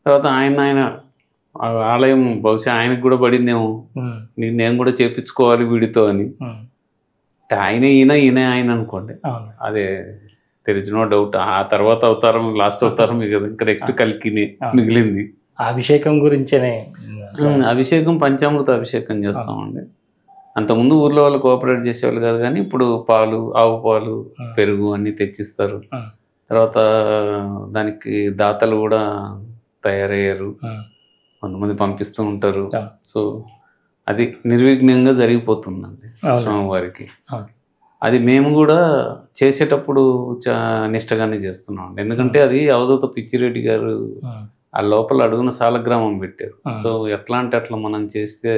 A: తర్వాత ఆయన ఆలయం బహుశా ఆయనకు కూడా పడిందేమో, నేను కూడా చేపించుకోవాలి వీడితో అని. ఆయన ఈయన ఆయన అనుకోండి, అదే తెలిసిన డౌట్. ఆ తర్వాత అవతారం, లాస్ట్ అవతారం ఇంకా నెక్స్ట్ కల్కిని మిగిలింది.
B: అభిషేకం గురించేనే,
A: అభిషేకం పంచామృత అభిషేకం చేస్తామండి. అంతకుముందు ఊర్లో వాళ్ళు కోఆపరేట్ చేసేవాళ్ళు కాదు, కానీ ఇప్పుడు పాలు, ఆవు పాలు, పెరుగు అన్నీ తెచ్చిస్తారు. తర్వాత దానికి దాతలు కూడా తయారయ్యారు, కొంతమంది పంపిస్తూ ఉంటారు. సో అది నిర్విఘ్నంగా జరిగిపోతుందండి స్వామివారికి. అది మేము కూడా చేసేటప్పుడు నిష్టగానే చేస్తున్నాం అండి. ఎందుకంటే అది అవధూత పిచ్చిరెడ్డి గారు ఆ లోపల అడుగున సాలగ్రామం పెట్టారు. సో ఎట్లా అంటే అట్లా మనం చేస్తే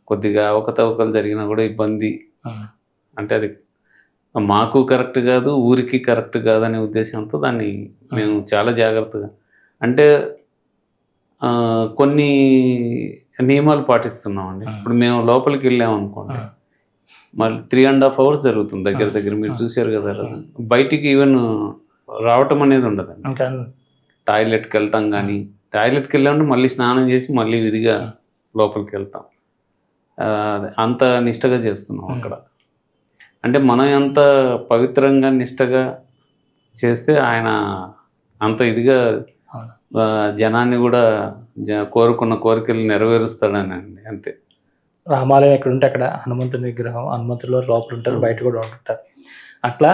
A: కొద్దిగా అవకతవకలు జరిగినా కూడా ఇబ్బంది, అంటే అది మాకు కరెక్ట్ కాదు, ఊరికి కరెక్ట్ కాదు అనే ఉద్దేశంతో దాన్ని మేము చాలా జాగ్రత్తగా, అంటే కొన్ని నియమాలు పాటిస్తున్నాం అండి. ఇప్పుడు మేము లోపలికి వెళ్ళాము అనుకోండి, మళ్ళీ 3.5 hours జరుగుతుంది దగ్గర దగ్గర. మీరు చూసారు కదా రోజు. బయటికి ఈవెన్ రావటం అనేది ఉండదండి. టాయిలెట్కి వెళ్తాం, కానీ టాయిలెట్కి వెళ్ళామంటే మళ్ళీ స్నానం చేసి మళ్ళీ విధిగా లోపలికి వెళ్తాం. అంత నిష్టగా చేస్తున్నాం అక్కడ. అంటే మనం ఎంత పవిత్రంగా నిష్టగా చేస్తే ఆయన అంత ఇదిగా జనాన్ని కూడా కోరుకున్న కోరికలు నెరవేరుస్తాడని అండి, అంతే.
B: రామాలయం ఎక్కడ ఉంటే అక్కడ హనుమంతుని విగ్రహం, హనుమంతులు లోపల ఉంటారు, బయట కూడా ఉంటుంటారు. అట్లా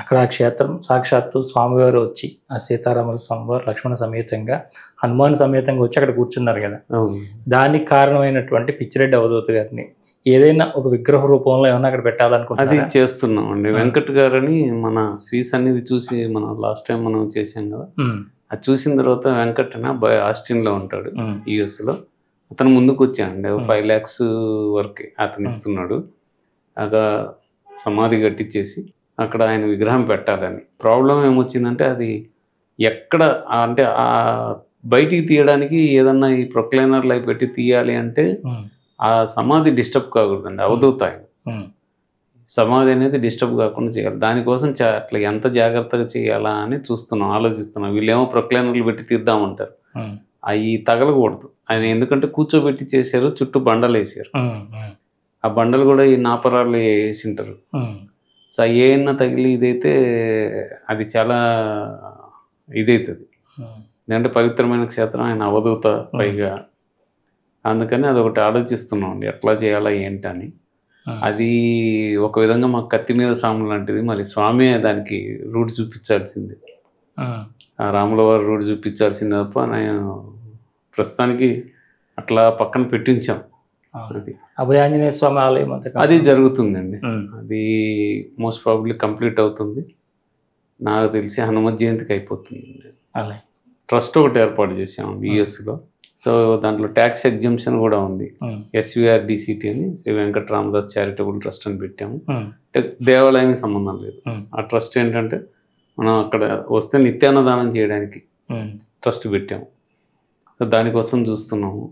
B: అక్కడ ఆ క్షేత్రం సాక్షాత్తు స్వామివారు వచ్చి, ఆ సీతారాముల స్వామివారు లక్ష్మణ సమేతంగా హనుమాన్ సమేతంగా వచ్చి అక్కడ కూర్చున్నారు కదా. దానికి కారణమైనటువంటి పిచ్చిరెడ్డి అవధూత గారిని ఏదైనా ఒక విగ్రహ రూపంలో ఏమన్నా అక్కడ పెట్టాలనుకుంటున్నారు?
A: అది చేస్తున్నాం అండి. వెంకట్ గారని మన శ్రీ సన్నిధి చూసి మనం లాస్ట్ టైం మనం చేసాం కదా, అది చూసిన తర్వాత వెంకట్ ఆస్టిన్ లో ఉంటాడు, US లో. అతను ముందుకు వచ్చాడండి. 5 lakhs వరకు అతను ఇస్తున్నాడు. అక్కడ సమాధి కట్టించేసి అక్కడ ఆయన విగ్రహం పెట్టాలని. ప్రాబ్లం ఏమొచ్చిందంటే అది ఎక్కడ, అంటే ఆ బయటికి తీయడానికి ఏదన్నా ఈ ప్రొక్లైనర్లు అవి పెట్టి తీయాలి అంటే ఆ సమాధి డిస్టర్బ్ కాకూడదండి. అవధూత ఆయన సమాధి అనేది డిస్టర్బ్ కాకుండా చేయాలి. దానికోసం అట్లా ఎంత జాగ్రత్తగా చేయాలా అని ఆలోచిస్తున్నాం. వీళ్ళేమో ప్రొక్లైనర్లు పెట్టి తీద్దామంటారు, అవి తగలకూడదు ఆయన. ఎందుకంటే కూర్చోబెట్టి చేశారు, చుట్టూ బండలు వేసారు. ఆ బండలు కూడా ఈ నాపరాలు వేసింటారు. సో ఏమన్నా తగిలి ఇదైతే అది చాలా ఇదవుతుంది. ఎందుకంటే పవిత్రమైన క్షేత్రం, ఆయన అవధూత పైగా. అందుకని అదొకటి ఆలోచిస్తున్నాం అండి, ఎట్లా చేయాలా ఏంటని. అది ఒక విధంగా మాకు కత్తి మీద సాము లాంటిది. మరి స్వామి దానికి రూట్ చూపించాల్సింది, ఆ రాముల వారు రూట్ చూపించాల్సింది తప్ప నేను ప్రస్తుతానికి అట్లా పక్కన పెట్టించాం. అది
B: అభయాంజనేయ స్వామి ఆలయం
A: అది జరుగుతుందండి. అది మోస్ట్ ప్రాబబ్లీ కంప్లీట్ అవుతుంది. నాకు తెలిసి హనుమత్ జయంతికి అయిపోతుంది. ట్రస్ట్ ఒకటి ఏర్పాటు చేసాం US లో. సో దాంట్లో ట్యాక్స్ ఎగ్జంప్షన్ కూడా ఉంది. SVRDCT అని, శ్రీ వెంకట రామదాస్ చారిటబుల్ ట్రస్ట్ అని పెట్టాము. దేవాలయానికి సంబంధం లేదు. ఆ ట్రస్ట్ ఏంటంటే మనం అక్కడ వస్తే నిత్యాన్నదానం చేయడానికి ట్రస్ట్ పెట్టాము. సో దానికోసం చూస్తున్నాము.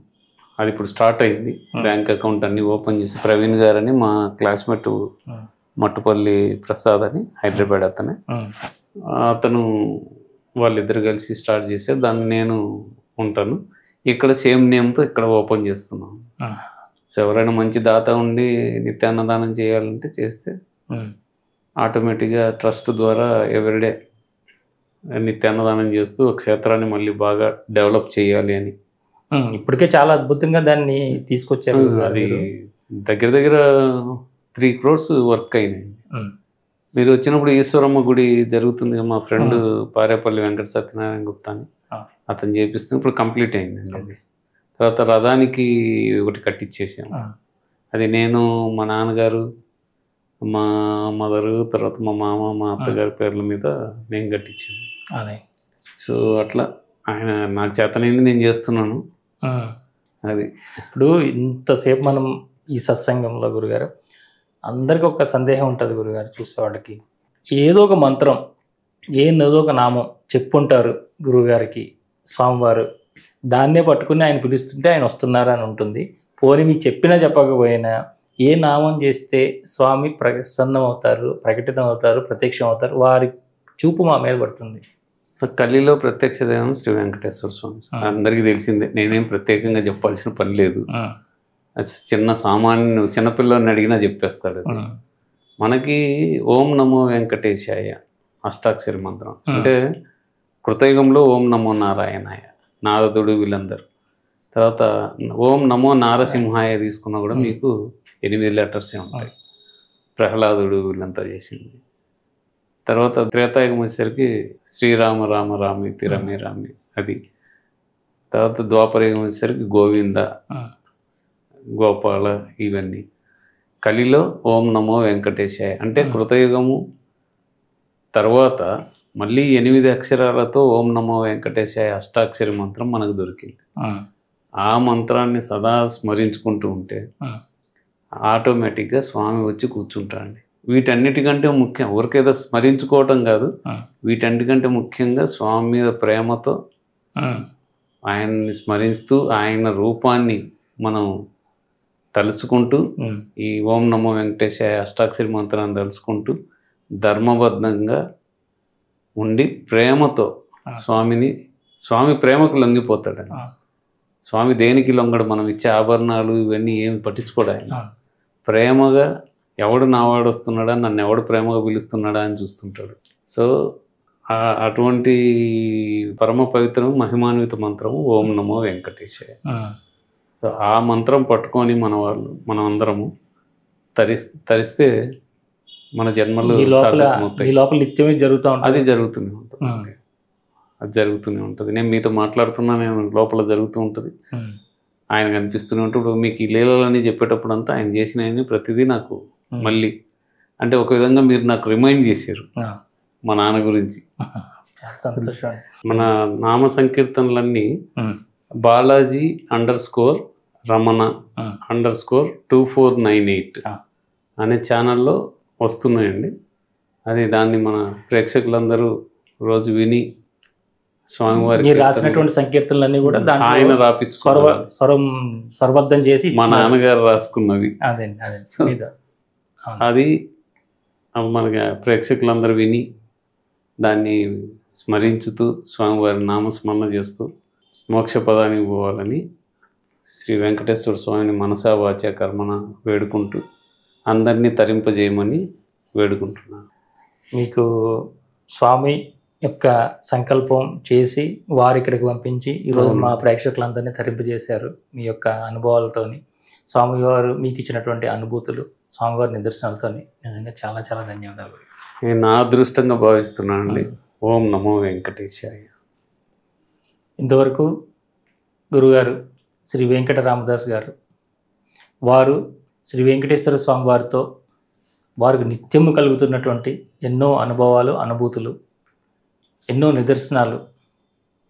A: అది ఇప్పుడు స్టార్ట్ అయింది. బ్యాంక్ అకౌంట్ అన్ని ఓపెన్ చేసి, ప్రవీణ్ గారని మా క్లాస్మేట్ మట్టుపల్లి ప్రసాద్ అని హైదరాబాద్ అతను వాళ్ళిద్దరు కలిసి స్టార్ట్ చేశారు. దాన్ని నేను ఉంటాను ఇక్కడ, సేమ్ నేమ్తో ఇక్కడ ఓపెన్ చేస్తున్నాం. సో ఎవరైనా మంచి దాత ఉండి నిత్యాన్నదానం చేయాలంటే చేస్తే ఆటోమేటిక్గా ట్రస్ట్ ద్వారా ఎవ్రీడే నిత్యాన్నదానం చేస్తూ క్షేత్రాన్ని మళ్ళీ బాగా డెవలప్ చేయాలి అని.
B: ఇప్పటికే చాలా అద్భుతంగా దాన్ని తీసుకొచ్చారు.
A: అది దగ్గర దగ్గర 3 crores వర్క్ అయింది. మీరు వచ్చినప్పుడు ఈశ్వరమ్మ గుడి జరుగుతుంది, మా ఫ్రెండ్ పారేపల్లి వెంకట సత్యనారాయణ గుప్తా అని అతను చేపిస్తుంది. ఇప్పుడు కంప్లీట్ అయిందండి అది. తర్వాత రథానికి ఒకటి కట్టించేసాము. అది నేను, మా నాన్నగారు, మా మదరు, తర్వాత మా మామ, మా అత్తగారి పేర్ల మీద నేను కట్టించాను. సో అట్లా ఆయన నాకు చేతనైంది నేను చేస్తున్నాను. అది
B: ఇప్పుడు ఇంతసేపు మనం ఈ సత్సంగంలో గురుగారు అందరికి ఒక సందేహం ఉంటుంది గురుగారు, చూసేవాళ్ళకి. ఏదో ఒక మంత్రం, ఏదో ఒక నామం చెప్పుంటారు గురుగారికి స్వామివారు, దాన్నే పట్టుకుని ఆయన పిలుస్తుంటే ఆయన వస్తున్నారు అని ఉంటుంది. పోనీ మీకు చెప్పినా చెప్పకపోయినా ఏ నామం చేస్తే స్వామి ప్రసన్నం అవుతారు, ప్రకటితం అవుతారు, ప్రత్యక్షం అవుతారు, వారి చూపు మా మీద పడుతుంది.
A: సో కల్లిలో ప్రత్యక్ష దైవం శ్రీ వెంకటేశ్వర స్వామి అందరికీ తెలిసిందే. నేనేం ప్రత్యేకంగా చెప్పాల్సిన పని లేదు. చిన్నపిల్లని అడిగినా చెప్పేస్తాడు. మనకి ఓం నమో వెంకటేశాయ అష్టాక్షరి మంత్రం, అంటే కృతయుగంలో ఓం నమో నారాయణాయ, నారదుడు వీళ్ళందరూ. తర్వాత ఓం నమో నారసింహాయ తీసుకున్నా కూడా మీకు 8 letters ఉంటాయి. ప్రహ్లాదుడు వీళ్ళంతా చేసింది. తర్వాత త్రేతాయుగం వచ్చేసరికి శ్రీరామ రామ రామి రమే రామి అది. తర్వాత ద్వాపరయుగం వచ్చేసరికి గోవింద, గోపాల ఇవన్నీ. కలిలో ఓం నమో వెంకటేశాయ అంటే కృతయుగము తర్వాత మళ్ళీ 8 అక్షరాలతో ఓం నమో వెంకటేశాయ అష్టాక్షరి మంత్రం మనకు దొరికింది. ఆ మంత్రాన్ని సదా స్మరించుకుంటూ ఉంటే ఆటోమేటిక్గా స్వామి వచ్చి కూర్చుంటారండి. వీటన్నిటికంటే ముఖ్యం ఊరికేదో స్మరించుకోవటం కాదు, వీటన్నిటికంటే ముఖ్యంగా స్వామి మీద ప్రేమతో ఆయన్ని స్మరిస్తూ ఆయన రూపాన్ని మనం తలుచుకుంటూ ఈ ఓం నమో వెంకటేశాయ అష్టాక్షరి మంత్రాన్ని తలుచుకుంటూ ధర్మబద్ధంగా ఉండి ప్రేమతో స్వామి ప్రేమకు లొంగిపోతాడండి. స్వామి దేనికి లొంగడు, మనం ఇచ్చే ఆభరణాలు ఇవన్నీ ఏమి పట్టించుకోడు. ఆయన ప్రేమగా ఎవడు నావాడు వస్తున్నాడా, నన్ను ఎవడు ప్రేమగా పిలుస్తున్నాడా అని చూస్తుంటాడు. సో అటువంటి పరమ పవిత్రం మహిమాన్విత మంత్రము ఓం నమో వెంకటేశాయ. సో ఆ మంత్రం పట్టుకొని మనం అందరము తరిస్తే మన జన్మలు
B: నిత్యమే జరుగుతూ ఉంటుంది.
A: అది జరుగుతూనే ఉంటుంది. నేను మీతో మాట్లాడుతున్నా, నేను లోపల జరుగుతూ ఉంటుంది, ఆయన కనిపిస్తూనే ఉంటుంది. ఇప్పుడు మీకు ఈ లీలలని చెప్పేటప్పుడు అంతా ఆయన చేసినవన్నీ ప్రతిదీ నాకు మళ్ళీ అంటే ఒక విధంగా మీరు నాకు రిమైండ్ చేశారు మా నాన్న గురించి. మన నామ సంకీర్తనలన్నీ బాలాజీ _రమణ _2498 అనే ఛానల్లో వస్తున్నాయండి. అది దాన్ని మన ప్రేక్షకులందరూ రోజు విని స్వామివారి
B: రాసినటువంటి సంకీర్తనలన్నీ కూడా
A: ఆయన రాపించుకోవాలి,
B: స్వరబద్ధం చేసి
A: మా నాన్నగారు రాసుకున్నవి. అది మనకి ప్రేక్షకులందరూ విని దాన్ని స్మరించుతూ స్వామివారి నామస్మరణ చేస్తూ మోక్ష పదానికి పోవాలని శ్రీ వెంకటేశ్వర స్వామిని మనసా వాచ కర్మణ వేడుకుంటూ అందరినీ తరింపజేయమని వేడుకుంటున్నాను.
B: మీకు స్వామి యొక్క సంకల్పం చేసి వారు ఇక్కడికి పంపించి ఈరోజు మా ప్రేక్షకులందరినీ తరింపజేశారు. మీ యొక్క అనుభవాలతోని స్వామివారు మీకు ఇచ్చినటువంటి అనుభూతులు, స్వామివారి నిదర్శనాలతోని నిజంగా చాలా చాలా ధన్యవాదాలు.
A: నేను నా అదృష్టంగా భావిస్తున్నానండి. ఓం నమో వెంకటేశాయ.
B: ఇంతవరకు గురుగారు శ్రీ వెంకట రామదాస్ గారు, వారు శ్రీ వెంకటేశ్వర స్వామి వారితో వారికి నిత్యము కలుగుతున్నటువంటి ఎన్నో అనుభవాలు, అనుభూతులు, ఎన్నో నిదర్శనాలు,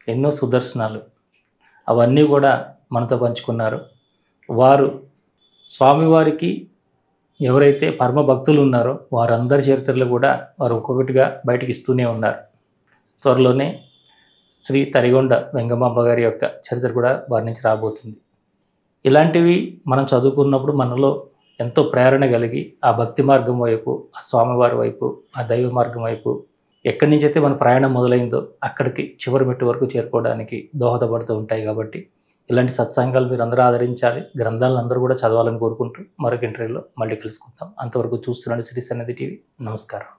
B: ఎన్నో సుదర్శనాలు అవన్నీ కూడా మనతో పంచుకున్నారు. వారు స్వామివారికి ఎవరైతే పరమ భక్తులు ఉన్నారో వారందరి చరిత్రలు కూడా వారు ఒక్కొక్కటిగా బయటికి ఇస్తూనే ఉన్నారు. త్వరలోనే శ్రీ తరిగొండ వెంగమాంబ గారి యొక్క చరిత్ర కూడా వారి నుంచి రాబోతుంది. ఇలాంటివి మనం చదువుకున్నప్పుడు మనలో ఎంతో ప్రేరణ కలిగి ఆ భక్తి మార్గం వైపు, ఆ స్వామివారి వైపు, ఆ దైవ మార్గం వైపు ఎక్కడి నుంచి అయితే మన ప్రయాణం మొదలైందో అక్కడికి చివరి మెట్టు వరకు చేరుకోవడానికి దోహదపడుతూ ఉంటాయి. కాబట్టి ఇలాంటి సత్సంగాలు మీరు అందరూ ఆదరించాలి, గ్రంథాలను అందరూ కూడా చదవాలని కోరుకుంటూ మరొక ఇంటర్వ్యూలో మళ్ళీ కలుసుకుంటాం. అంతవరకు చూస్తున్నాడు శ్రీ సన్నిధి టీవీ. నమస్కారం.